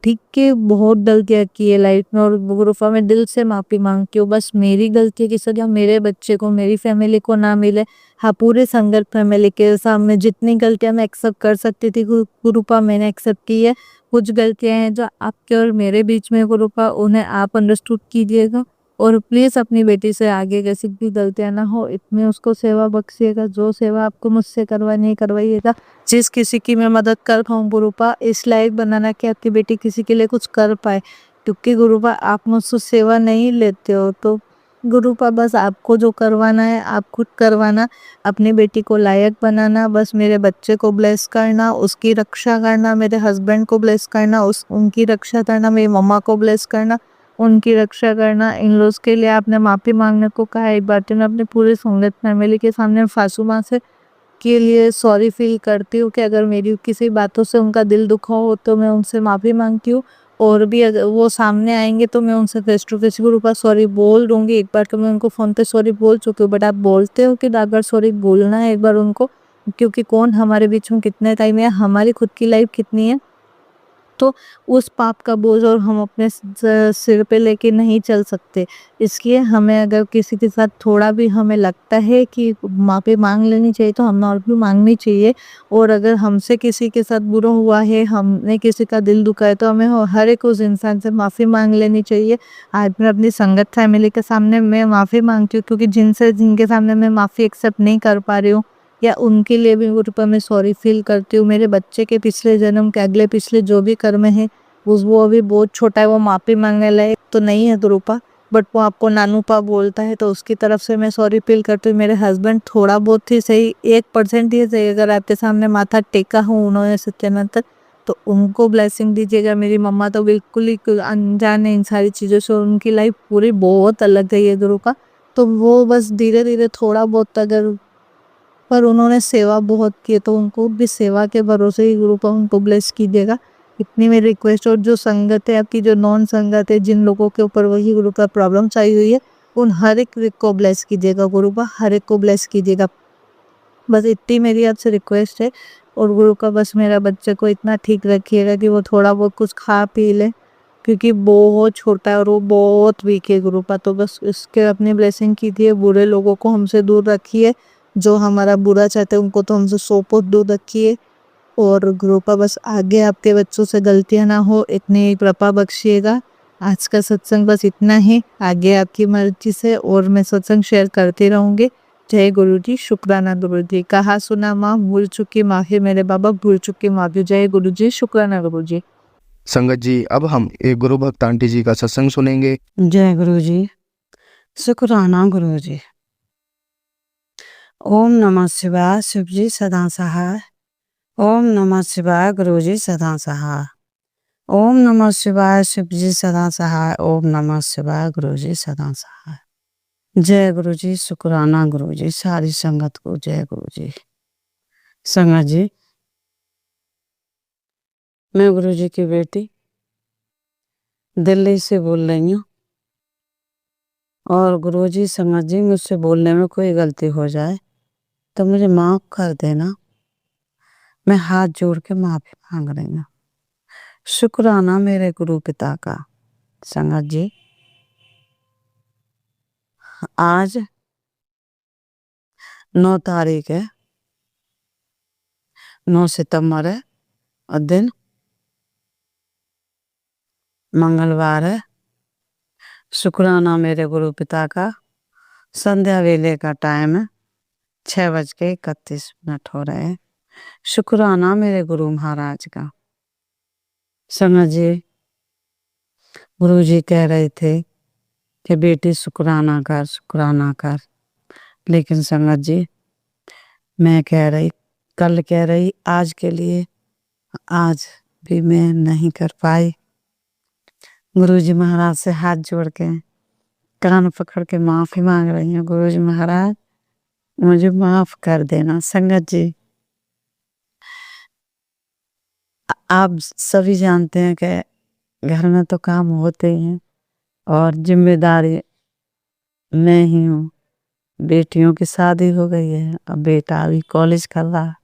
ठीक है, बहुत गलतियाँ की है लाइफ में, और गुरुपा में दिल से माफ़ी मांगती हूँ। बस मेरी गलती की सजा मेरे बच्चे को, मेरी फैमिली को ना मिले। हाँ, पूरे संगत फैमिली के सामने जितनी गलतियाँ मैं एक्सेप्ट कर सकती थी गुरुपा मैंने एक्सेप्ट की है, कुछ गलतियां हैं जो आपके और मेरे बीच में गुरुपा, उन्हें आप अंडरस्टूड कीजिएगा और प्लीज अपनी बेटी से आगे कैसी भी गलतियां ना हो, इतनी उसको सेवा बख्शिएगा। जो सेवा आपको मुझसे करवानी है करवाइएगा। जिस किसी की मैं मदद कर पाऊँ गुरुपा, इस लायक बनाना कि आपकी बेटी किसी के लिए कुछ कर पाए, क्योंकि गुरुपा आप मुझसे सेवा नहीं लेते हो तो गुरुपा बस आपको जो करवाना है आप खुद करवाना, अपनी बेटी को लायक बनाना, बस मेरे बच्चे को ब्लेस करना, उसकी रक्षा करना, मेरे हस्बैंड को ब्लेस करना, उनकी रक्षा करना, मेरी मम्मा को ब्लेस करना, उनकी रक्षा करना। इन लॉज के लिए आपने माफ़ी मांगने को कहा, एक बार तो मैं अपने पूरे संगत फैमिली के सामने फासू माँ से के लिए सॉरी फील करती हूँ कि अगर मेरी किसी बातों से उनका दिल दुखा हो तो मैं उनसे माफ़ी मांगती हूँ। और भी अगर वो सामने आएंगे तो मैं उनसे फेस टू फेस गुरुपा सॉरी बोल दूंगी। एक बार तो मैं उनको फ़ोन पे सॉरी बोल चुकी हूँ, बट आप बोलते हो कि अगर सॉरी बोलना है एक बार उनको, क्योंकि कौन हमारे बीच में कितने टाइम है, हमारी खुद की लाइफ कितनी है, तो उस पाप का बोझ और हम अपने सिर पे लेके नहीं चल सकते। इसलिए हमें अगर किसी के साथ थोड़ा भी हमें लगता है कि माफ़ी मांग लेनी चाहिए तो हमें और भी मांगनी चाहिए। और अगर हमसे किसी के साथ बुरा हुआ है, हमने किसी का दिल दुखा है, तो हमें हर एक उस इंसान से माफ़ी मांग लेनी चाहिए। आज मैं अपनी संगत फैमिली के सामने मैं माफ़ी मांगती हूँ, क्योंकि जिनके सामने मैं माफ़ी एक्सेप्ट नहीं कर पा रही हूँ या उनके लिए भी गुरुपा मैं सॉरी फील करती हूँ। मेरे बच्चे के पिछले जन्म के अगले पिछले जो भी कर्म है वो अभी बहुत छोटा है, वो माफ़ी मांगने लायक तो नहीं है गुरुपा, बट वो आपको नानूपा बोलता है तो उसकी तरफ से मैं सॉरी फील करती हूँ। मेरे हस्बैंड थोड़ा बहुत ही सही, 1% ही सही, अगर आपके सामने माथा टेका हूँ उन्होंने सत्यानंद तो उनको ब्लेसिंग दीजिएगा। मेरी मम्मा तो बिल्कुल ही अनजान है इन सारी चीज़ों से, उनकी लाइफ पूरी बहुत अलग गई है गुरुपा, तो वो बस धीरे धीरे थोड़ा बहुत अगर, पर उन्होंने सेवा बहुत की तो उनको भी सेवा के भरोसे ही गुरुपा उनको ब्लेस कीजिएगा। इतनी मेरी रिक्वेस्ट। और जो संगत है आपकी, जो नॉन संगत है, जिन लोगों के ऊपर वही गुरुपा प्रॉब्लम चाहिए हुई है, उन हर एक को ब्लेस कीजिएगा गुरुपा, हर एक को ब्लेस कीजिएगा। बस इतनी मेरी आपसे रिक्वेस्ट है। और गुरु का बस मेरा बच्चे को इतना ठीक रखिएगा कि वो थोड़ा बहुत कुछ खा पी ले, क्योंकि बहुत छोटा है और वो बहुत वीक है गुरुपा, तो बस इसके अपनी ब्लेसिंग कीजिए। बुरे लोगों को हमसे दूर रखिए, जो हमारा बुरा चाहते हैं उनको तो हमसे 100 दूर रखिए। और गुरुपा बस आगे आपके बच्चों से गलतियां ना हो, इतनी कृपा बख्शिएगा। आज का सत्संग बस इतना ही, आगे आपकी मर्जी से और मैं सत्संग शेयर करती रहूंगी। जय गुरु जी, शुक्राना गुरु जी। कहा सुना माँ, भूल चुकी माफी मेरे बाबा, भूल चुकी माफी। जय गुरु जी, शुक्राना गुरु जी। संगत जी, अब हम एक गुरु भक्त आंटी जी का सत्संग सुनेंगे। जय गुरु जी, शुक्राना गुरु जी। ओम नमः शिवाय, शिव जी सदा सहाय। ओम नमः शिवाय, गुरु जी सदा सहाय। ओम नमः शिवाय, शिव जी सदा सहाय। ओम नमः शिवाय, गुरु जी सदा सहाय। जय गुरु जी, शुक्राना गुरु जी। सारी संगत को जय गुरु जी। संगत जी, मैं गुरु जी की बेटी दिल्ली से बोल रही हूँ, और गुरु जी संगत जी, मुझसे बोलने में कोई गलती हो जाए तो मुझे माफ कर देना। मैं हाथ जोड़ के माफी मांग रही हूँ। शुक्राना मेरे गुरु पिता का। संगत जी, आज 9 तारीख है, 9 सितंबर है और दिन मंगलवार है। शुक्राना मेरे गुरु पिता का। संध्या वेले का टाइम है, 6:31 हो रहे हैं। शुक्राना मेरे गुरु महाराज का। संगत जी, गुरु जी कह रहे थे कि बेटी शुक्राना कर, शुक्राना कर, लेकिन संगत जी मैं कल कह रही, आज के लिए आज भी मैं नहीं कर पाई। गुरु जी महाराज से हाथ जोड़ के कान पकड़ के माफी मांग रही हूँ। गुरु जी महाराज, मुझे माफ कर देना। संगत जी, आप सभी जानते हैं कि घर में तो काम होते ही हैं और जिम्मेदारी मैं ही हूँ। बेटियों की शादी हो गई है, अब बेटा अभी कॉलेज कर रहा है,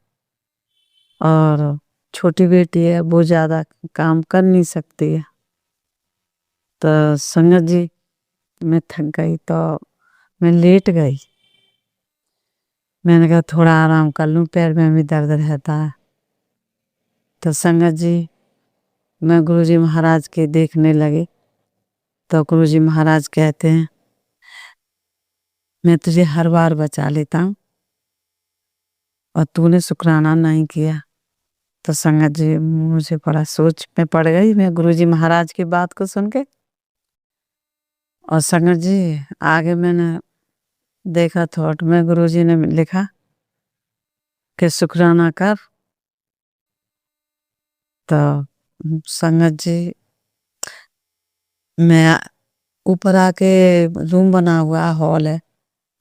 और छोटी बेटी है, वो ज़्यादा काम कर नहीं सकती है। तो संगत जी, मैं थक गई तो मैं लेट गई। मैंने कहा थोड़ा आराम कर लूँ, पैर में भी दर्द रहता है। तो संगत जी, मैं गुरुजी महाराज के देखने लगे तो गुरुजी महाराज कहते हैं मैं तुझे हर बार बचा लेता हूँ और तूने शुक्राना नहीं किया। तो संगत जी मुझे बड़ा सोच में पड़ गई मैं गुरुजी महाराज की बात को सुन के। और संगत जी आगे मैंने देखा थॉट में गुरुजी ने लिखा कि शुक्राना कर। तो संगत जी मैं ऊपर आके रूम बना हुआ हॉल है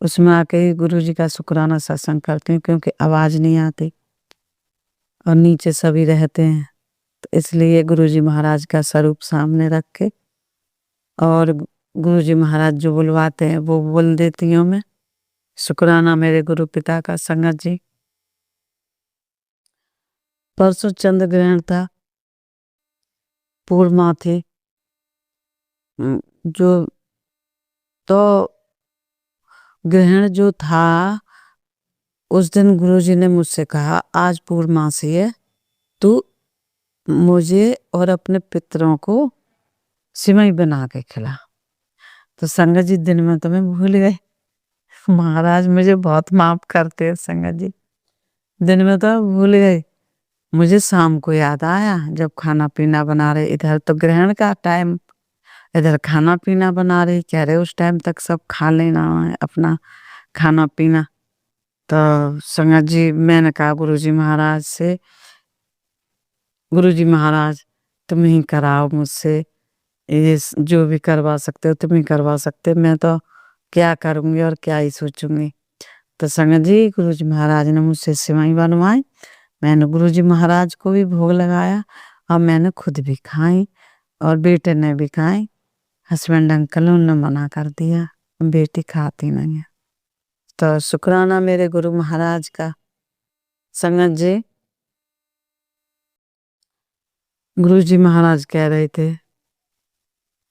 उसमें आके गुरुजी का शुक्राना सत्संग करती हूँ क्योंकि आवाज नहीं आती और नीचे सभी रहते हैं तो इसलिए गुरुजी महाराज का स्वरूप सामने रख के और गुरुजी महाराज जो बुलवाते हैं वो बोल देती हूँ मैं। शुक्राना मेरे गुरु पिता का। संगत जी परसों चंद्र ग्रहण था, पूर्णिमा थी जो तो ग्रहण जो था उस दिन गुरुजी ने मुझसे कहा आज पूर्णमासी है तू मुझे और अपने पितरों को सिमई बना के खिला। तो संगत जी दिन में तो मैं भूल गई, महाराज मुझे बहुत माफ करते हैं संगत जी, दिन में तो भूल गई। मुझे शाम को याद आया जब खाना पीना बना रहे, इधर तो ग्रहण का टाइम इधर खाना पीना बना रही, कह रहे उस टाइम तक सब खा लेना है अपना खाना पीना। तो संगत जी मैंने कहा गुरुजी महाराज से गुरुजी महाराज तुम ही कराओ मुझसे, ये जो भी करवा सकते हो तुम ही करवा सकते, मैं तो क्या करूंगी और क्या ही सोचूंगी। तो संगत जी गुरुजी महाराज ने मुझसे सिवई बनवाई, मैंने गुरुजी महाराज को भी भोग लगाया और मैंने खुद भी खाई और बेटे ने भी खाई। हस्बैंड अंकल उन्होंने मना कर दिया, बेटी खाती नहीं है। तो शुक्राना मेरे गुरु महाराज का। संगत जी गुरुजी महाराज कह रहे थे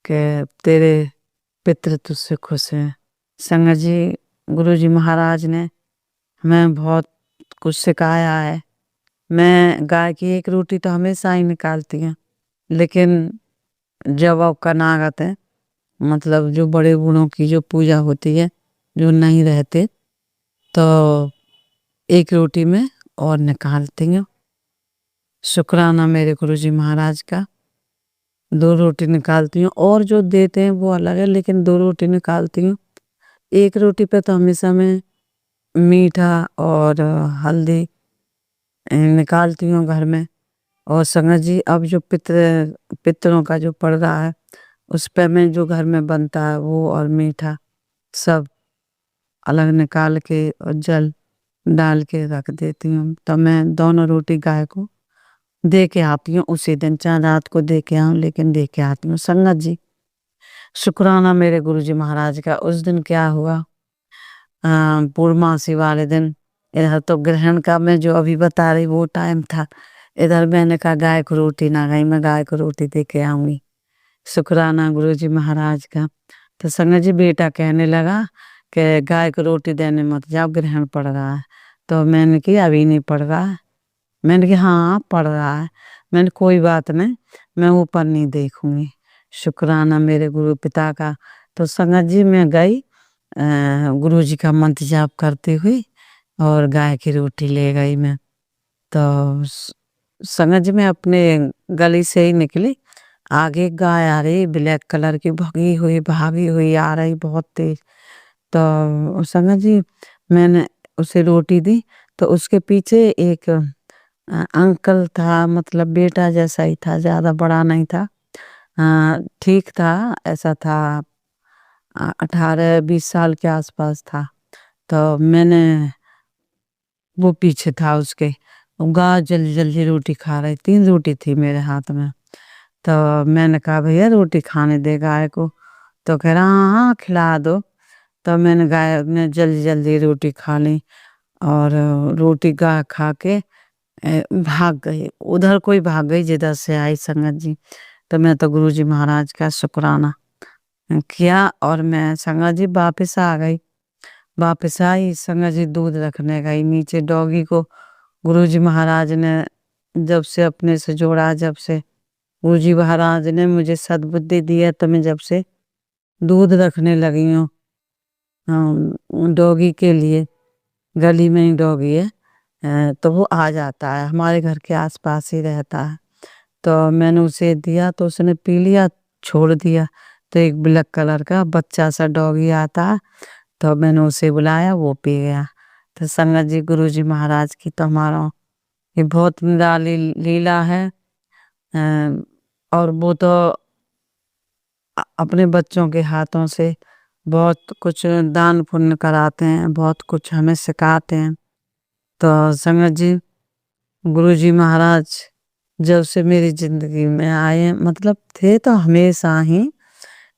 कि तेरे पितृ तुझसे खुश हैं। संगत जी गुरुजी महाराज ने हमें बहुत कुछ सिखाया है। मैं गाय की एक रोटी तो हमेशा ही निकालती हूँ, लेकिन जब अब कनागत है मतलब जो बड़े बूढ़ों की जो पूजा होती है जो नहीं रहते तो एक रोटी में और निकालती हूँ। शुक्राना मेरे गुरुजी महाराज का। 2 रोटी निकालती हूँ और जो देते हैं वो अलग है, लेकिन 2 रोटी निकालती हूँ। एक रोटी पे तो हमेशा मैं मीठा और हल्दी निकालती हूँ घर में। और संगत जी अब जो पितरों का जो पड़ रहा है उस पे मैं जो घर में बनता है वो और मीठा सब अलग निकाल के और जल डाल के रख देती हूँ। तो मैं दोनों रोटी गाय को दे के आती हूँ उसी दिन, चाहे रात को दे के आऊँ लेकिन दे के आती हूँ। संगत जी शुक्राना मेरे गुरुजी महाराज का। उस दिन क्या हुआ पूर्णमासी वाले दिन इधर तो ग्रहण का मैं जो अभी बता रही वो टाइम था, इधर मैंने कहा गाय को रोटी ना गई, मैं गाय को रोटी दे के आऊंगी। शुक्राना गुरुजी महाराज का। तो संगत जी बेटा कहने लगा कि गाय को रोटी देने मत जाओ ग्रहण पड़ रहा है। तो मैंने कि अभी नहीं पड़ रहा है, मैंने कि हाँ पड़ रहा है, मैंने कोई बात नहीं मैं ऊपर नहीं देखूंगी। शुक्राना मेरे गुरु पिता का। तो संगत जी मैं गई गुरुजी का मंत्र जाप करते हुए और गाय की रोटी ले गई मैं। तो संगत जी मैं अपने गली से ही निकली, आगे गाय आ रही ब्लैक कलर की भागी हुई आ रही बहुत तेज। तो संगत जी मैंने उसे रोटी दी तो उसके पीछे एक अंकल था, मतलब बेटा जैसा ही था, ज्यादा बड़ा नहीं था, ठीक था, ऐसा था 18-20 साल के आसपास था। तो मैंने वो पीछे था उसके, गाय जल्दी जल्दी रोटी खा रही, 3 रोटी थी मेरे हाथ में। तो मैंने कहा भैया रोटी खाने दे गाय को। तो कह रहा हाँ खिला दो। तो मैंने गाय ने जल्दी जल्दी रोटी खा ली और रोटी गाय खा के भाग गई, उधर कोई भाग गई जिधर से आई। संगत जी तो मैं तो गुरुजी महाराज का शुक्राना किया और मैं संगत जी वापस आ गई। वापस आई संगत जी दूध रखने गई नीचे, डॉगी को गुरुजी महाराज ने जब से अपने से जोड़ा, जब से गुरु जी महाराज ने मुझे सद्बुद्धि दी है, तो मैं जब से दूध रखने लगी हूँ डॉगी के लिए, गली में ही डॉगी है, तो वो आ जाता है, हमारे घर के आसपास ही रहता है। तो मैंने उसे दिया तो उसने पी लिया, छोड़ दिया। तो एक ब्लैक कलर का बच्चा सा डॉगी आता है, तो मैंने उसे बुलाया, वो पी गया। तो संगत जी, गुरु जी महाराज की तो हमारा ये बहुत निराली लीला है। और वो तो अपने बच्चों के हाथों से बहुत कुछ दान पुण्य कराते हैं, बहुत कुछ हमें सिखाते हैं। तो संगत जी, गुरु जी महाराज जब से मेरी जिंदगी में आए, मतलब थे तो हमेशा ही,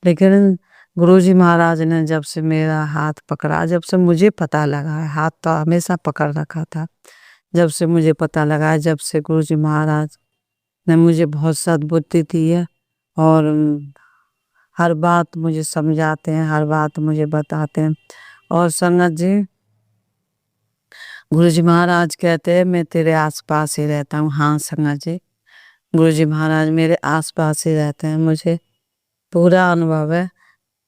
लेकिन गुरु जी महाराज ने जब से मेरा हाथ पकड़ा, जब से मुझे पता लगा है, हाथ तो हमेशा पकड़ रखा था, जब से मुझे पता लगा है, जब से गुरु जी महाराज ने मुझे बहुत सद्बुद्धि दी है। और हर बात मुझे समझाते हैं, हर बात मुझे बताते हैं। और संगत जी, गुरु जी महाराज कहते हैं मैं तेरे आसपास ही रहता हूँ। हाँ संगत जी, गुरु जी महाराज मेरे आसपास ही रहते हैं, मुझे पूरा अनुभव है।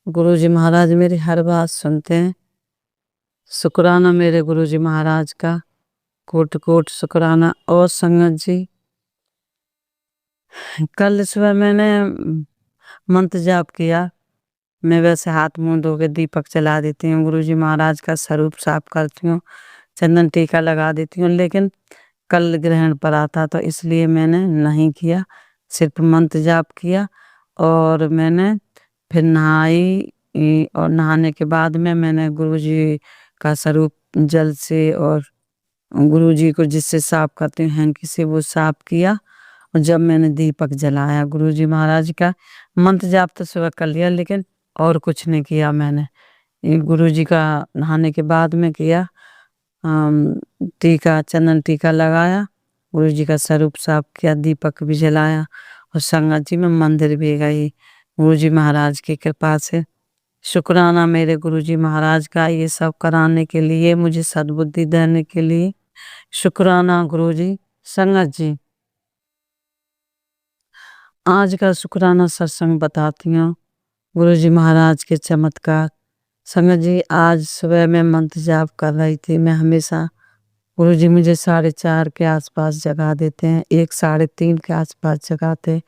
गुरु जी महाराज मेरी हर बात सुनते हैं। शुक्राना मेरे गुरु जी महाराज का, कोट कोट शुक्राना। और संगत जी, कल सुबह मैंने मंत्र जाप किया। मैं वैसे हाथ मुंह धो के दीपक जला देती हूँ, गुरु जी महाराज का स्वरूप साफ करती हूँ, चंदन टीका लगा देती हूँ, लेकिन कल ग्रहण पड़ा था तो इसलिए मैंने नहीं किया, सिर्फ मंत्र जाप किया। और मैंने फिर नहाई, और नहाने के बाद में मैंने गुरु जी का स्वरूप जल से, और गुरु जी को जिससे साफ करते हैं हैंकी से, वो साफ किया। और जब मैंने दीपक जलाया गुरु जी महाराज का, मंत्र जाप तो सुबह कर लिया, लेकिन और कुछ नहीं किया मैंने। गुरु जी का नहाने के बाद में किया, टीका, चंदन टीका लगाया, गुरु जी का स्वरूप साफ किया, दीपक भी जलाया। और संगत जी, मैं मंदिर भी गई गुरु जी महाराज की कृपा से। शुक्राना मेरे गुरु जी महाराज का, ये सब कराने के लिए, मुझे सद्बुद्धि देने के लिए शुक्राना गुरु जी। संगत जी, आज का शुक्राना सत्संग बताती हूँ, गुरु जी महाराज के चमत्कार। संगत जी, आज सुबह मैं मंत्र जाप कर रही थी। मैं हमेशा, गुरु जी मुझे 4:30 के आसपास जगा देते हैं, 1 साढ़े 3 के आसपास जगाते,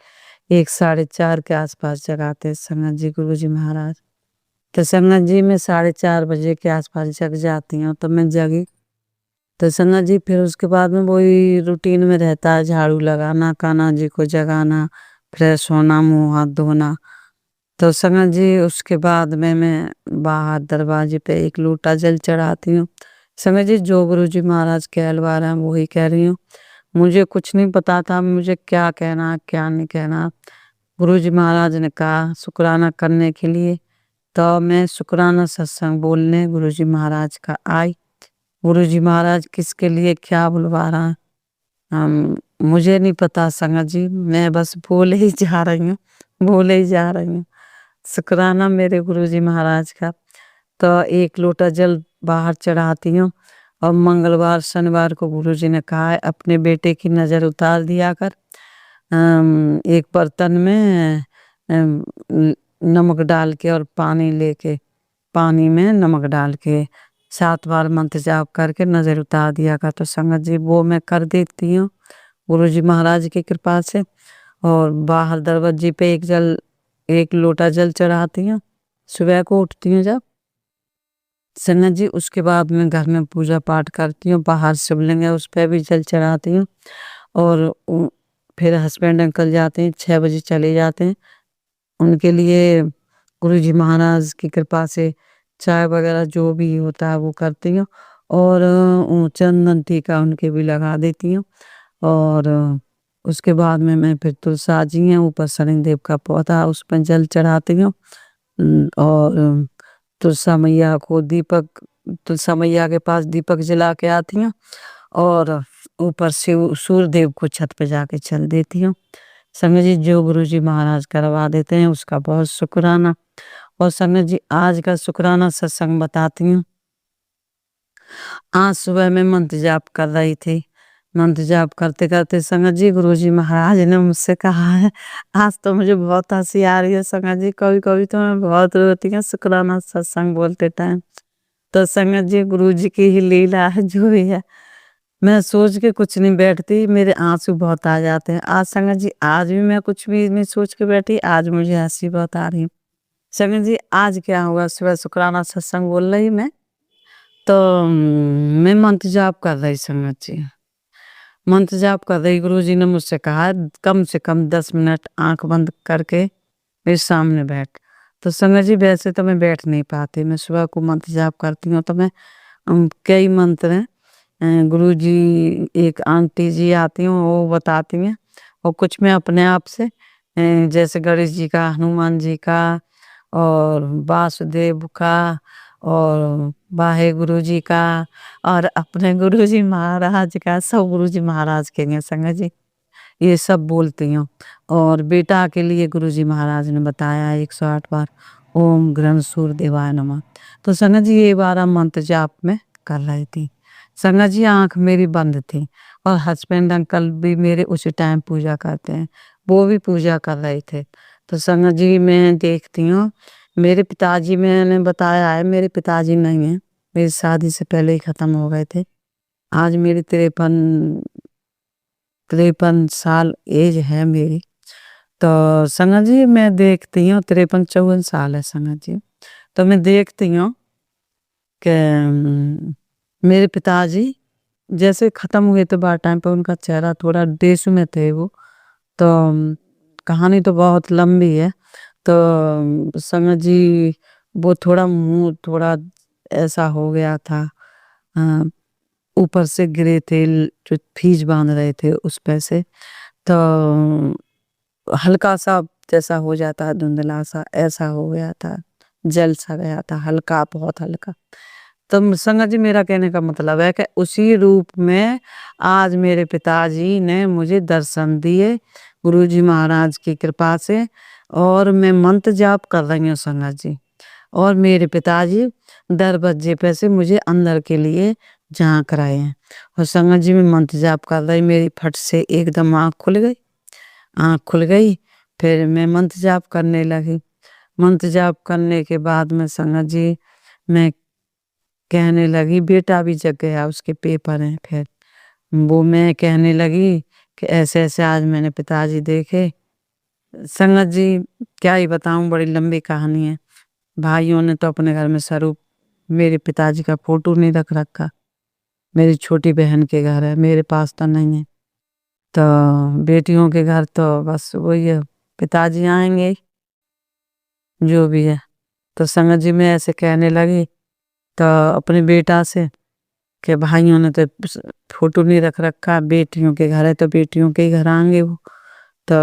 1 साढ़े 4 के आसपास जगाते संगत जी गुरु जी महाराज। तो संगत जी, मैं 4:30 बजे के आसपास जग जाती हूँ। तो मैं जगी तो संगत जी, फिर उसके बाद में वही रूटीन में रहता है, झाड़ू लगाना, कान्हा जी को जगाना, फ्रेश होना, मुंह हाथ धोना। तो संगत जी, उसके बाद में मैं बाहर दरवाजे पे 1 लोटा जल चढ़ाती हूँ। संगत जी, जो गुरु जी महाराज कहलवा रहे हैं वही कह रही हूँ। मुझे कुछ नहीं पता था मुझे क्या कहना क्या नहीं कहना। गुरु जी महाराज ने कहा शुक्राना करने के लिए, तो मैं शुक्राना सत्संग बोलने गुरु जी महाराज का आई। गुरु जी महाराज किसके लिए क्या बुलवा रहा है मुझे नहीं पता संगत जी, मैं बस बोले ही जा रही हूँ, बोले ही जा रही हूँ। शुक्राना मेरे गुरु जी महाराज का। तो 1 लोटा जल बाहर चढ़ाती हूँ। और मंगलवार शनिवार को गुरु जी ने कहा है अपने बेटे की नज़र उतार दिया कर, एक बर्तन में नमक डाल के और पानी लेके, पानी में नमक डाल के 7 बार मंत्र जाप करके नज़र उतार दिया कर। तो संगत जी, वो मैं कर देती हूँ गुरु जी महाराज की कृपा से। और बाहर दरवाजे पे 1 लोटा जल चढ़ाती हूँ सुबह को उठती हूँ जब संगत जी। उसके बाद मैं घर में पूजा पाठ करती हूँ, बाहर शिवलिंग है उस पर भी जल चढ़ाती हूँ। और फिर हस्बैंड अंकल जाते हैं, 6 बजे चले जाते हैं, उनके लिए गुरु जी महाराज की कृपा से चाय वगैरह जो भी होता है वो करती हूँ। और चंदन टीका उनके भी लगा देती हूँ। और उसके बाद में मैं फिर तुलसा जी हैं ऊपर शनिदेव का पौधा, उस पर जल चढ़ाती हूँ। और तुलसा मैया को दीपक, तुलसा मैया के पास दीपक जला के आती हूँ। और ऊपर शिव सूर्यदेव को छत पे जाके चल देती हूँ। संगत जी, जो गुरु जी महाराज करवा देते हैं उसका बहुत शुक्राना। और संगत जी, आज का शुक्राना सत्संग बताती हूँ। आज सुबह मैं मंत्र जाप कर रही थी, मंत्र जाप करते करते संगत जी गुरुजी महाराज ने मुझसे कहा है, आज तो मुझे बहुत हंसी आ रही है संगत जी, कभी कभी तो मैं बहुत रोती हूँ शुक्राना सत्संग बोलते टाइम। तो संगत जी गुरुजी की ही लीला है जो भी है, मैं सोच के कुछ नहीं बैठती, मेरे आंसू बहुत आ जाते हैं। आज संगत जी आज भी मैं कुछ भी नहीं सोच के बैठी, आज मुझे हंसी बहुत आ रही है। संगत जी आज क्या हुआ, सुबह शुक्राना सत्संग बोल रही मैं, तो मैं मंत्र जाप कर रही संगत जी, मंत्र जाप कर रही। गुरुजी ने मुझसे कहा कम से कम 10 मिनट आंख बंद करके मेरे सामने बैठ। तो संगत जी वैसे तो मैं बैठ नहीं पाती, मैं सुबह को मंत्र जाप करती हूँ तो मैं कई मंत्र हैं, गुरुजी एक आंटी जी आती हूँ वो बताती हैं, और कुछ मैं अपने आप से जैसे गणेश जी का, हनुमान जी का, और वासुदेव का, और वाहे गुरु जी का, और अपने गुरुजी महाराज का, सब गुरुजी महाराज के हैं संगत जी, ये सब बोलती हूँ। और बेटा के लिए गुरुजी महाराज ने बताया 108 बार ओम ग्रहण सूर्य देवाय नमः। तो संगत जी ये 12 मंत्र जाप में कर रही थी। संगत जी आंख मेरी बंद थी, और हस्बैंड अंकल भी मेरे उसी टाइम पूजा करते हैं, वो भी पूजा कर रहे थे। तो संगत जी मैं देखती हूँ, मेरे पिताजी, मैंने बताया है मेरे पिताजी नहीं है, मेरी शादी से पहले ही खत्म हो गए थे। आज मेरी 53 साल एज है मेरी। तो संगत जी मैं देखती हूँ 53-54 साल है संगत जी। तो मैं देखती हूँ कि मेरे पिताजी जैसे खत्म हुए तो बाद टाइम पर उनका चेहरा थोड़ा देश में थे वो। तो कहानी तो बहुत लंबी है। तो संगत जी वो थोड़ा मुंह थोड़ा ऐसा हो गया था, ऊपर से गिरे थे, जो फीज बांध रहे थे उस पे से, तो हल्का सा जैसा हो जाता है धुंधला सा, ऐसा हो गया था, जल सा गया था, हल्का बहुत हल्का। तो संगत जी मेरा कहने का मतलब है कि उसी रूप में आज मेरे पिताजी ने मुझे दर्शन दिए गुरुजी महाराज की कृपा से, और मैं मंत्र जाप कर रही हूँ संगत जी, और मेरे पिताजी दरवाजे पे से मुझे अंदर के लिए झांक रहे हैं। और संगत जी में मंत्र जाप कर रही, मेरी फट से एकदम आँख खुल गई, आँख खुल गई। फिर मैं मंत्र जाप करने लगी। मंत्र जाप करने के बाद में संगत जी मैं कहने लगी, बेटा भी जग गया, उसके पेपर हैं। फिर वो मैं कहने लगी कि ऐसे ऐसे आज मैंने पिताजी देखे। संगत जी क्या ही बताऊं, बड़ी लंबी कहानी है। भाइयों ने तो अपने घर में स्वरूप मेरे पिताजी का फोटो नहीं रख रखा, मेरी छोटी बहन के घर है, मेरे पास तो नहीं है। तो बेटियों के घर तो बस वही है, पिताजी आएंगे जो भी है। तो संगत जी मैं ऐसे कहने लगी तो अपने बेटा से कि भाइयों ने तो फोटो नहीं रख रखा, बेटियों के घर है तो बेटियों के ही घर आएंगे वो। तो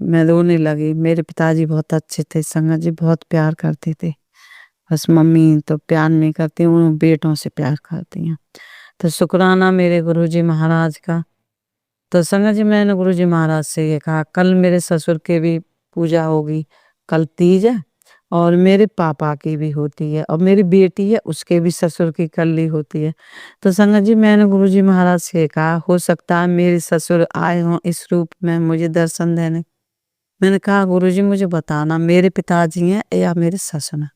मैं रोने लगी। मेरे पिताजी बहुत अच्छे थे संगत जी, बहुत प्यार करते थे। बस मम्मी तो प्यार नहीं करती, उन बेटों से प्यार करती हैं। तो शुक्राना मेरे गुरुजी महाराज का। तो संगत जी मैंने गुरुजी महाराज से ये कहा, कल मेरे ससुर के भी पूजा होगी, कल तीज है, और मेरे पापा की भी होती है, और मेरी बेटी है उसके भी ससुर की कल ही होती है। तो संगत जी मैंने गुरुजी महाराज से कहा, हो सकता है मेरे ससुर आए हों इस रूप में मुझे दर्शन देने। मैंने कहा गुरुजी मुझे बताना मेरे पिताजी हैं या मेरे ससुर हैं।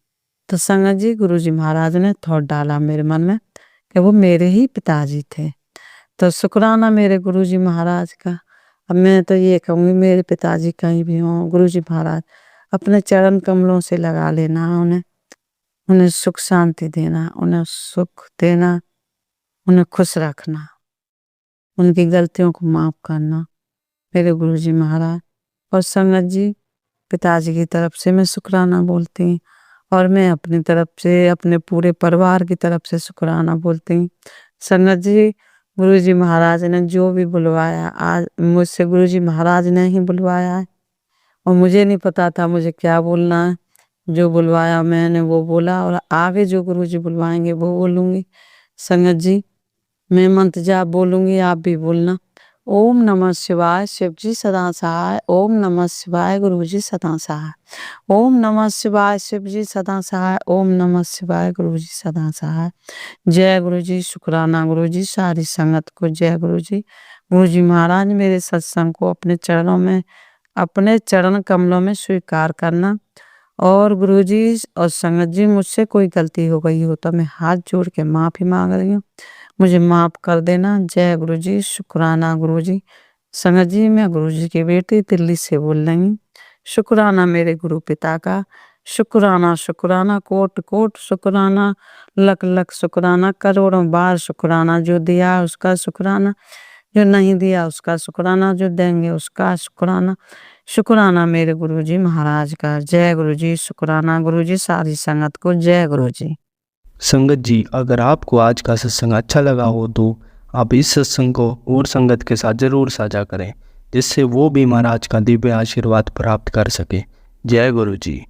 तो संगत जी गुरुजी महाराज ने थॉट डाला मेरे मन में कि वो मेरे ही पिताजी थे। तो शुक्राना मेरे गुरुजी महाराज का। अब मैं तो ये कहूँगी मेरे पिताजी कहीं भी हों, गुरुजी महाराज अपने चरण कमलों से लगा लेना, उन्हें सुख शांति देना, उन्हें सुख देना, उन्हें खुश रखना, उनकी गलतियों को माफ करना मेरे गुरुजी महाराज। और संगत जी पिताजी की तरफ से मैं शुक्राना बोलती हूँ, और मैं अपनी तरफ से अपने पूरे परिवार की तरफ से शुक्राना बोलती हूँ। संगत जी गुरुजी महाराज ने जो भी बुलवाया, आज मुझसे गुरुजी महाराज ने ही बुलवाया है, और मुझे नहीं पता था मुझे क्या बोलना है। जो बुलवाया मैंने वो बोला, और आगे जो गुरुजी बुलवाएंगे वो बोलूँगी। संगत जी मैं मंत्र जाप बोलूँगी, आप भी बोलना। ओम नमः शिवाय शिव जी सदा सहाय। ओम नमः शिवाय गुरु जी सदा सहाय। ओम नमः शिवाय शिव जी सदा सहाय। ओम नमः शिवाय गुरु जी सदा सहाय। जय गुरु जी। शुक्राना गुरु जी। सारी संगत को जय गुरु जी। गुरु जी महाराज मेरे सत्संग को अपने चरणों में, अपने चरण कमलों में स्वीकार करना। और गुरु जी और संगत जी, मुझसे कोई गलती हो गई हो तो मैं हाथ जोड़ के माफी मांग रही हूँ, मुझे माफ कर देना। जय गुरु जी। शुक्राना गुरु जी। संगत जी, मैं गुरु जी की बेटी दिल्ली से बोल रही हूँ। शुक्राना मेरे गुरु पिता का। शुक्राना शुक्राना कोट कोट शुक्राना, लख लख शुक्राना, करोड़ों बार शुक्राना। जो दिया उसका शुक्राना, जो नहीं दिया उसका शुक्राना, जो देंगे उसका शुक्राना। शुक्राना मेरे गुरु जी महाराज का। जय गुरु जी। शुक्राना गुरु जी। सारी संगत को जय गुरु जी। संगत जी, अगर आपको आज का सत्संग अच्छा लगा हो तो आप इस सत्संग को और संगत के साथ ज़रूर साझा करें, जिससे वो भी महाराज का दिव्य आशीर्वाद प्राप्त कर सके। जय गुरु जी।